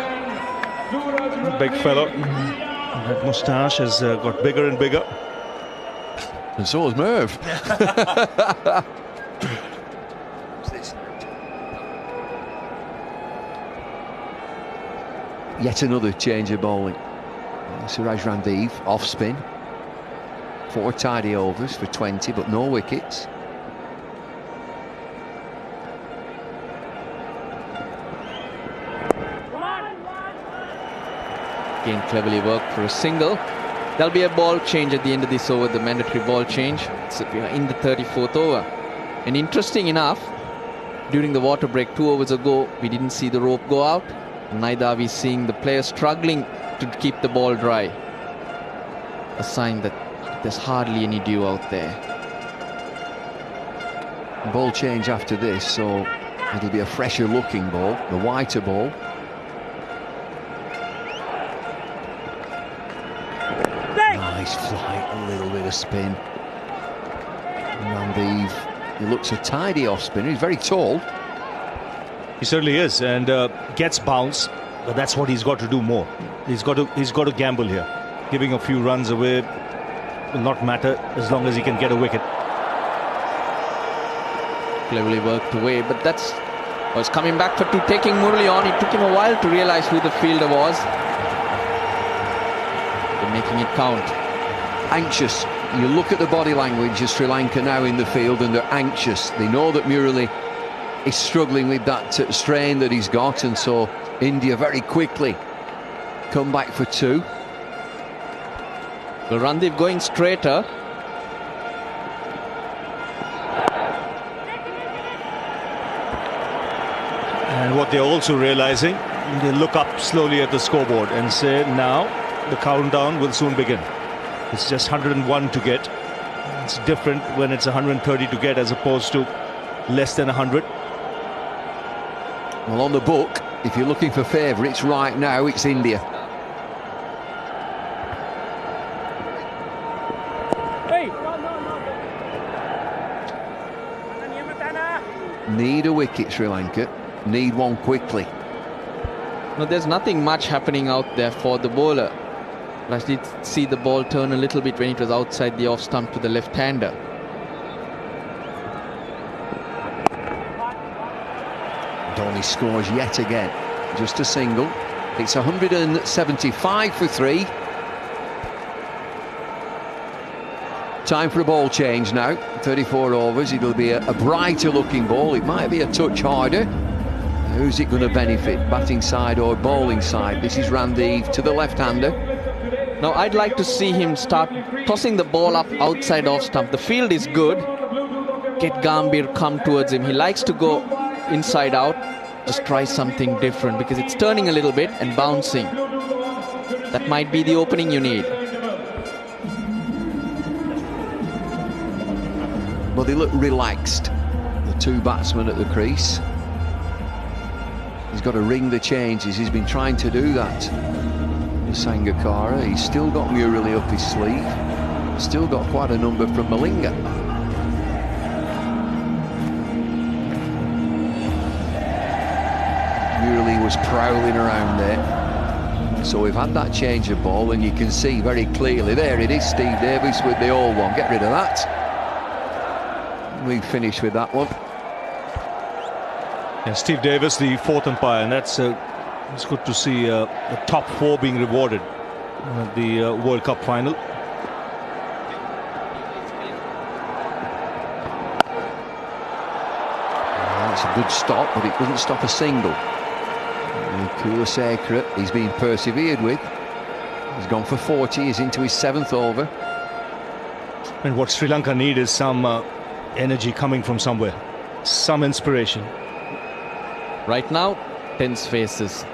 Big fellow. That moustache has got bigger and bigger. And so has Merv. Yet another change of bowling. Suraj Randeep off spin. 4 tidy overs for 20, but no wickets. Again, cleverly worked for a single. There'll be a ball change at the end of this over, the mandatory ball change. So we are in the 34th over. And interesting enough, during the water break 2 overs ago, we didn't see the rope go out. Neither are we seeing the players struggling to keep the ball dry. A sign that there's hardly any dew out there. Ball change after this, so it'll be a fresher looking ball, the whiter ball. Nice flight, a little bit of spin. Randeep, he looks a tidy off spinner. He's very tall. He certainly is, and gets bounce, but that's what he's got to do more. He's got to gamble here. Giving a few runs away will not matter as long as he can get a wicket. Cleverly worked away, but that's was coming back for 2, taking Murali on. It took him a while to realize who the fielder was. They're making it count. Anxious. You look at the body language of Sri Lanka now in the field, and they're anxious. They know that Murali is struggling with that strain that he's got, and so India very quickly come back for 2. Well, Randeep going straighter. And what they're also realizing, they look up slowly at the scoreboard and say, now the countdown will soon begin. It's just 101 to get. It's different when it's 130 to get as opposed to less than 100. Well, on the book, if you're looking for favourites right now, it's India. Need a wicket, Sri Lanka. Need one quickly. No, there's nothing much happening out there for the bowler. But I did see the ball turn a little bit when it was outside the off stump to the left-hander. Dhoni scores yet again. Just a single. It's 175 for 3. Time for a ball change now. 34 overs. It'll be a brighter looking ball. It might be a touch harder. Who's it going to benefit? Batting side or bowling side? This is Randeep to the left-hander. Now I'd like to see him start tossing the ball up outside off stump. The field is good. Get Gambhir come towards him. He likes to go inside out. Just try something different because it's turning a little bit and bouncing. That might be the opening you need. Well, they look relaxed, the 2 batsmen at the crease. He's got to ring the changes. He's been trying to do that. Sangakkara, he's still got Murali up his sleeve. Still got quite a number from Malinga. Murali was prowling around there. So we've had that change of ball, and you can see very clearly, there it is, Steve Davis with the old one. Get rid of that. We finished with that one. Yeah, Steve Davis, the 4th umpire, and that's it's good to see the top 4 being rewarded at the World Cup final. That's a good stop, but it doesn't stop a single. Kulasekaran, he's been persevered with. He's gone for 40. He's into his 7th over. And what Sri Lanka need is some energy coming from somewhere, some inspiration. Right now, tense faces.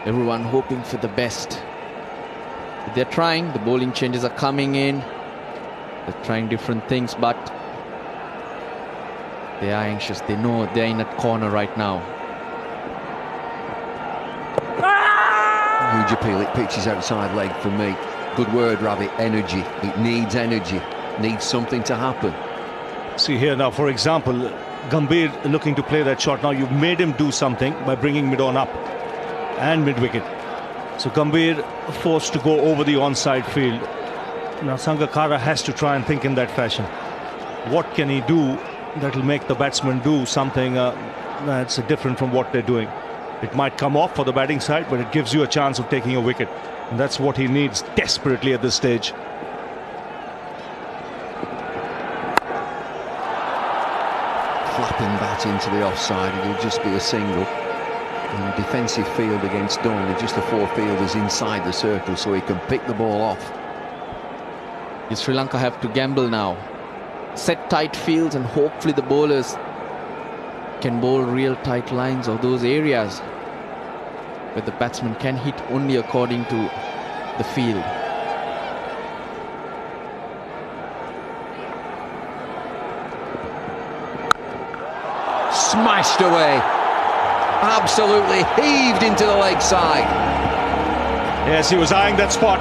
Everyone hoping for the best. But they're trying. The bowling changes are coming in. They're trying different things, but they are anxious. They know they're in a corner right now. Huge appeal. It pitches outside leg for me. Good word, Rabbit. Energy. It needs energy. Needs something to happen. See here now, for example, Gambhir looking to play that shot. Now you've made him do something by bringing mid-on up and mid-wicket. So Gambhir forced to go over the onside field. Now Sangakkara has to try and think in that fashion. What can he do that will make the batsman do something that's different from what they're doing? It might come off for the batting side, but it gives you a chance of taking a wicket. And that's what he needs desperately at this stage. Flapping bat into the offside. It'll just be a single. In a defensive field against Donley, just the four fielders inside the circle so he can pick the ball off. Sri Lanka have to gamble now. Set tight fields and hopefully the bowlers can bowl real tight lines or those areas where the batsman can hit only according to the field. Smashed away. Absolutely heaved into the leg side. Yes, he was eyeing that spot.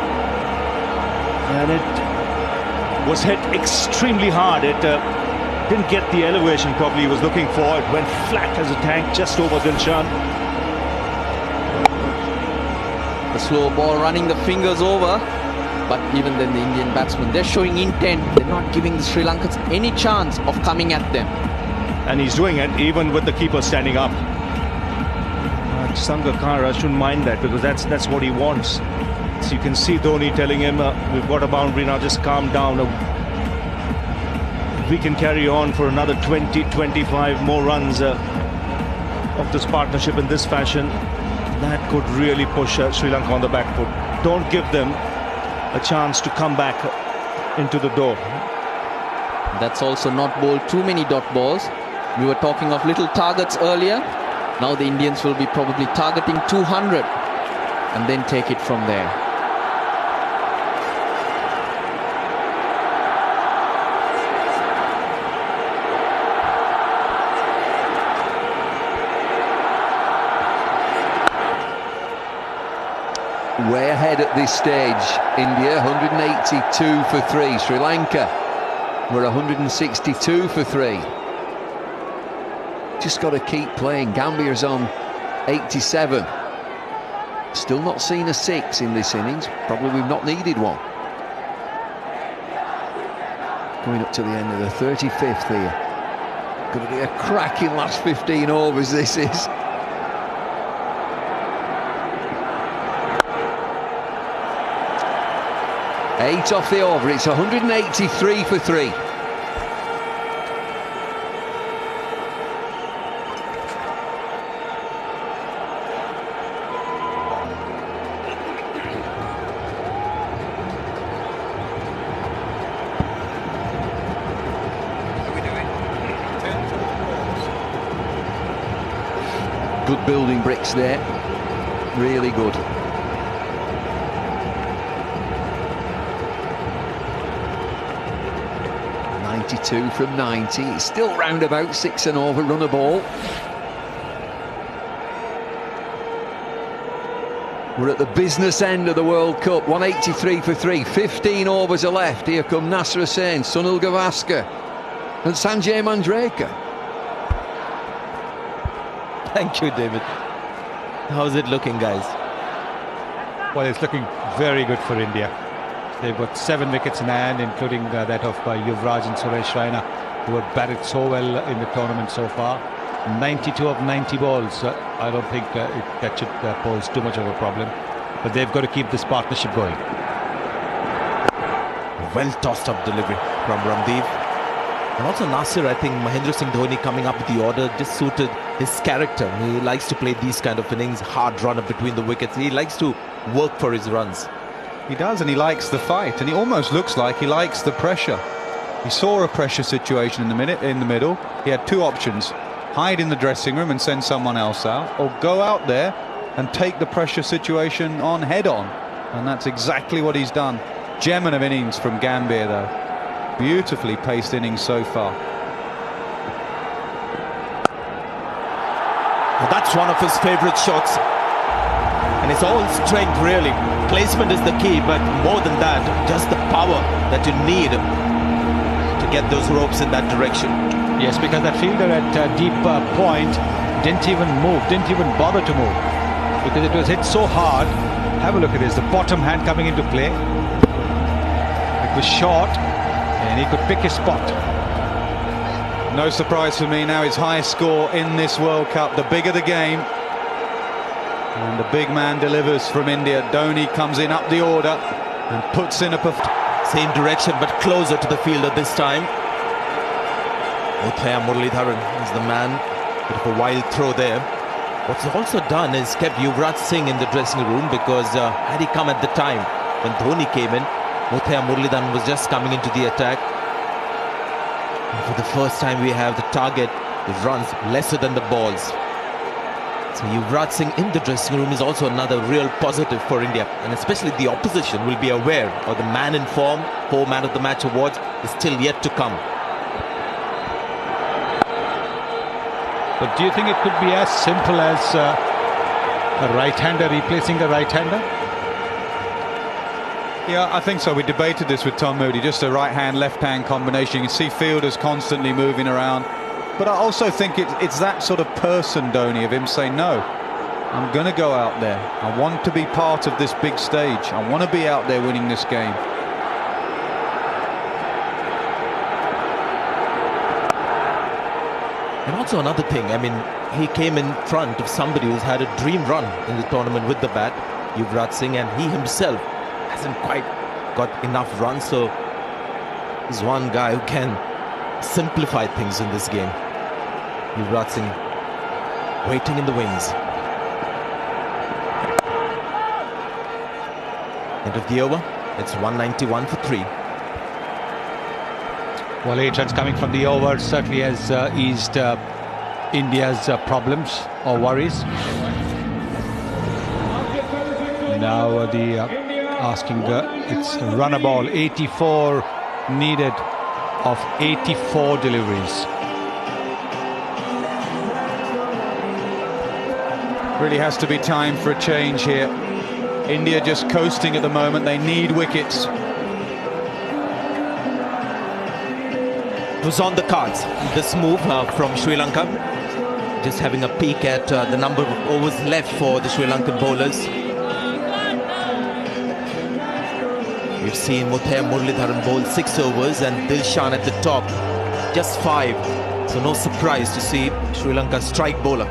And it was hit extremely hard. It didn't get the elevation probably he was looking for. It went flat as a tank just over Dilshan. The slow ball running the fingers over, but even then the Indian batsmen, they're showing intent. They're not giving the Sri Lankans any chance of coming at them. And he's doing it even with the keeper standing up. Sangakkara shouldn't mind that because that's what he wants. So you can see Dhoni telling him, we've got a boundary now, just calm down. We can carry on for another 20-25 more runs of this partnership in this fashion. That could really push Sri Lanka on the back foot. Don't give them a chance to come back into the door. That's also not bowled too many dot balls. We were talking of little targets earlier. Now the Indians will be probably targeting 200 and then take it from there. Way ahead at this stage. India 182 for 3. Sri Lanka were 162 for 3. Just got to keep playing. Gambhir's on 87. Still not seen a 6 in this innings. Probably we've not needed one. Going up to the end of the 35th here. Going to be a cracking last 15 overs this is. Eight off the over. It's 183 for 3. Good building bricks there. Really good. .92 from 90. It's still round about 6 and over, run a ball. We're at the business end of the World Cup. 183 for 3. 15 overs are left. Here come Nasser Hussain, Sunil Gavaskar and Sanjay Manjrekar. Thank you, David. How's it looking, guys? Well, it's looking very good for India. They've got 7 wickets in hand, including that of Yuvraj and Suresh Raina, who have batted so well in the tournament so far. 92 of 90 balls. I don't think that should pose too much of a problem. But they've got to keep this partnership going. Well tossed up delivery from Ramdev. And also Nasir, I think Mahendra Singh Dhoni coming up with the order just suited his character. He likes to play these kind of innings, hard runner between the wickets. He likes to work for his runs. He does, and he likes the fight, and he almost looks like he likes the pressure. He saw a pressure situation in the middle. He had 2 options: hide in the dressing room and send someone else out, or go out there and take the pressure situation on head on. And that's exactly what he's done. Gem of innings from Gambhir, though. beautifully paced innings so far. Well, that's one of his favourite shots. And it's all strength, really. Placement is the key, but more than that, just the power that you need to get those ropes in that direction. Yes, because that fielder at deep point didn't even move, didn't even bother to move, because it was hit so hard. Have a look at this, the bottom hand coming into play. It was short, and he could pick his spot. No surprise for me now, his highest score in this World Cup. The bigger the game, and the big man delivers from India. Dhoni comes in up the order and puts in a same direction but closer to the fielder this time. Muthiah Muralidharan is the man. Bit of a wild throw there. What's also done is kept Yuvraj Singh in the dressing room, because had he come at the time when Dhoni came in, Muthiah Muralidharan was just coming into the attack. And for the first time we have the target, the runs lesser than the balls. So Yuvraj Singh in the dressing room is also another real positive for India, and especially the opposition will be aware of the man in form. 4 Man of the Match awards is still yet to come. But do you think it could be as simple as a right-hander replacing a right-hander? Yeah, I think so. We debated this with Tom Moody, just a right-hand, left-hand combination. You can see fielders constantly moving around. But I also think it's that sort of person, Dhoni, of him saying, no, I'm going to go out there. I want to be part of this big stage. I want to be out there winning this game. And also another thing, I mean, he came in front of somebody who's had a dream run in the tournament with the bat, Yuvraj Singh, and he himself hasn't quite got enough runs, so he's one guy who can simplify things in this game. Yuvraj Singh waiting in the wings. End of the over, it's 191 for 3. Well, 8 runs coming from the over certainly has eased India's problems or worries. Now the asking, it's run a ball, 84 needed of 84 deliveries. Really has to be time for a change here. India just coasting at the moment. They need wickets. It was on the cards, this move from Sri Lanka. Just having a peek at the number of overs left for the Sri Lankan bowlers. We've seen Muthiah Muralidharan bowl 6 overs and Dilshan at the top just 5. So no surprise to see Sri Lanka's strike bowler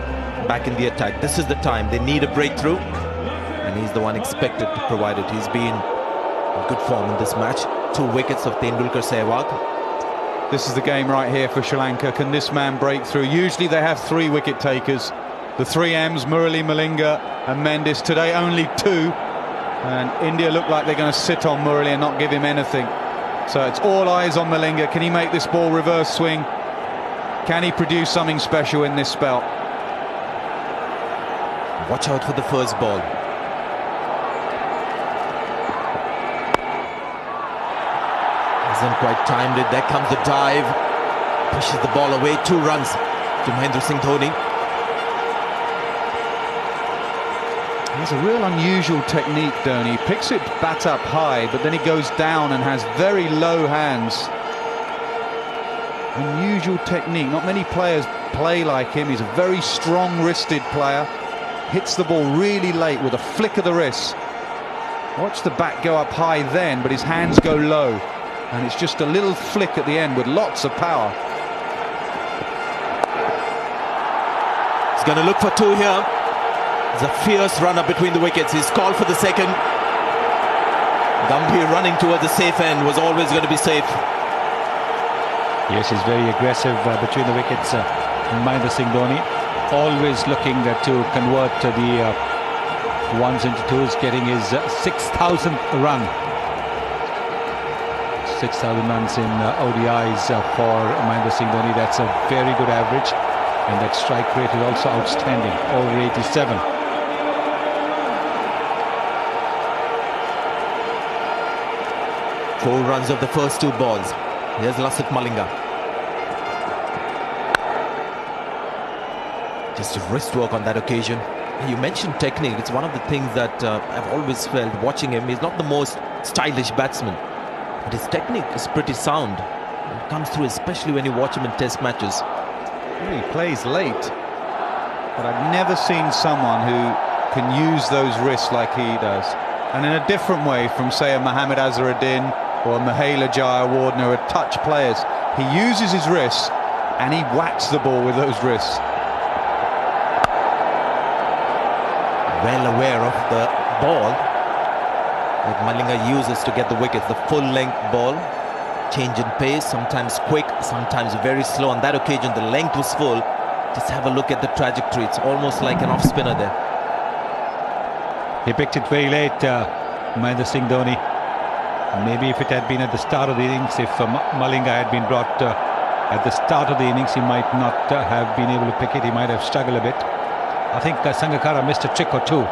back in the attack. This is the time they need a breakthrough, and he's the one expected to provide it. He's been in good form in this match. 2 wickets of Tendulkar Sehwag. This is the game right here for Sri Lanka. Can this man break through? Usually they have 3 wicket takers. The 3 M's, Murali, Malinga and Mendes. Today only 2. And India look like they're going to sit on Murali and not give him anything. So it's all eyes on Malinga. Can he make this ball reverse swing? Can he produce something special in this spell? Watch out for the first ball. Hasn't quite timed it. There comes the dive. Pushes the ball away. 2 runs to Mahendra Singh Dhoni. It's a real unusual technique, Dhoni. He picks it bat up high, but then he goes down and has very low hands. Unusual technique. Not many players play like him. He's a very strong-wristed player. Hits the ball really late with a flick of the wrist. Watch the bat go up high then, but his hands go low. And it's just a little flick at the end with lots of power. He's going to look for 2 here. There's a fierce run-up between the wickets. He's called for the second. Gambhir running towards the safe end was always going to be safe. Yes, he's very aggressive between the wickets. Mahendra Singh Dhoni always looking to convert the 1s into 2s, getting his 6,000th run. 6,000 runs in ODIs for Mahendra Singh Dhoni. That's a very good average, and that strike rate is also outstanding, over 87. Four runs of the first 2 balls. Here's Lasith Malinga. Just wrist work on that occasion. You mentioned technique. It's one of the things that I've always felt watching him. He's not the most stylish batsman, but his technique is pretty sound. It comes through, especially when you watch him in test matches. He plays late, but I've never seen someone who can use those wrists like he does, and in a different way from, say, a Mohammad Azharuddin or a Mahela Jayawardene, or touch players. He uses his wrists and he whacks the ball with those wrists. Well aware of the ball that Malinga uses to get the wickets, the full-length ball. Change in pace, sometimes quick, sometimes very slow. On that occasion, the length was full. Just have a look at the trajectory. It's almost like an off-spinner there. He picked it very late, Mahendra Singh Dhoni. Maybe if it had been at the start of the innings, if Malinga had been brought at the start of the innings, he might not have been able to pick it. He might have struggled a bit. I think Sangakkara missed a trick or two.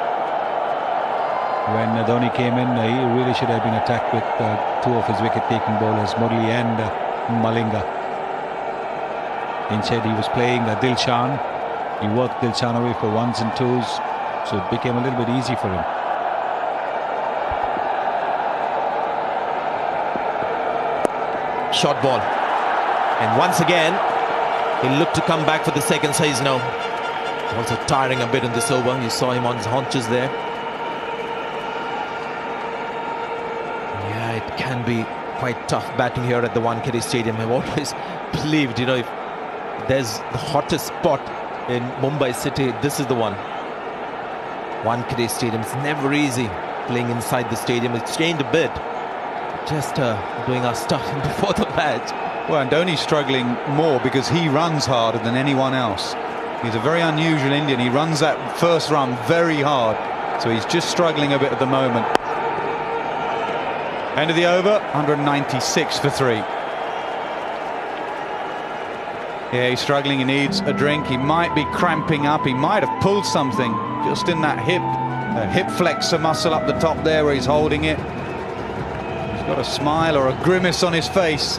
When Dhoni came in, he really should have been attacked with two of his wicket-taking bowlers, Murli and Malinga. Instead, he was playing Dilshan. He worked Dilshan away for ones and twos, so it became a little bit easy for him. Short ball. And once again, he'll look to come back for the second size now. Also tiring a bit in this over. You saw him on his haunches there. It can be quite tough batting here at the Wankhede Stadium. I've always believed, you know, if there's the hottest spot in Mumbai City, this is the one. Wankhede Stadium. It's never easy playing inside the stadium. It's changed a bit. Just doing our stuff before the match. Well, and Dhoni's struggling more because he runs harder than anyone else. He's a very unusual Indian. He runs that first run very hard, so he's just struggling a bit at the moment. End of the over, 196 for 3. Yeah, he's struggling. He needs a drink. He might be cramping up. He might have pulled something just in that hip flexor muscle up the top there where he's holding it. He's got a smile or a grimace on his face.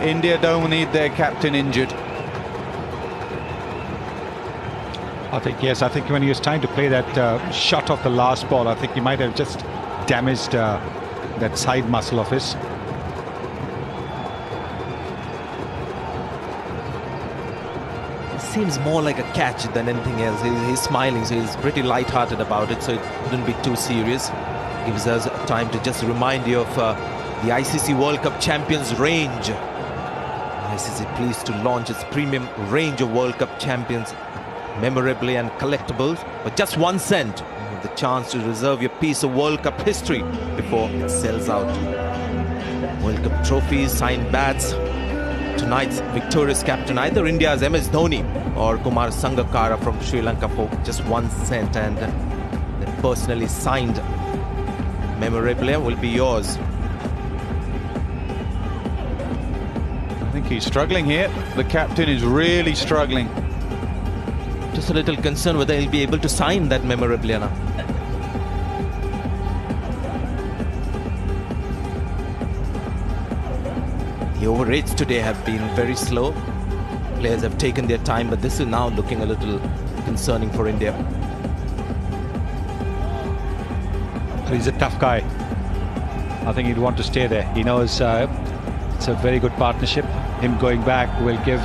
India don't need their captain injured. I think, yes, I think when he was trying to play that shot of the last ball, I think he might have just damaged that side muscle of his. It seems more like a catch than anything else. He's smiling, so he's pretty light-hearted about it, so it wouldn't be too serious. Gives us time to just remind you of the ICC World Cup Champions range. ICC pleased to launch its premium range of World Cup champions, memorably and collectibles, for just 1 cent. The chance to reserve your piece of World Cup history before it sells out. World Cup trophies, signed bats. Tonight's victorious captain, either India's MS Dhoni or Kumar Sangakkara from Sri Lanka, for just 1 cent, and the personally signed memorabilia will be yours. I think he's struggling here. The captain is really struggling. Just a little concerned whether he'll be able to sign that memorabilia now. The over rates today have been very slow. Players have taken their time, but this is now looking a little concerning for India. He's a tough guy. I think he'd want to stay there. He knows it's a very good partnership. Him going back will give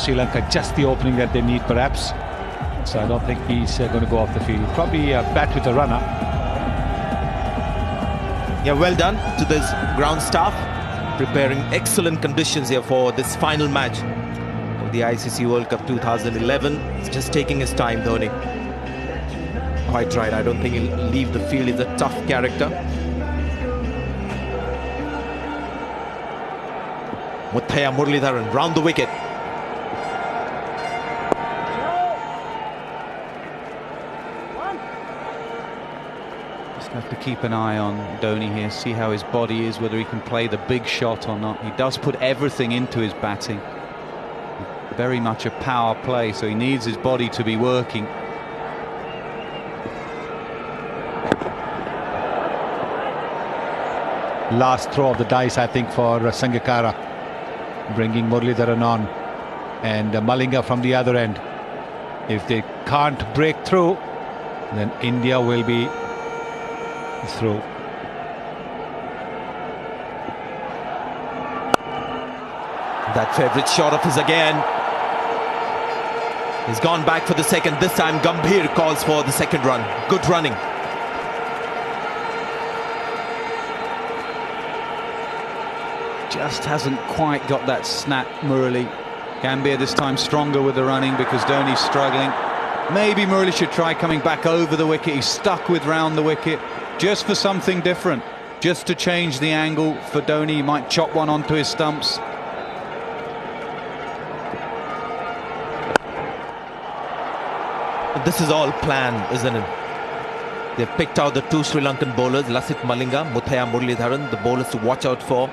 Sri Lanka just the opening that they need, perhaps. So I don't think he's going to go off the field. Probably bat with a runner. Yeah, well done to this ground staff, preparing excellent conditions here for this final match of the ICC World Cup 2011. He's just taking his time, Dhoni. Quite right. I don't think he'll leave the field. He's a tough character. Muthaiya Muralidharan round the wicket. Have to keep an eye on Dhoni here, see how his body is, whether he can play the big shot or not. He does put everything into his batting. Very much a power play, so he needs his body to be working. Last throw of the dice, I think, for Sangakkara. bringing Muralidharan on, and Malinga from the other end. If they can't break through, then India will be through. That favourite shot of his again. He's gone back for the second. This time Gambhir calls for the second run. Good running. Just hasn't quite got that snap, Murali. Gambhir this time stronger with the running because Dhoni's struggling. Maybe Murali should try coming back over the wicket. He's stuck with round the wicket just for something different, just to change the angle for Dhoni. He might chop one onto his stumps. This is all planned, isn't it? They've picked out the two Sri Lankan bowlers, Lasith Malinga, Muthaiya Muralidharan, the bowlers to watch out for.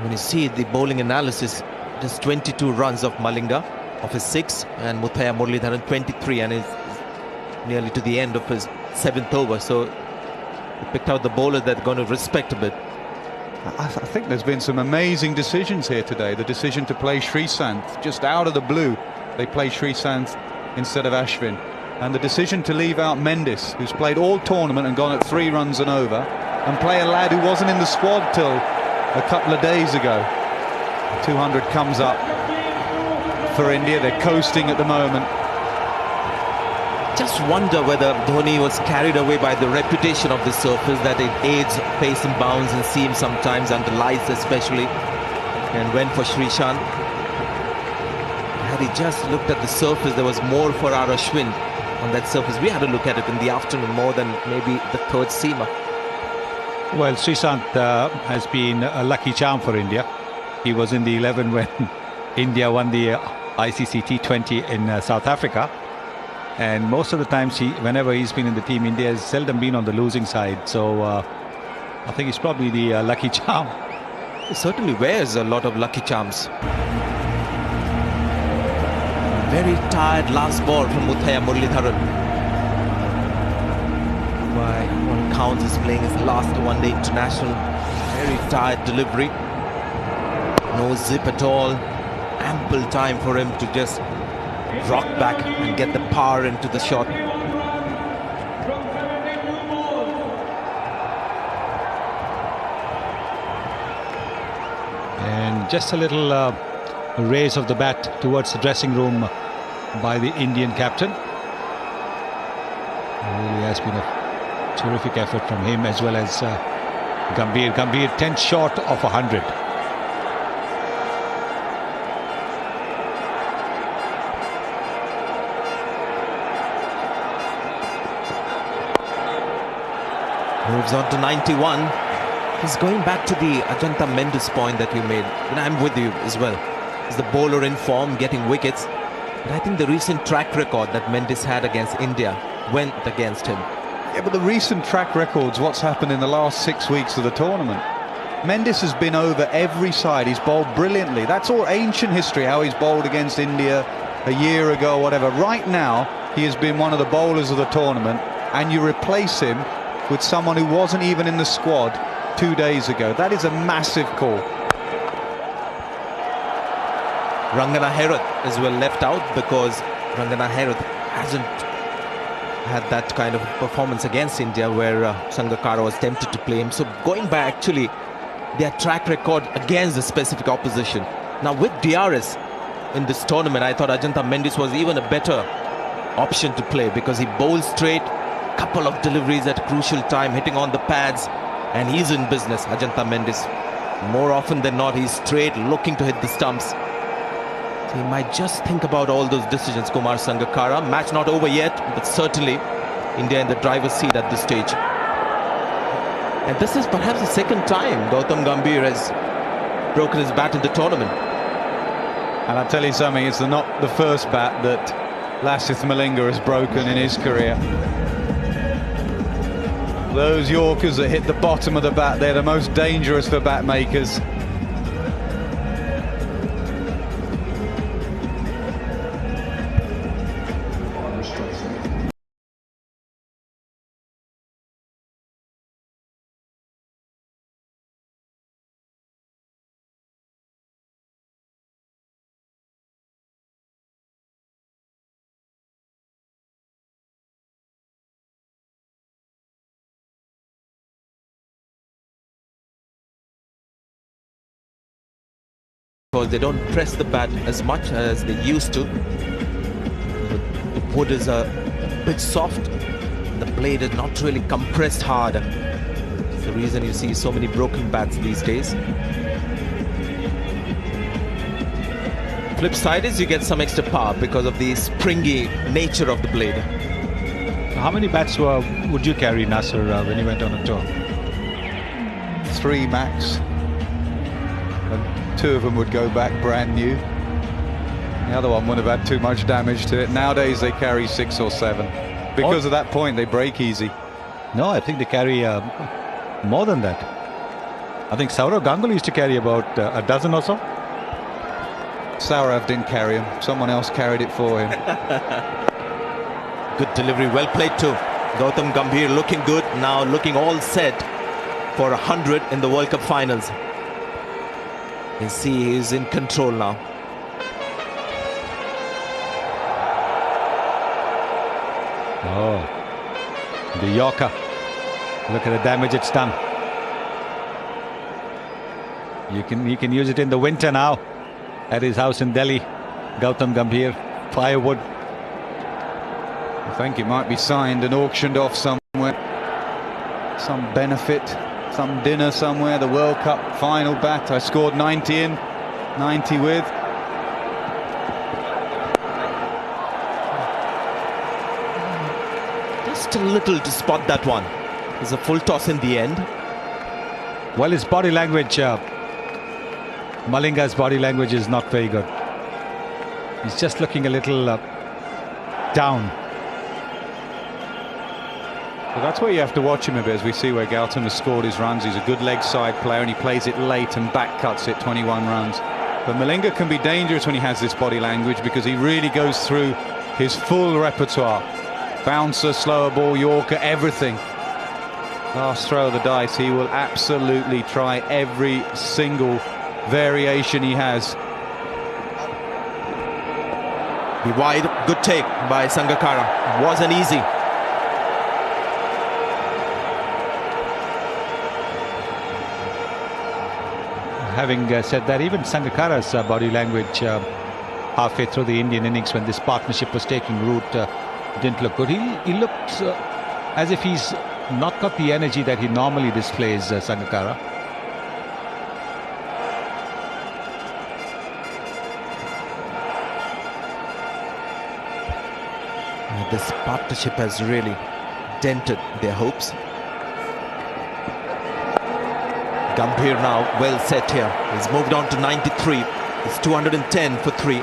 When you see the bowling analysis, it is 22 runs of Malinga, of his 6, and Muthaiya Muralidharan 23, and is nearly to the end of his 7th over. So they picked out the bowler that's going to respect a bit. I think there's been some amazing decisions here today. The decision to play Sreesanth, just out of the blue, they play Sreesanth instead of Ashwin. And the decision to leave out Mendes, who's played all tournament and gone at 3 runs and over, and play a lad who wasn't in the squad till a couple of days ago. 200 comes up for India. They're coasting at the moment. Just wonder whether Dhoni was carried away by the reputation of this surface, that it aids pace and bounce and seam sometimes under lights especially, and went for Sreesanth. Had he just looked at the surface, there was more for our Ashwin on that surface. We had to look at it in the afternoon more than maybe the third seamer. Well, Sreesanth has been a lucky charm for India. He was in the 11 when India won the ICC T20 in South Africa. And most of the times, whenever he's been in the team, India has seldom been on the losing side. So I think he's probably the lucky charm. He certainly wears a lot of lucky charms. Very tired last ball from Muthaiya Muralidharan. By one counts, he's playing his last one-day international. Very tired delivery. No zip at all. Ample time for him to just rock back and get the power into the shot. And just a little raise of the bat towards the dressing room by the Indian captain. It really has been a terrific effort from him, as well as Gambhir. Gambhir 10 short of 100. Moves on to 91. He's going back to the Ajanta Mendes point that you made, and I'm with you as well. He's the bowler in form, getting wickets. But I think the recent track record that Mendes had against India went against him. Yeah, but the recent track records, what's happened in the last 6 weeks of the tournament. Mendes has been over every side. He's bowled brilliantly. That's all ancient history, how he's bowled against India a year ago, whatever. Right now, he has been one of the bowlers of the tournament, and you replace him with someone who wasn't even in the squad 2 days ago. That is a massive call. Rangana Herath as well left out because Rangana Herath hasn't had that kind of performance against India where Sangakkara was tempted to play him. So going by actually their track record against the specific opposition. Now with DRS in this tournament, I thought Ajanta Mendes was even a better option to play because he bowls straight, couple of deliveries at crucial time, hitting on the pads, and he's in business, Ajanta Mendes. More often than not, he's straight, looking to hit the stumps. So he might just think about all those decisions, Kumar Sangakkara. Match not over yet, but certainly India in the driver's seat at this stage. And this is perhaps the second time Gautam Gambhir has broken his bat in the tournament. And I'll tell you something, it's not the first bat that Lasith Malinga has broken in his career. Those Yorkers that hit the bottom of the bat, they're the most dangerous for bat makers. because they don't press the bat as much as they used to. The wood is a bit soft. The blade is not really compressed hard. It's the reason you see so many broken bats these days. Flip side is you get some extra power because of the springy nature of the blade. How many bats would you carry, Nasser, when you went on a tour? 3 max. And 2 of them would go back brand new. The other one wouldn't have had too much damage to it. Nowadays they carry 6 or 7. Because of that point, they break easy. No, I think they carry more than that. I think Saurav Ganguly used to carry about a dozen or so. Saurav didn't carry him. Someone else carried it for him. Good delivery, well played too. Gautam Gambhir looking good, now looking all set for 100 in the World Cup finals. You see he's in control now. Oh, the Yorker. Look at the damage it's done. You can use it in the winter now at his house in Delhi. Gautam Gambhir, firewood. I think it might be signed and auctioned off somewhere. Some benefit, some dinner somewhere. The World Cup final bat. I scored 90 in, 90 with. Just a little to spot that one. There's a full toss in the end. Well, his body language, Malinga's body language is not very good. He's just looking a little down. Well, that's where you have to watch him a bit, as we see where Gautam has scored his runs. He's a good leg side player and he plays it late and back cuts it, 21 runs. But Malinga can be dangerous when he has this body language because he really goes through his full repertoire. Bouncer, slower ball, Yorker, everything. Last throw of the dice, he will absolutely try every single variation he has. Be wide, good take by Sangakkara. Wasn't easy. Having said that, even Sangakkara's body language halfway through the Indian innings when this partnership was taking root didn't look good. He looked as if he's not got the energy that he normally displays, Sangakkara. This partnership has really dented their hopes. Gambhir now well set here. He's moved on to 93. It's 210 for 3.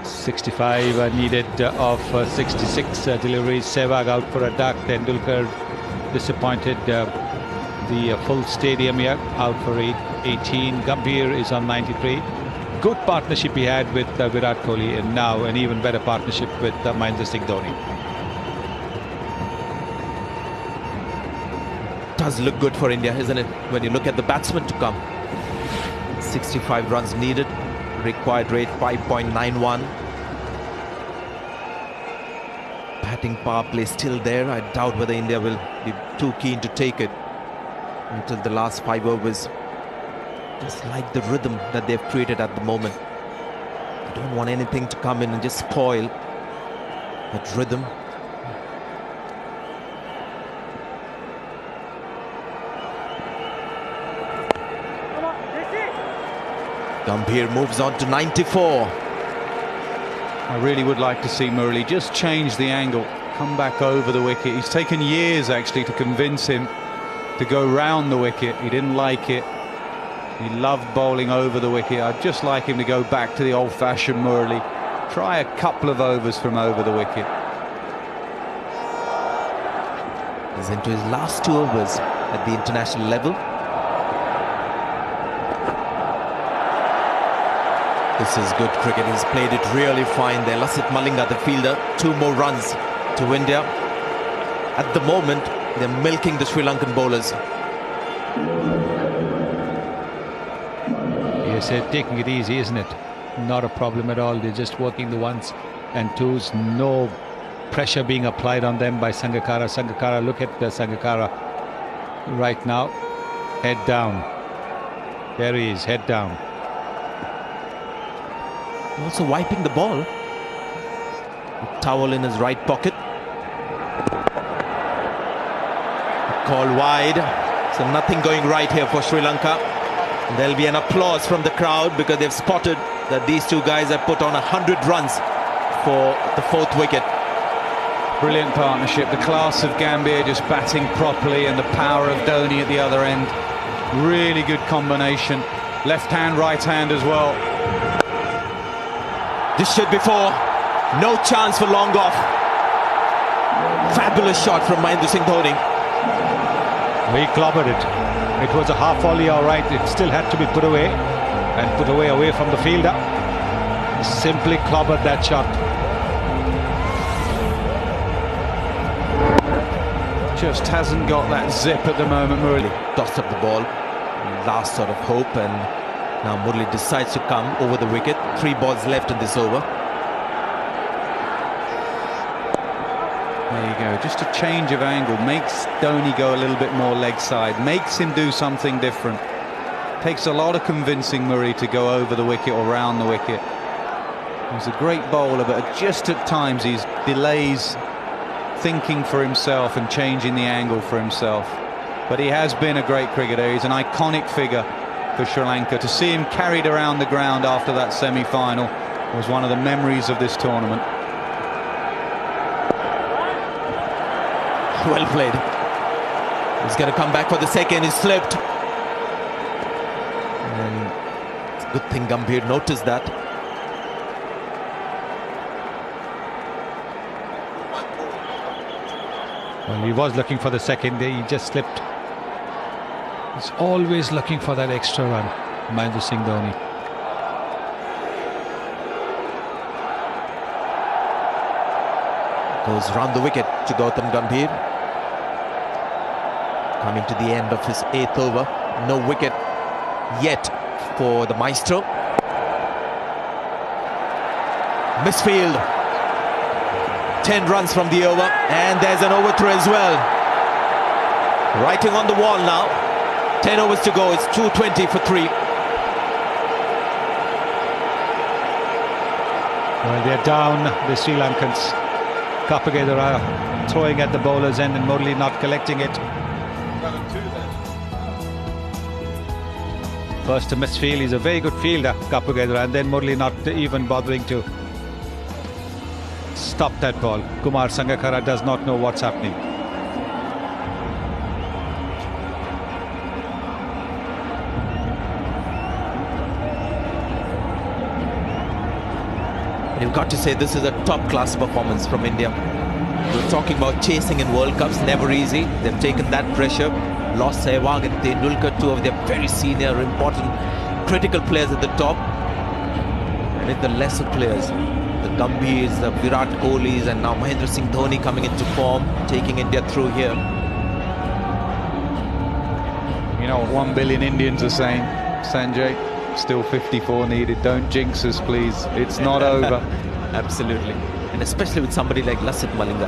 .65 needed of 66 deliveries. Sehwag out for a duck. Tendulkar disappointed the full stadium here, out for 18. Gambhir is on 93. Good partnership he had with Virat Kohli, and now an even better partnership with Mahendra Singh Dhoni. Does look good for India, isn't it? When you look at the batsmen to come. 65 runs needed, required rate 5.91. Batting power play still there. I doubt whether India will be too keen to take it until the last 5 overs. Just like the rhythm that they've created at the moment. They don't want anything to come in and just spoil that rhythm. Gambhir moves on to 94. I really would like to see Murali just change the angle, come back over the wicket. He's taken years actually to convince him to go round the wicket. He didn't like it. He loved bowling over the wicket. I'd just like him to go back to the old-fashioned Murali. Try a couple of overs from over the wicket. He's into his last 2 overs at the international level. This is good cricket. He's played it really fine there. Lasith Malinga, the fielder, 2 more runs to India. At the moment, they're milking the Sri Lankan bowlers. Yes, taking it easy, isn't it? Not a problem at all. They're just working the ones and twos. No pressure being applied on them by Sangakkara. Sangakkara, look at Sangakkara right now. Head down. There he is, head down. Also wiping the ball. With towel in his right pocket. Call wide. So nothing going right here for Sri Lanka. There'll be an applause from the crowd because they've spotted that these two guys have put on 100 runs for the 4th wicket. Brilliant partnership. The class of Gambia just batting properly and the power of Dhoni at the other end. Really good combination. Left hand, right hand as well. This should be 4. No chance for long off. Fabulous shot from Mahendra Singh Dhoni. He clobbered it. It was a half volley, all right. It still had to be put away, and put away from the fielder. Simply clobbered that shot. Just hasn't got that zip at the moment, Murali. Tossed up the ball. Last sort of hope, and now Murali decides to come over the wicket. 3 balls left in this over. There you go, just a change of angle makes Dhoni go a little bit more leg side, makes him do something different. Takes a lot of convincing Murray to go over the wicket or round the wicket. He's a great bowler, but just at times he delays thinking for himself and changing the angle for himself. But he has been a great cricketer. He's an iconic figure for Sri Lanka. To see him carried around the ground after that semi-final was one of the memories of this tournament. Well played. He's going to come back for the second. He's slipped. And it's a good thing Gambhir noticed that. Well, he was looking for the second. He just slipped. He's always looking for that extra run, Mahendra Singh Dhoni. Goes round the wicket to Gautam Gambhir. Coming to the end of his 8th over. No wicket yet for the maestro. Misfield. 10 runs from the over, and there's an overthrow as well. Writing on the wall now. 10 overs to go. It's 220 for 3. Well, they're down, the Sri Lankans. Kapagedara throwing at the bowler's end and Murali not collecting it. First a misfield. He's a very good fielder, Kapagedara, and then Murali not even bothering to stop that ball. Kumar Sangakkara does not know what's happening. You've got to say this is a top-class performance from India. We're talking about chasing in World Cups, never easy. They've taken that pressure. Lost Sehwag and Tendulkar, 2 of their very senior, important, critical players at the top. And if the lesser players, the Gambhirs, the Virat Kohlis, and now Mahendra Singh Dhoni coming into form, taking India through here. You know what 1 billion Indians are saying, Sanjay? Still 54 needed. Don't jinx us, please. It's not over. Absolutely. And especially with somebody like Lasith Malinga,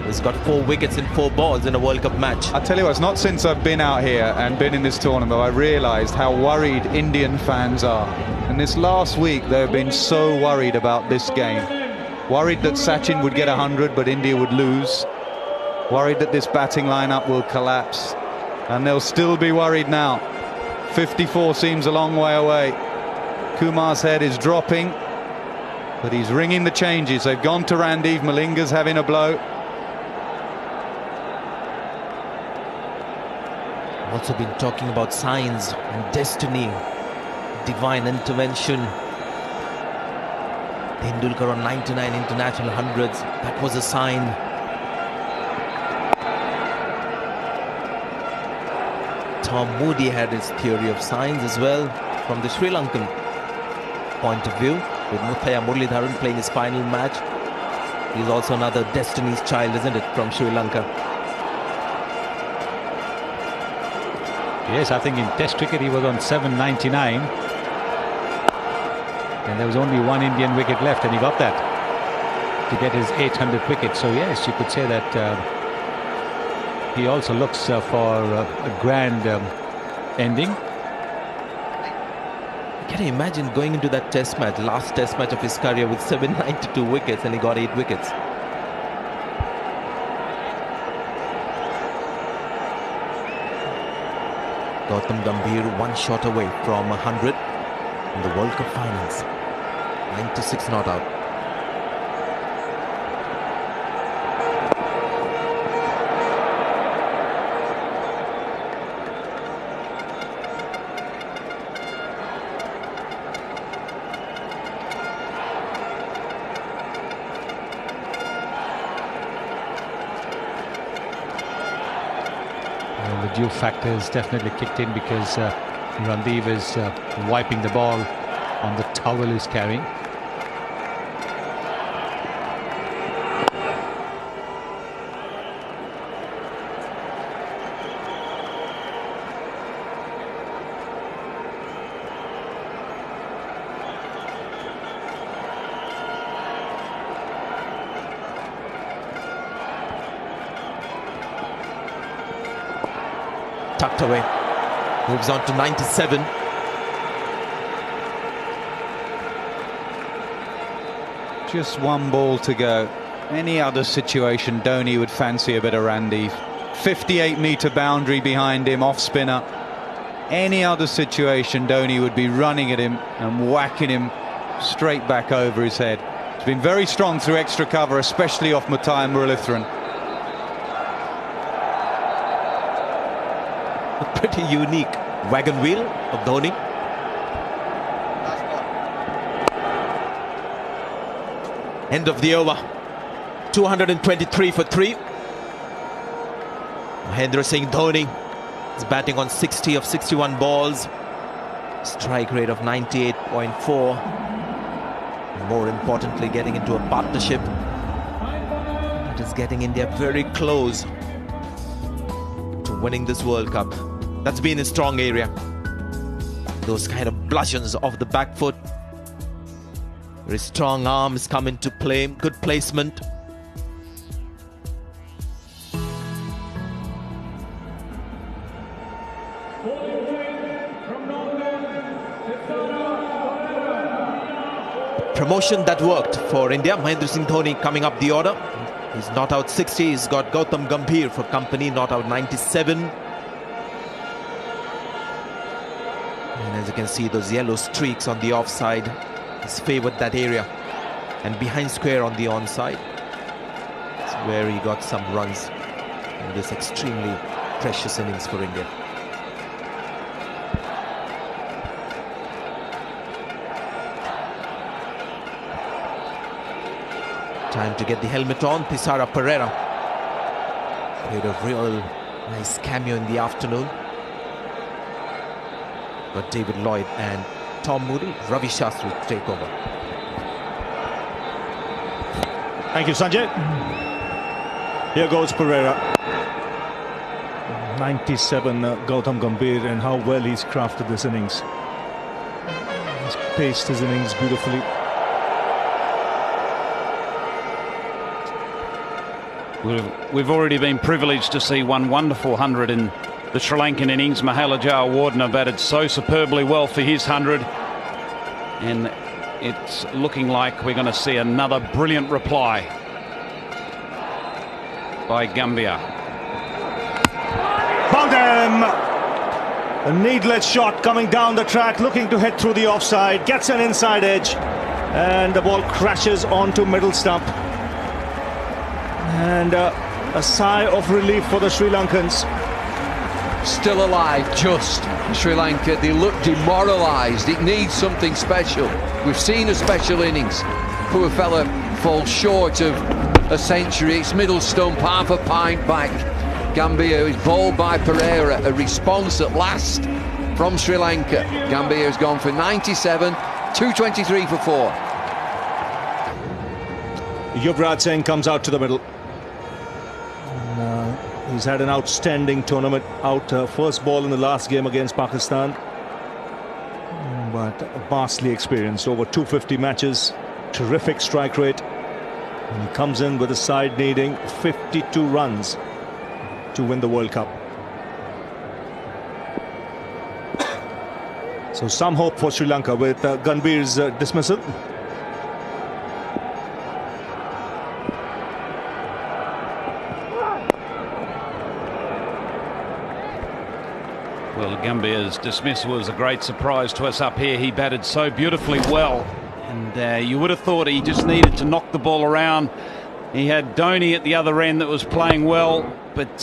who's got 4 wickets in 4 balls in a World Cup match. I tell you what, it's not since I've been out here and been in this tournament I realised how worried Indian fans are. And this last week they've been so worried about this game. Worried that Sachin would get 100 but India would lose. Worried that this batting lineup will collapse. And they'll still be worried now. 54 seems a long way away. Kumar's head is dropping, but he's ringing the changes. They've gone to Randeep. Malinga's having a blow. Also been talking about signs and destiny, divine intervention. Tendulkar on 99 international hundreds. That was a sign. Tom Moody had his theory of signs as well from the Sri Lankan point of view, with Muthaiya Muralidharan playing his final match. He's also another destiny's child, isn't it, from Sri Lanka? Yes, I think in Test cricket he was on 799. And there was only 1 Indian wicket left and he got that. to get his 800th wicket. So yes, you could say that he also looks for a grand ending. Can you imagine going into that test match, last test match of his career, with 792 wickets, and he got 8 wickets? Gautam Gambhir one shot away from 100 in the World Cup finals. 96 not out. The due factor has definitely kicked in because Randeep is wiping the ball on the towel he's carrying. Tucked away. Moves on to 97. Just one ball to go. Any other situation, Dhoni would fancy a bit of Randeep. 58-metre boundary behind him, off spinner. Any other situation, Dhoni would be running at him and whacking him straight back over his head. He's been very strong through extra cover, especially off Matai and Muralitharan. A pretty unique wagon wheel of Dhoni. End of the over. 223 for 3. Mahendra Singh Dhoni is batting on 60 of 61 balls. Strike rate of 98.4. More importantly, getting into a partnership that is getting India very close to winning this World Cup. That's been a strong area. Those kind of bludgeons off the back foot. Very strong arms come into play. Good placement. Promotion that worked for India. Mahendra Singh Dhoni coming up the order. He's not out 60. He's got Gautam Gambhir for company, not out 97. And as you can see, those yellow streaks on the offside has favoured that area. And behind square on the onside, it's where he got some runs in this extremely precious innings for India. Time to get the helmet on. Thisara Pereira played a real nice cameo in the afternoon. But David Lloyd and Tom Moody, Ravi Shastri to take over. Thank you, Sanjay. Here goes Pereira. 97 Gautam Gambhir, and how well he's crafted this innings. He's paced his innings beautifully. We've already been privileged to see one wonderful 100 in the Sri Lankan innings. Mahela Jayawardene batted so superbly well for his 100. And it's looking like we're going to see another brilliant reply by Gambhir. Found him! A needless shot coming down the track, looking to hit through the offside. Gets an inside edge. And the ball crashes onto middle stump. And a sigh of relief for the Sri Lankans. Still alive, just. Sri Lanka, they look demoralised. It needs something special. We've seen a special innings. Poor fella falls short of a century. It's middle stump, half a pint back. Gambhir is bowled by Pereira. A response at last from Sri Lanka. Gambhir has gone for 97, 223 for 4. Yuvraj Singh comes out to the middle. He's had an outstanding tournament out. First ball in the last game against Pakistan. But vastly experienced. Over 250 matches. Terrific strike rate. And he comes in with a side needing 52 runs to win the World Cup. So some hope for Sri Lanka with Gambhir's dismissal. Well, Gambhir's dismissal was a great surprise to us up here. He batted so beautifully well, and you would have thought he just needed to knock the ball around. He had Dhoni at the other end that was playing well, but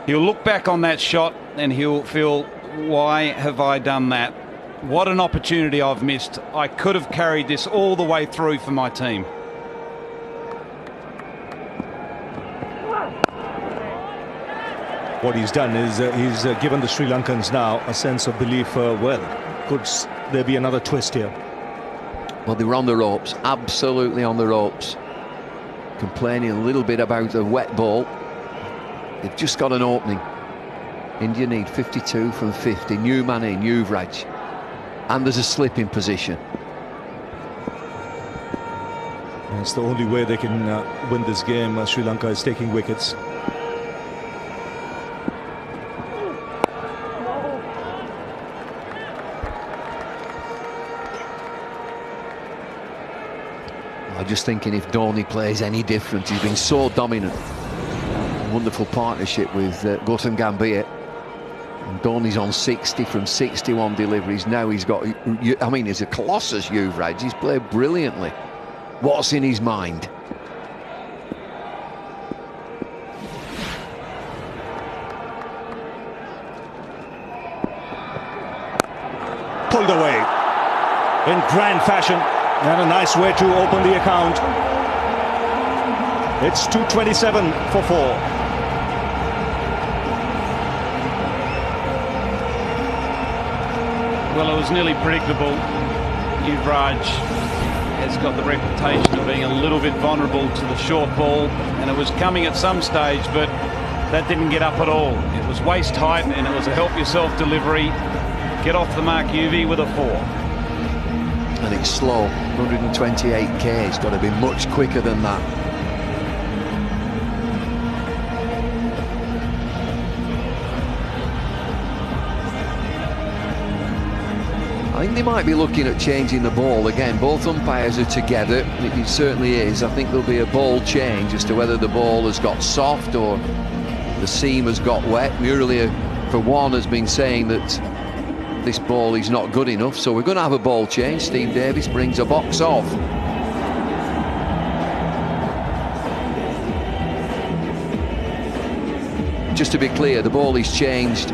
he'll look back on that shot and he'll feel, why have I done that? What an opportunity I've missed. I could have carried this all the way through for my team. What he's done is he's given the Sri Lankans now a sense of belief. Well, could there be another twist here? Well, they were on the ropes, absolutely on the ropes. Complaining a little bit about the wet ball. They've just got an opening. India need 52 from 50. New man in, Yuvraj. And there's a slip in position. And it's the only way they can win this game. Sri Lanka is taking wickets. I'm just thinking if Dhoni plays any different. He's been so dominant. Wonderful partnership with Gautam Gambhir. And Dhoni's on 60 from 61 deliveries. Now he's got, I mean, he's a colossus, Yuvraj. He's played brilliantly. What's in his mind? Pulled away in grand fashion. And a nice way to open the account. It's 227 for 4. Well, it was nearly predictable. Yuvraj has got the reputation of being a little bit vulnerable to the short ball, and it was coming at some stage, but that didn't get up at all. It was waist height, and it was a help yourself delivery. Get off the mark, UV, with a 4. And it's slow, 128k. It's got to be much quicker than that. I think they might be looking at changing the ball again. Both umpires are together. It certainly is. I think there'll be a ball change as to whether the ball has got soft or the seam has got wet. Murali, for one, has been saying that this ball is not good enough, so we're going to have a ball change. Steve Davis brings a box off. Just to be clear, the ball is changed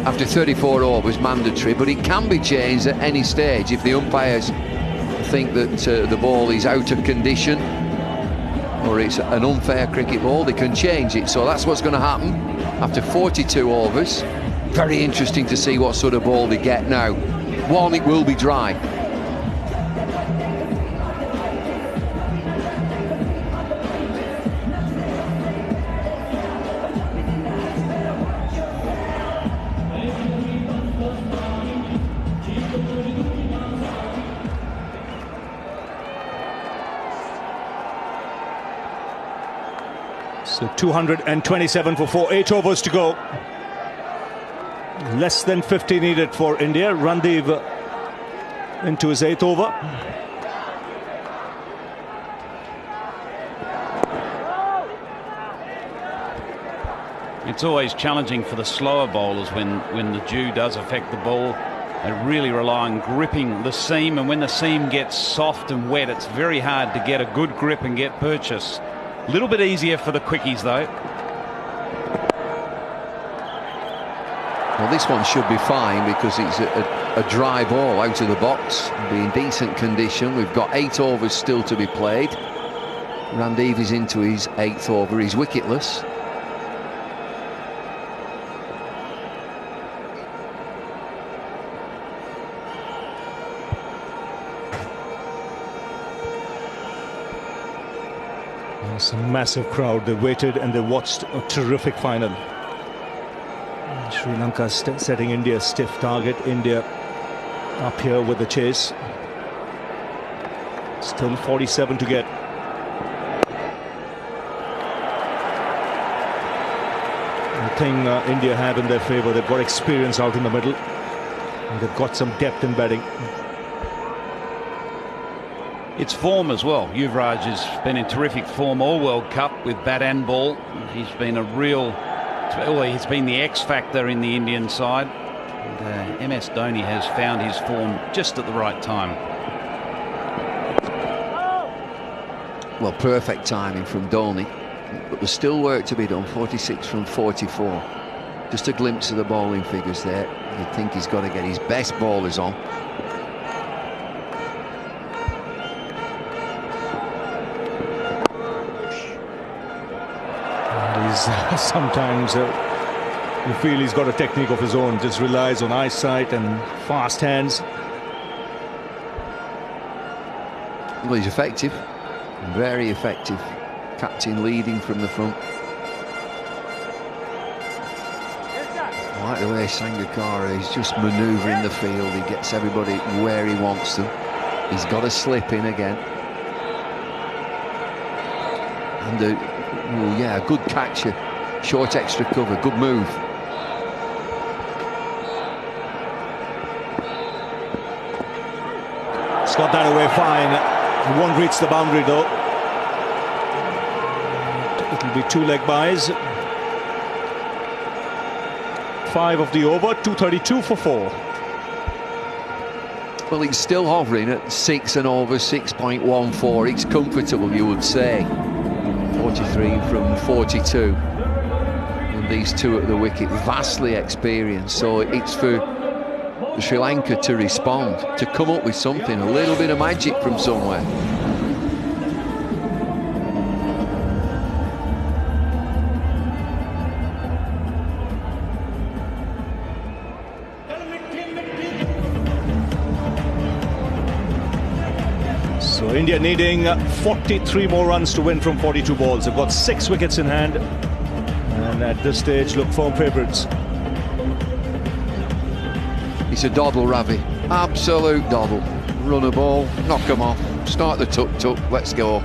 after 34 overs, mandatory, but it can be changed at any stage if the umpires think that the ball is out of condition or it's an unfair cricket ball. They can change it, so that's what's going to happen after 42 overs. Very interesting to see what sort of ball they get now. One, it will be dry. So 227 for 4, 8 overs to go. Less than 50 needed for India. Randeep into his 8th over. It's always challenging for the slower bowlers when the dew does affect the ball. They really rely on gripping the seam, and when the seam gets soft and wet, it's very hard to get a good grip and get purchase. A little bit easier for the quickies though. Well, this one should be fine because it's a dry ball out of the box. It'll be in decent condition. We've got 8 overs still to be played. Randeep is into his 8th over. He's wicketless. It's a massive crowd. They waited and they watched a terrific final. Sri Lanka setting India a stiff target. India up here with the chase. Still 47 to get. thing India have in their favour. They've got experience out in the middle, and they've got some depth in batting. It's form as well. Yuvraj has been in terrific form all World Cup with bat and ball. He's been he's been the X factor in the Indian side. And, MS Dhoni has found his form just at the right time. Well, perfect timing from Dhoni, but there's still work to be done. 46 from 44. Just a glimpse of the bowling figures there. You'd think he's got to get his best bowlers on. Sometimes you feel he's got a technique of his own, just relies on eyesight and fast hands. Well, he's effective, very effective. Captain leading from the front. I like the way Sangakkara is just manoeuvring the field. He gets everybody where he wants them. He's got to slip in again. And yeah, a good catcher. Short extra cover, good move. It's got that away fine. He won't reach the boundary though. It'll be 2 leg byes. 5 of the over, 232 for 4. Well, he's still hovering at 6 and over, 6.14. It's comfortable, you would say. 43 from 42. And these two at the wicket, vastly experienced. So it's for Sri Lanka to respond, to come up with something, a little bit of magic from somewhere. So India needing 43 more runs to win from 42 balls. They've got 6 wickets in hand, and at this stage look firm favourites. It's a doddle, Ravi. Absolute doddle. Run a ball, knock them off, start the tuk-tuk, let's go.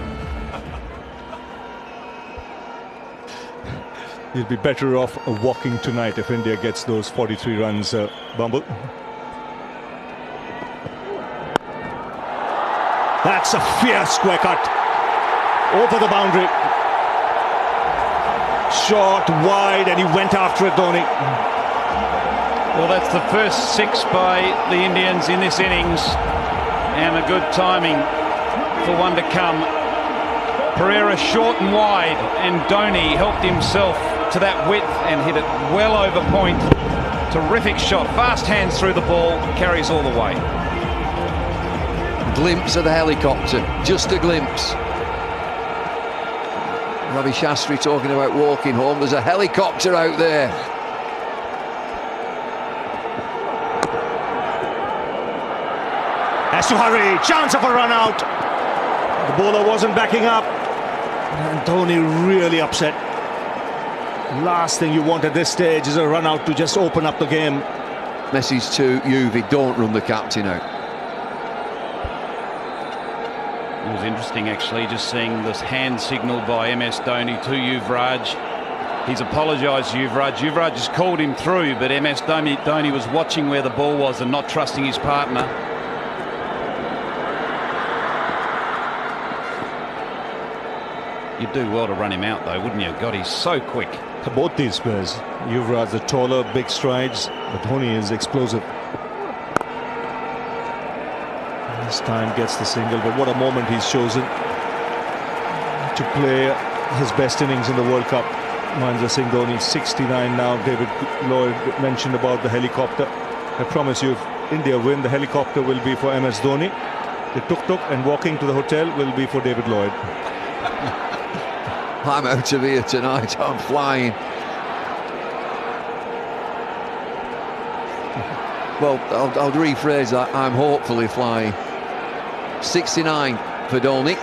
You'll be better off walking tonight if India gets those 43 runs, Bumble. That's a fierce square cut. Over the boundary. Short, wide, and he went after it, Dhoni. Well, that's the first 6 by the Indians in this innings, and a good timing for one to come. Pereira short and wide, and Dhoni helped himself to that width and hit it well over point. Terrific shot, fast hands through the ball, carries all the way. Glimpse of the helicopter, just a glimpse. Ravi Shastri talking about walking home. There's a helicopter out there. Has to hurry, chance of a run out. The bowler wasn't backing up, and Dhoni really upset. Last thing you want at this stage is a run out to just open up the game. Message to Yuvi, don't run the captain out. It was interesting actually just seeing this hand signal by MS Dhoni to Yuvraj. He's apologised to Yuvraj. Yuvraj has called him through, but MS Dhoni was watching where the ball was and not trusting his partner. You'd do well to run him out though, wouldn't you? God, he's so quick. Both these players, Yuvraj the taller, big strides, but Dhoni is explosive. This time gets the single, but what a moment he's chosen to play his best innings in the World Cup. Mahendra Singh Dhoni, 69 now. David Lloyd mentioned about the helicopter. I promise you, if India win, the helicopter will be for MS Dhoni. The tuk-tuk and walking to the hotel will be for David Lloyd. I'm out of here tonight, I'm flying. Well, I'll rephrase that, I'm hopefully flying. 69 for Dhoni.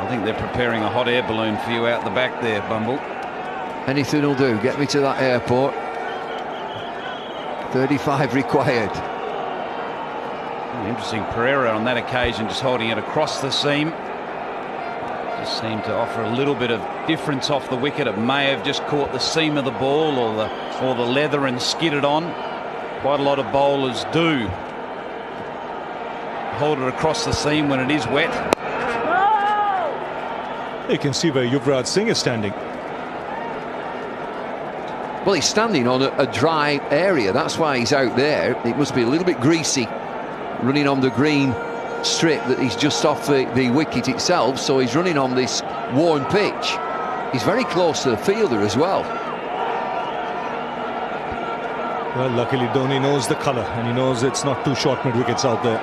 I think they're preparing a hot air balloon for you out the back there, Bumble. Anything will do, get me to that airport. 35 required. Interesting, Pereira on that occasion just holding it across the seam. Just seemed to offer a little bit of difference off the wicket. It may have just caught the seam of the ball or the leather and skidded on. Quite a lot of bowlers do hold it across the seam when it is wet. You can see where Yuvraj Singh is standing. Well, he's standing on a dry area. That's why he's out there. It must be a little bit greasy running on the green strip that he's just off the wicket itself. So he's running on this worn pitch. He's very close to the fielder as well. Well, luckily Dhoni knows the colour and he knows it's not too short mid wickets out there.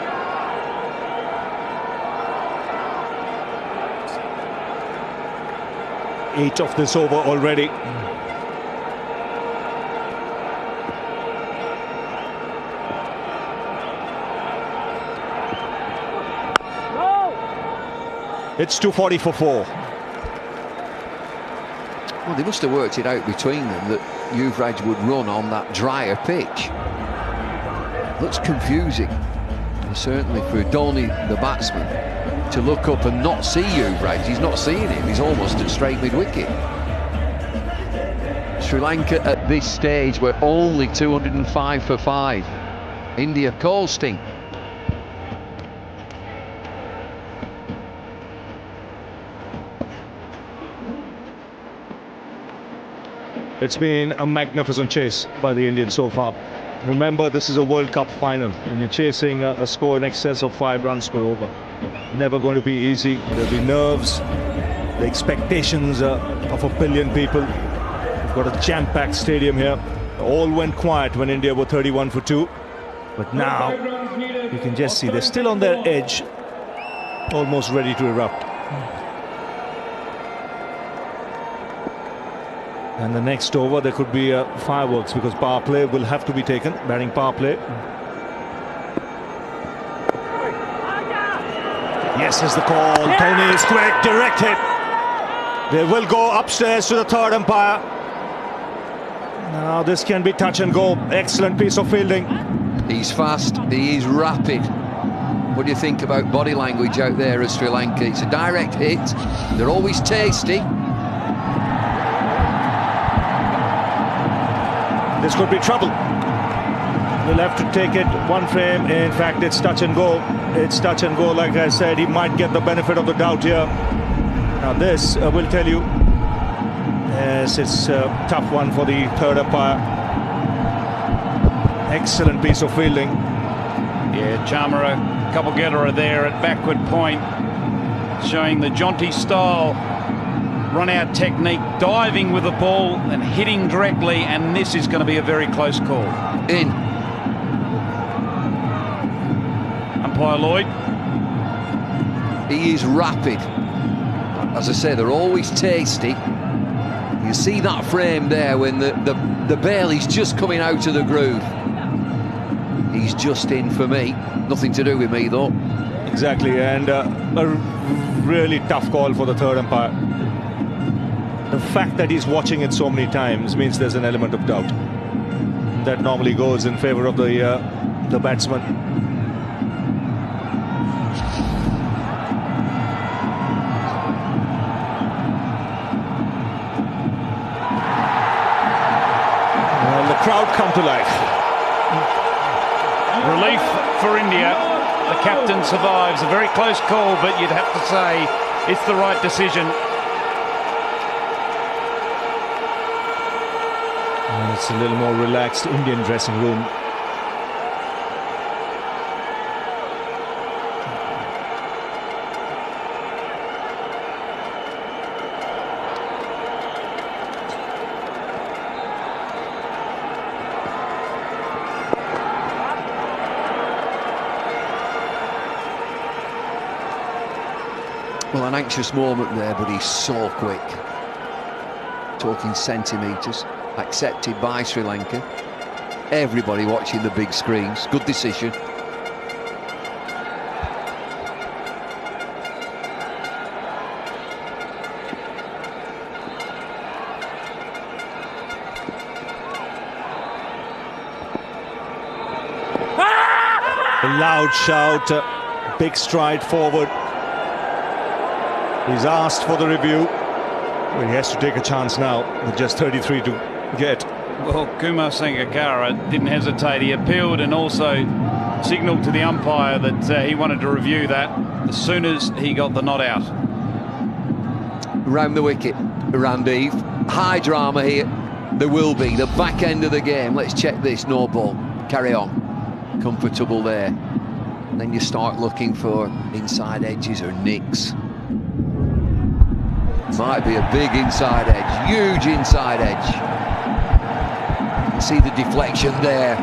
Eight of this over already. It's 240 for 4. Well, they must have worked it out between them that Yuvraj would run on that drier pitch. Looks confusing, and certainly for Dhoni, the batsman, to look up and not see Yuvraj. He's not seeing him. He's almost at straight mid-wicket. Sri Lanka at this stage were only 205 for 5. India coasting. It's been a magnificent chase by the Indians so far. Remember, this is a World Cup final and you're chasing a score in excess of 5 runs per over. Never going to be easy. There'll be nerves, the expectations of a billion people. We've got a jam-packed stadium here. All went quiet when India were 31 for 2. But now you can just see they're still on their edge, almost ready to erupt. And the next over there could be fireworks because power play will have to be taken, batting power play. Yes is the call. Dhoni is quick, direct hit. They will go upstairs to the third umpire. Now this can be touch and go. Excellent piece of fielding. He's fast, he is rapid. What do you think about body language out there at Sri Lanka? It's a direct hit. They're always tasty. This could be trouble. We'll have to take it one frame. In fact, it's touch and go. It's touch and go. Like I said, he might get the benefit of the doubt here. Now this will tell you. Yes, it's a tough one for the third umpire. Excellent piece of fielding. Yeah, Chamara, Kapilgetra there at backward point, showing the jaunty style. Run-out technique, diving with the ball and hitting directly, and this is going to be a very close call. In. Umpire Lloyd. He is rapid. As I say, they're always tasty. You see that frame there when the bail is just coming out of the groove. He's just in for me. Nothing to do with me, though. Exactly, and a really tough call for the third umpire. The fact that he's watching it so many times means there's an element of doubt. That normally goes in favor of the batsman. And the crowd come to life. Relief for India. The captain survives. A very close call, but you'd have to say it's the right decision. And it's a little more relaxed Indian dressing room. Well, an anxious moment there, but he's so quick. Talking centimetres. Accepted by Sri Lanka. Everybody watching the big screens. Good decision. A loud shout, big stride forward. He's asked for the review. Well, he has to take a chance now with just 33 to get. Well, Kumar Sangakkara didn't hesitate. He appealed and also signalled to the umpire that he wanted to review that as soon as he got the not out. Round the wicket, Randeep. High drama here. There will be. The back end of the game. Let's check this. No ball. Carry on. Comfortable there. And then you start looking for inside edges or nicks. Might be a big inside edge. Huge inside edge. See the deflection there.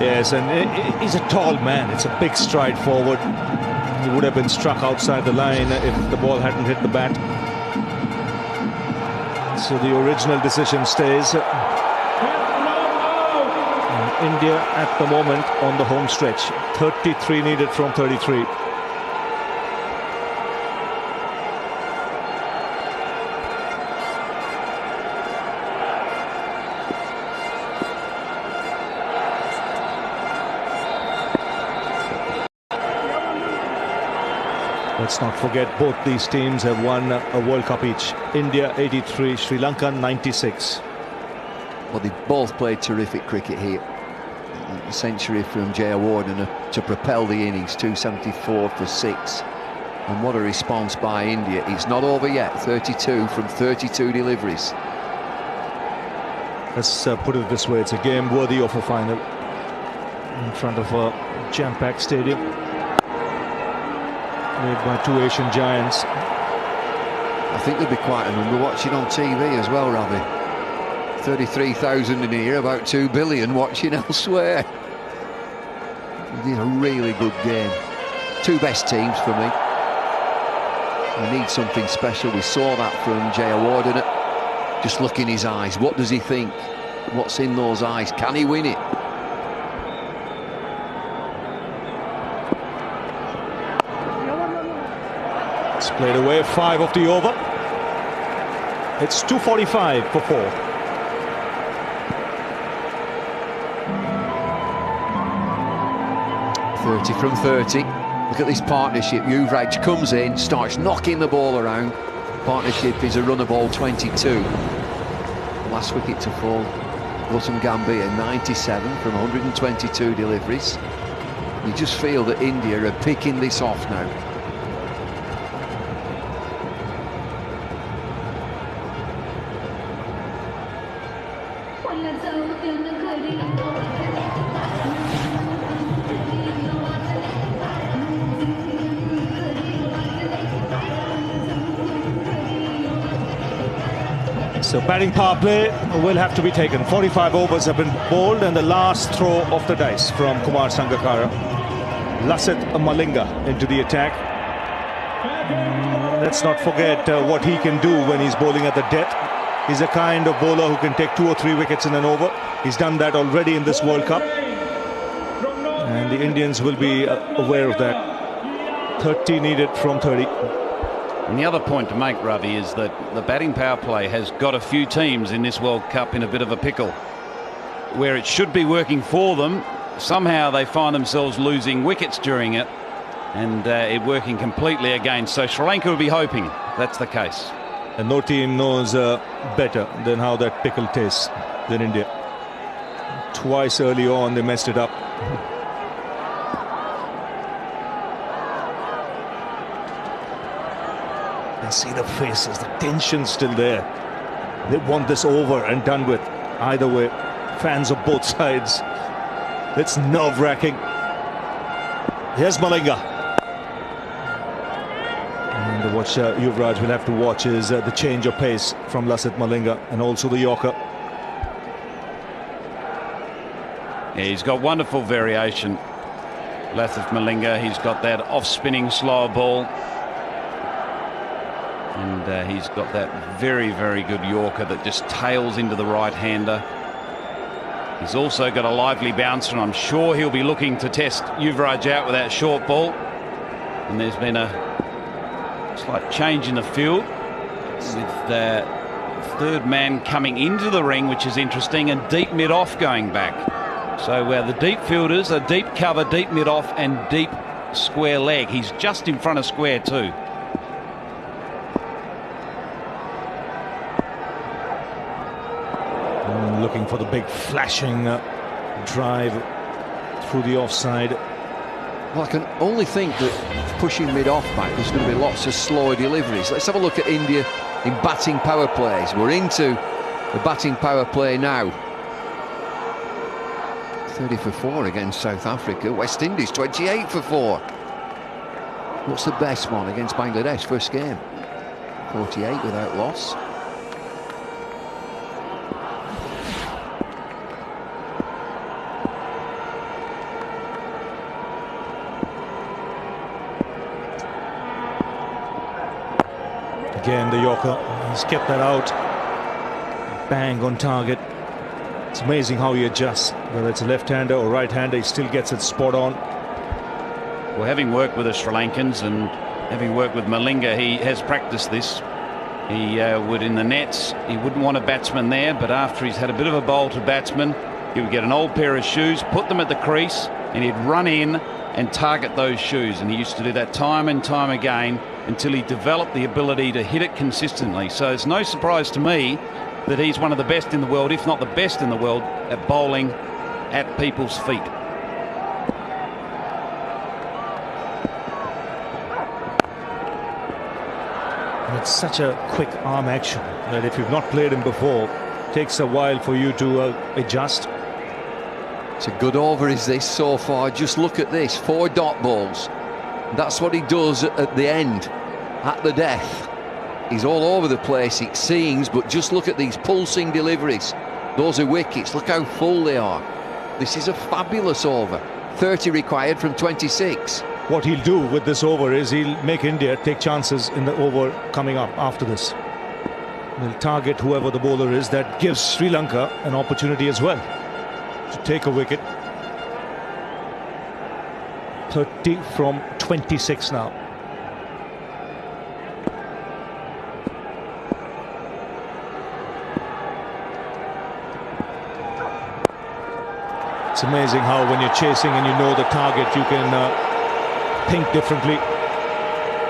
Yes, and he's a tall man. It's a big stride forward. He would have been struck outside the line if the ball hadn't hit the bat. So the original decision stays. And India at the moment on the home stretch. 33 needed from 33. Let's not forget both these teams have won a World Cup each. India 83, Sri Lanka 96. Well, they both played terrific cricket here. A century from Jayawardene to propel the innings, 274 for 6. And what a response by India. It's not over yet, 32 from 32 deliveries. Let's put it this way, it's a game worthy of a final in front of a jam-packed stadium. Made by two Asian giants. I think there'll be quite a number watching on TV as well, Ravi. 33,000 in here, about 2 billion watching elsewhere. It is a really good game. Two best teams for me. We need something special. We saw that from Jayawardene. Just look in his eyes. What does he think? What's in those eyes? Can he win it? Played away, 5 of the over. It's 2:45 for 4. .30 from 30. Look at this partnership. Yuvraj comes in, starts knocking the ball around. Partnership is a run of ball 22. Last wicket to fall, Gautam Gambhir, 97 from 122 deliveries. You just feel that India are picking this off now. So batting power play will have to be taken. 45 overs have been bowled, and the last throw of the dice from Kumar Sangakkara. Lasith Malinga into the attack. Let's not forget what he can do when he's bowling at the death. He's a kind of bowler who can take 2 or 3 wickets in an over. He's done that already in this World Cup. And the Indians will be aware of that. 30 needed from 30. And the other point to make, Ravi, is that the batting power play has got a few teams in this World Cup in a bit of a pickle. Where it should be working for them, somehow they find themselves losing wickets during it, and it working completely against. So Sri Lanka will be hoping that's the case. And no team knows better than how that pickle tastes than India. Twice early on they messed it up. And see the faces, the tension's still there. They want this over and done with. Either way, fans of both sides. It's nerve-wracking. Here's Malinga. And what Yuvraj will have to watch is the change of pace from Lasith Malinga, and also the Yorker. Yeah, he's got wonderful variation, Lasith Malinga. He's got that off-spinning slower ball. And he's got that very, very good Yorker that just tails into the right-hander. He's also got a lively bouncer, and I'm sure he'll be looking to test Yuvraj out with that short ball. And there's been a slight change in the field with third man coming into the ring, which is interesting, and deep mid-off going back. So the deep fielders are deep cover, deep mid-off and deep square leg. He's just in front of square too. Looking for the big flashing drive through the offside. Well, I can only think that pushing mid-off back, there's going to be lots of slow deliveries. Let's have a look at India in batting power plays. We're into the batting power play now. 30 for 4 against South Africa. West Indies 28 for 4. What's the best one against Bangladesh? First game. 48 without loss. Again, the Yorker, he's kept that out. Bang on target. It's amazing how he adjusts, whether it's a left-hander or right-hander, he still gets it spot on. Well, having worked with the Sri Lankans and having worked with Malinga, he has practiced this. He would, in the nets, he wouldn't want a batsman there, but after he's had a bit of a bowl to batsman, he would get an old pair of shoes, put them at the crease, and he'd run in and target those shoes. And he used to do that time and time again until he developed the ability to hit it consistently. So it's no surprise to me that he's one of the best in the world, if not the best in the world, at bowling at people's feet. And it's such a quick arm action that if you've not played him before, it takes a while for you to adjust. It's a good over, is this so far? Just look at this, 4 dot balls. That's what he does at the end, at the death. He's all over the place, it seems, but just look at these pulsing deliveries. Those are wickets, look how full they are. This is a fabulous over. 30 required from 26. What he'll do with this over is he'll make India take chances in the over coming up after this. They'll target whoever the bowler is. That gives Sri Lanka an opportunity as well to take a wicket. 30 from 26 now. It's amazing how when you're chasing and you know the target, you can think differently.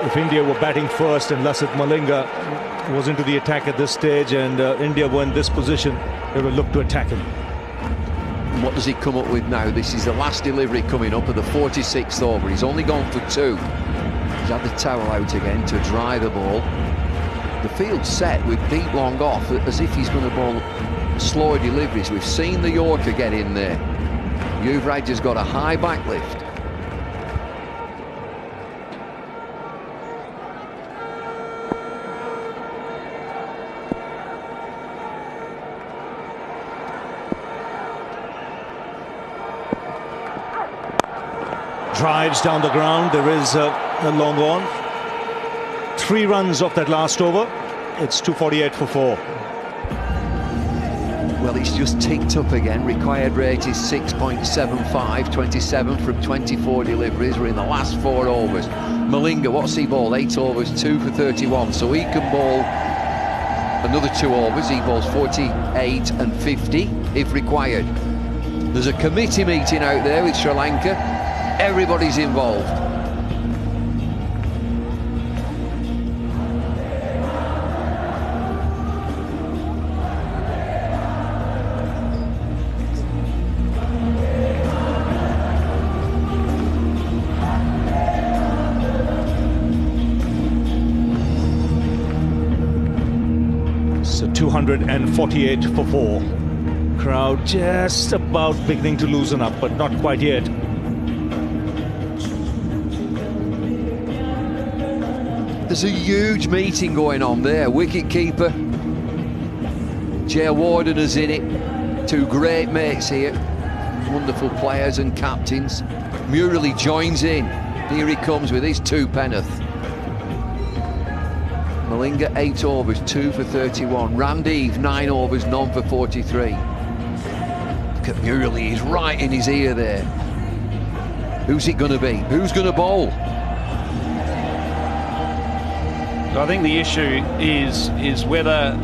If India were batting first and Lasith Malinga was into the attack at this stage and India were in this position, they would look to attack him. And what does he come up with now? This is the last delivery coming up at the 46th over. He's only gone for 2. He's had the towel out again to dry the ball. The field's set with deep long off, as if he's going to bowl slower deliveries. We've seen the Yorker get in there. Yuvraj has got a high back lift. Drives down the ground. There is a long on. 3 runs off that last over. It's 248 for 4. Well, it's just ticked up again. Required rate is 6.75, 27 from 24 deliveries. We're in the last 4 overs. Malinga, what's he bowled? 8 overs, 2 for 31. So he can bowl another 2 overs. He bowls 48 and 50 if required. There's a committee meeting out there with Sri Lanka. Everybody's involved. So 248 for 4. Crowd just about beginning to loosen up, but not quite yet. There's a huge meeting going on there. Wicket-keeper Jay Warden is in it. 2 great mates here. Wonderful players and captains. Murali joins in. Here he comes with his 2 penn'orth. Malinga 8 overs, 2 for 31. Randeep 9 overs, none for 43. Look at Murali, he's right in his ear there. Who's it going to be? Who's going to bowl? So I think the issue is whether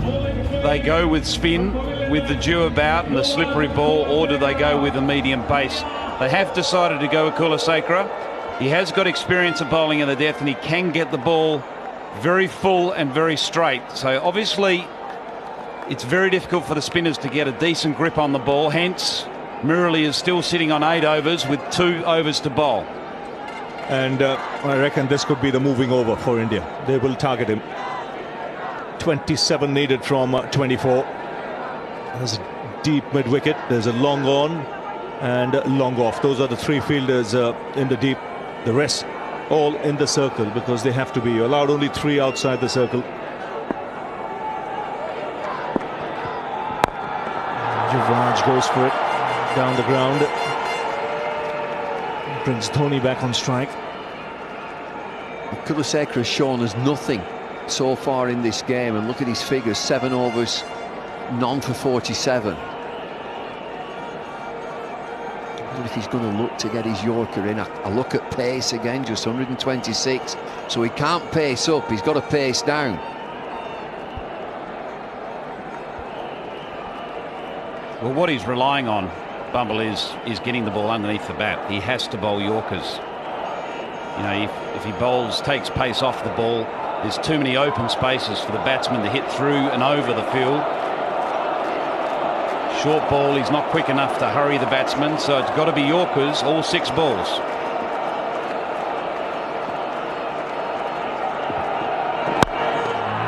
they go with spin, with the dew about and the slippery ball, or do they go with a medium pace? They have decided to go with Kulasekara. He has got experience of bowling in the death, and he can get the ball very full and very straight. So obviously it's very difficult for the spinners to get a decent grip on the ball. Hence, Murali is still sitting on 8 overs with 2 overs to bowl. And I reckon this could be the moving over for India. They will target him. 27 needed from 24. There's a deep mid-wicket. There's a long on and long off. Those are the 3 fielders in the deep. The rest all in the circle, because they have to be. You're allowed only 3 outside the circle. Yuvraj goes for it down the ground. Brings Dhoni back on strike. Kulasekara has shown us nothing so far in this game, and look at his figures: 7 overs, none for 47. I wonder if he's going to look to get his Yorker in. I look at pace again, just 126, so he can't pace up, he's got to pace down. Well, what he's relying on, Bumble, is getting the ball underneath the bat. He has to bowl Yorkers. You know, if he bowls, takes pace off the ball, there's too many open spaces for the batsman to hit through and over the field. Short ball, he's not quick enough to hurry the batsman, so it's got to be Yorkers, all 6 balls.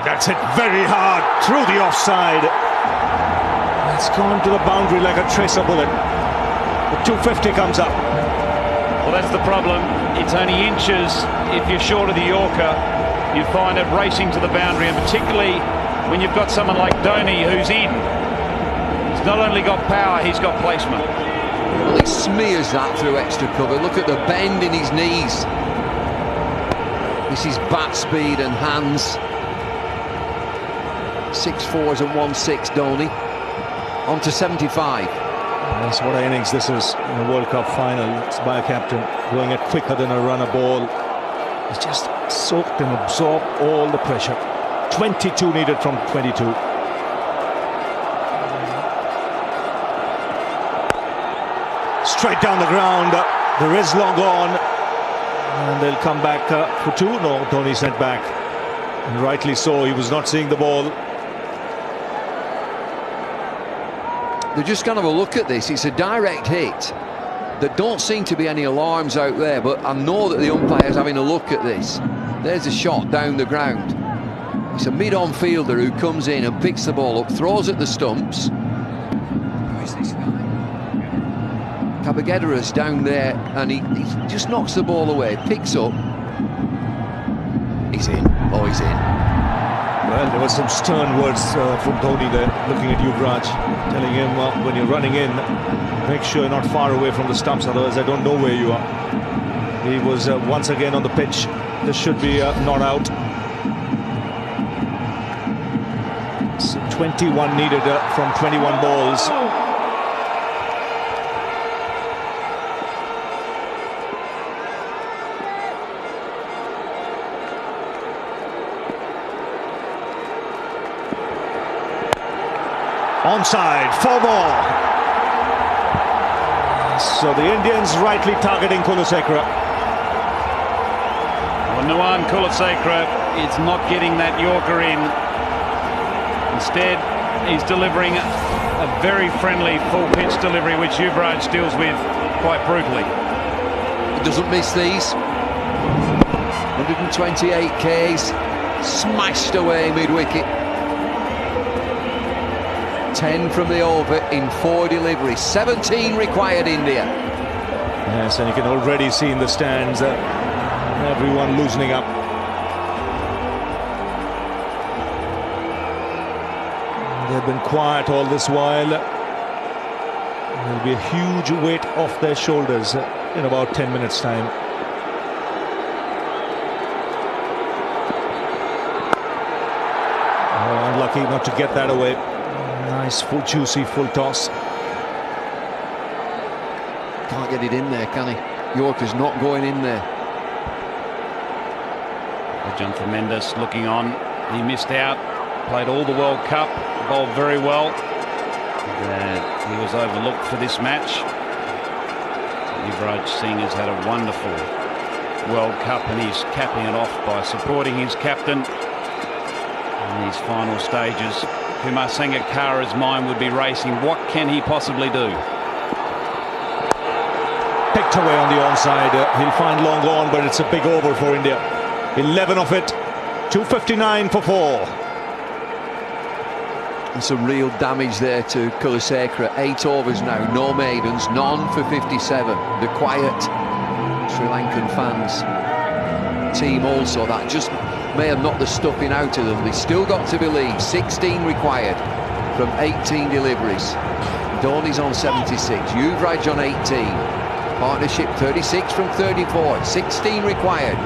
That's hit very hard through the offside. It's gone to the boundary like a tracer bullet. The 250 comes up. Well, that's the problem. It's only inches. If you're short of the Yorker, you find it racing to the boundary, and particularly when you've got someone like Dhoni who's in. He's not only got power, he's got placement. Well, he smears that through extra cover. Look at the bend in his knees. This is bat speed and hands. 6 4s and 1 6, Dhoni. On to 75. Yes, what an innings this is in a World Cup final. It's by a captain going it quicker than a runner ball. He's just soaked and absorbed all the pressure. 22 needed from 22. Straight down the ground. There is long on, and they'll come back for 2. No, Dhoni sent back, and rightly so. He was not seeing the ball. They're just going to have a look at this. It's a direct hit. There don't seem to be any alarms out there, but I know that the umpire's having a look at this. There's a shot down the ground. It's a mid-on fielder who comes in and picks the ball up, throws at the stumps. Kabagedera's down there, and he just knocks the ball away, picks up. He's in. Oh, he's in. Well, there were some stern words from Dhoni there, looking at Yuvraj, telling him when you're running in, make sure you're not far away from the stumps, otherwise I don't know where you are. He was once again on the pitch. This should be not out. So 21 needed from 21 balls. Onside, 4 more. So the Indians rightly targeting Kulasekara. Well, Nuwan Kulasekara is not getting that Yorker in. Instead, he's delivering a very friendly full pitch delivery, which Yuvraj deals with quite brutally. He doesn't miss these. 128 Ks, smashed away mid-wicket. 10 from the over in 4 deliveries. 17 required, India. Yes, and you can already see in the stands everyone loosening up. They've been quiet all this while. There'll be a huge weight off their shoulders in about 10 minutes' time. Oh, unlucky not to get that away. Nice, full, juicy, full toss. Can't get it in there, can he? Yorker's not going in there. Well, John Tremendous looking on. He missed out. Played all the World Cup. bowled very well. He was overlooked for this match. Yuvraj Singh has had a wonderful World Cup, and he's capping it off by supporting his captain in these final stages. Kumar Sangakkara's mind would be racing. What can he possibly do? Picked away on the onside. He'll find long on, but it's a big over for India. 11 of it. 259 for 4. And some real damage there to Kulasekara. 8 overs now, no maidens, none for 57. The quiet Sri Lankan fans team also, that just may have knocked the stuffing out of them. They still got to believe. 16 required from 18 deliveries. Dhoni's on 76, Yuvraj on 18. Partnership 36 from 34, 16 required.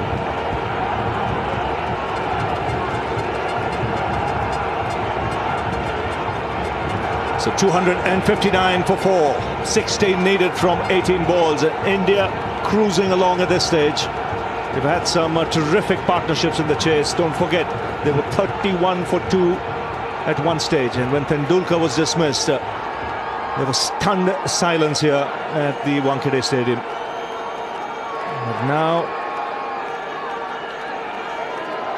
So 259 for 4, 16 needed from 18 balls. India cruising along at this stage. They've had some terrific partnerships in the chase. Don't forget, they were 31 for 2 at one stage. And when Tendulkar was dismissed, there was stunned silence here at the Wankhede Stadium. But now,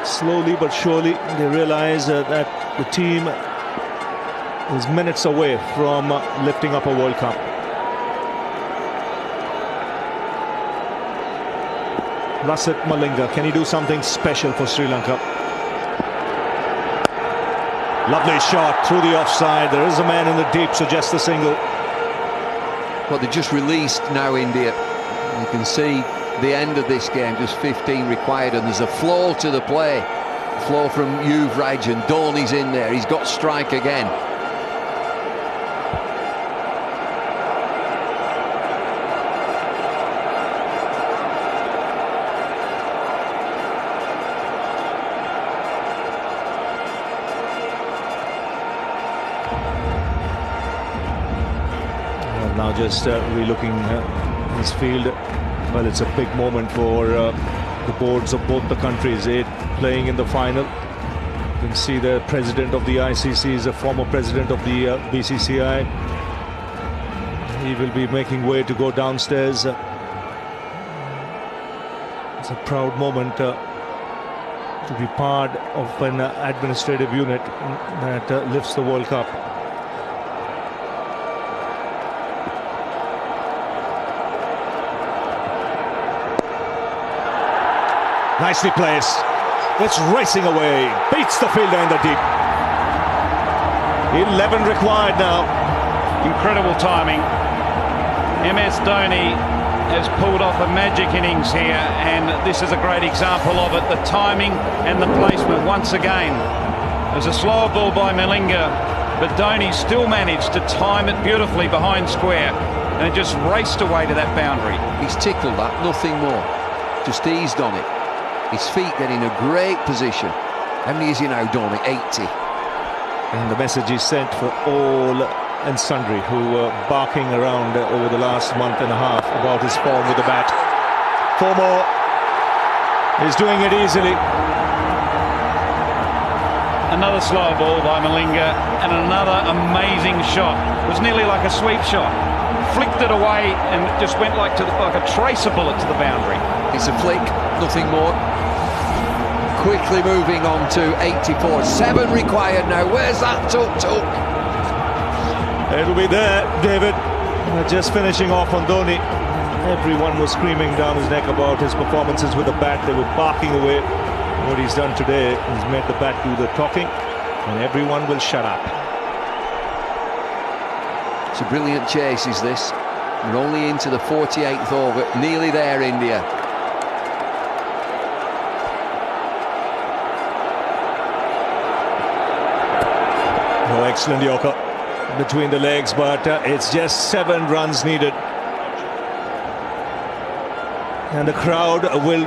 slowly but surely, they realize that the team is minutes away from lifting up a World Cup. Lasith Malinga, can he do something special for Sri Lanka? Lovely shot through the offside. There is a man in the deep, so just a single. Well, they just released now, India. You can see the end of this game, just 15 required, and there's a flow to the play. Flow from Yuvraj, and Dhoni's in there. He's got strike again. Now just re-looking his field. Well, it's a big moment for the boards of both the countries. 8 playing in the final. You can see the president of the ICC is a former president of the BCCI. He will be making way to go downstairs. It's a proud moment to be part of an administrative unit that lifts the World Cup. Nicely placed. It's racing away. Beats the fielder in the deep. 11 required now. Incredible timing. MS Dhoni has pulled off a magic innings here, and this is a great example of it. The timing and the placement once again. There's a slower ball by Malinga, but Dhoni still managed to time it beautifully behind square, and it just raced away to that boundary. He's tickled that, nothing more. Just eased on it. His feet get in a great position. How many is he now, Dhoni? 80. And the message is sent for all and sundry who were barking around over the last month and a half about his form with the bat. 4 more. He's doing it easily. Another slow ball by Malinga, and another amazing shot. It was nearly like a sweep shot. Flicked it away and it just went like a tracer bullet to the boundary. It's a flick, nothing more. Quickly moving on to 84. 7 required now. Where's that tuk-tuk? It'll be there, David. Just finishing off on Dhoni. Everyone was screaming down his neck about his performances with the bat. They were barking away. What he's done today is made the bat do the talking, and everyone will shut up. It's a brilliant chase, is this? We're only into the 48th over. Nearly there, India. Oh, excellent Yorker between the legs, but it's just 7 runs needed. And the crowd will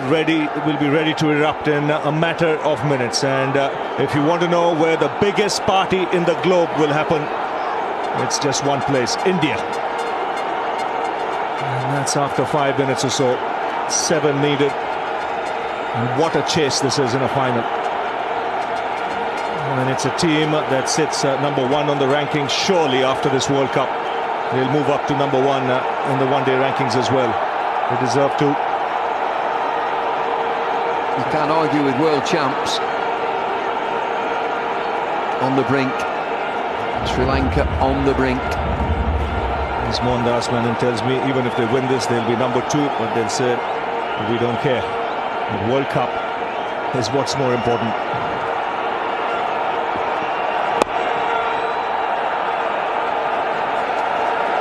be ready to erupt in a matter of minutes. And if you want to know where the biggest party in the globe will happen, it's just one place, India. And that's after 5 minutes or so. 7 needed. And what a chase this is in a final. And it's a team that sits number 1 on the rankings. Surely after this World Cup, they'll move up to number 1 in the one-day rankings as well. They deserve to. You can't argue with world champs. On the brink. Sri Lanka on the brink. As Mohandas Menon tells me, even if they win this, they'll be number 2, but they'll say, we don't care. The World Cup is what's more important.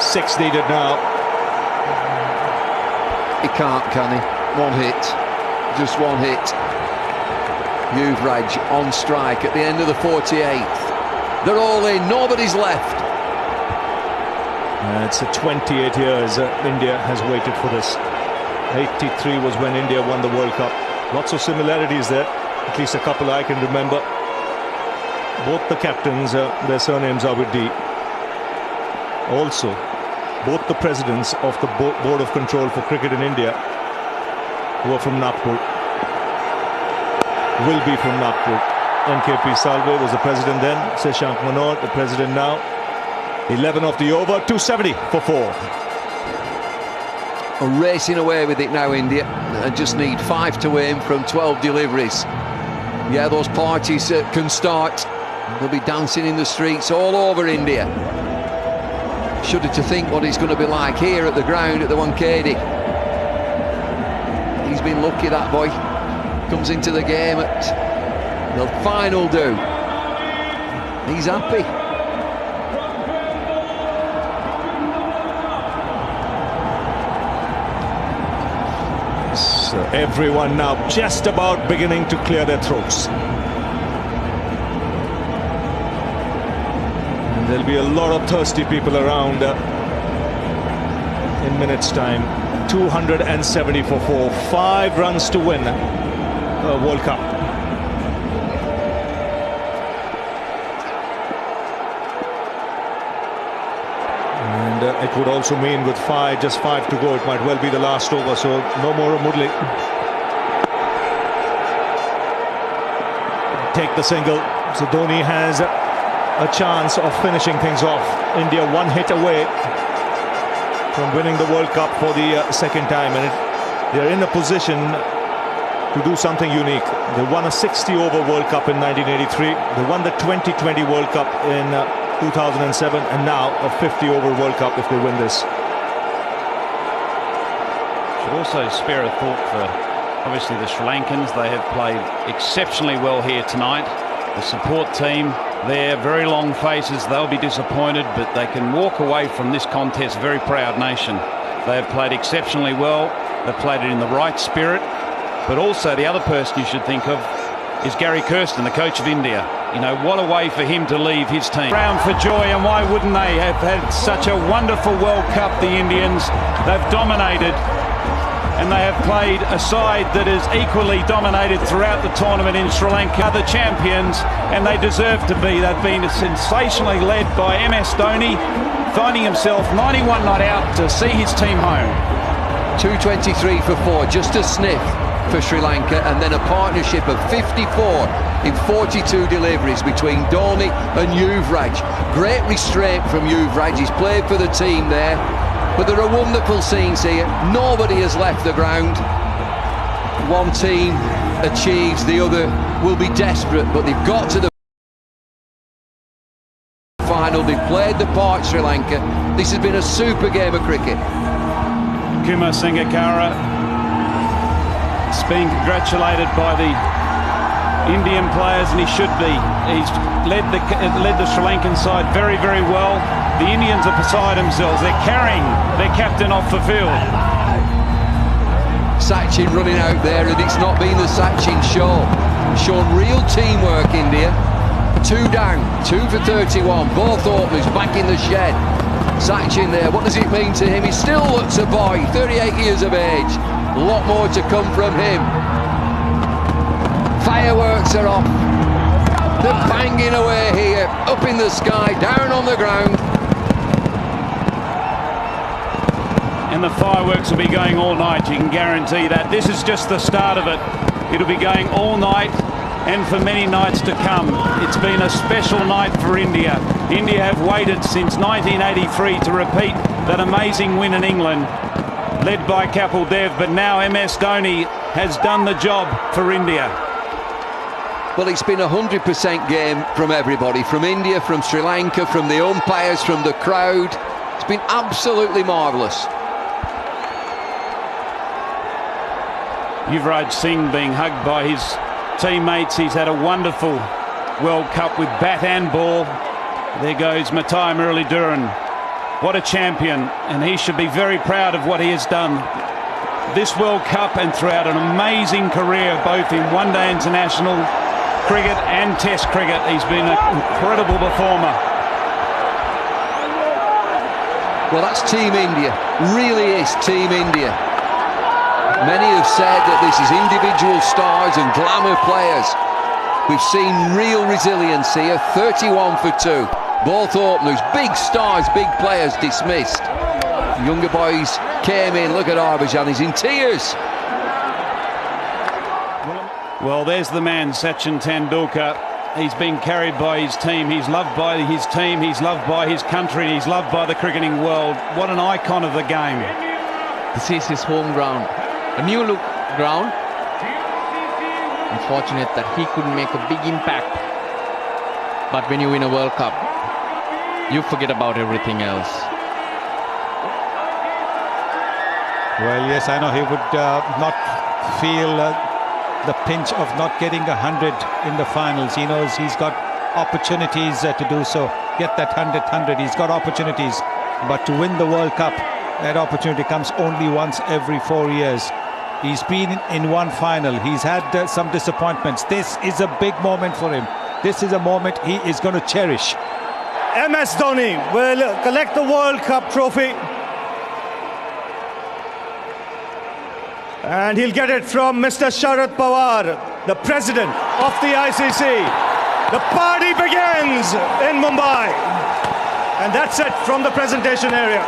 Six needed now. He can't, can he? One hit. Just one hit. Yuvraj on strike at the end of the 48th. They're all in. Nobody's left. It's 28 years India has waited for this. 83 was when India won the World Cup. Lots of similarities there. At least a couple I can remember. Both the captains, their surnames are with D. Also, both the presidents of the Board of Control for Cricket in India were from Nagpur. Will be from Nagpur. NKP Salve was the president then. Seshank Manor, the president now. 11 off the over, 270 for 4. Racing away with it now, India. Just need 5 to aim from 12 deliveries. Yeah, those parties can start. They'll be dancing in the streets all over India. Shudder to think what it's going to be like here at the ground at the Wankhede. He's been lucky, that boy. Comes into the game at the final do. He's happy. So everyone now just about beginning to clear their throats. And there'll be a lot of thirsty people around in minutes time. 270 for 4. 5 runs to win a World Cup. And it would also mean with just five to go, it might well be the last over, so no more Murli. Take the single, so Dhoni has a chance of finishing things off. India 1 hit away from winning the World Cup for the second time, and they're in a position to do something unique. They won a 60-over World Cup in 1983. They won the 2020 World Cup in 2007, and now a 50-over World Cup if they win this. Should also spare a thought for obviously the Sri Lankans. They have played exceptionally well here tonight. The support team there, very long faces. They'll be disappointed, but they can walk away from this contest very proud nation. They have played exceptionally well. They've played it in the right spirit. But also the other person you should think of is Gary Kirsten, the coach of India. You know, what a way for him to leave his team. Round for joy, and why wouldn't they have had such a wonderful World Cup, the Indians. They've dominated, and they have played a side that is equally dominated throughout the tournament in Sri Lanka. The champions, and they deserve to be. They've been sensationally led by MS Dhoni, finding himself 91 not out to see his team home. 223 for 4, just a sniff for Sri Lanka, and then a partnership of 54 in 42 deliveries between Dhoni and Yuvraj. Great restraint from Yuvraj. He's played for the team there, but there are wonderful scenes here. Nobody has left the ground. One team achieves, the other will be desperate, but they've got to the final. They've played the part, Sri Lanka. This has been a super game of cricket. Kumar Sangakkara is being congratulated by the Indian players, and he should be. He's led the Sri Lankan side very, very well. The Indians are beside themselves. They're carrying their captain off the field. Sachin running out there, and it's not been the Sachin show. Shown real teamwork, India. 2 down, 2 for 31. Both openers back in the shed. Sachin there, what does it mean to him? He still looks a boy, 38 years of age. A lot more to come from him. Fireworks are off. They're banging away here, up in the sky, down on the ground. And the fireworks will be going all night, you can guarantee that. This is just the start of it. It'll be going all night. and for many nights to come. It's been a special night for India. India have waited since 1983 to repeat that amazing win in England, led by Kapil Dev, but now MS Dhoni has done the job for India. Well, it's been a 100% game from everybody, from India, from Sri Lanka, from the umpires, from the crowd. It's been absolutely marvellous. Yuvraj Singh being hugged by his teammates. He's had a wonderful World Cup with bat and ball. There goes Matai Muralidharan. What a champion, and he should be very proud of what he has done this World Cup and throughout an amazing career, both in one-day international cricket and Test cricket. He's been an incredible performer. Well, that's Team India, really is Team India. Many have said that this is individual stars and glamour players. We've seen real resilience here, 31 for 2. Both openers, big stars, big players dismissed. Younger boys came in, look at Harbhajan, he's in tears. Well, there's the man, Sachin Tendulkar. He's been carried by his team. He's loved by his team. He's loved by his country. He's loved by the cricketing world. What an icon of the game. This is his home ground. A new look ground. Unfortunate that he couldn't make a big impact. But when you win a World Cup, you forget about everything else. Well, yes, I know he would not feel the pinch of not getting 100 in the finals. He knows he's got opportunities to do so. Get that 100. He's got opportunities. But to win the World Cup, that opportunity comes only once every 4 years. He's been in one final. He's had some disappointments. This is a big moment for him. This is a moment he is going to cherish. MS Dhoni will collect the World Cup trophy. And he'll get it from Mr. Sharad Pawar, the president of the ICC. The party begins in Mumbai. And that's it from the presentation area.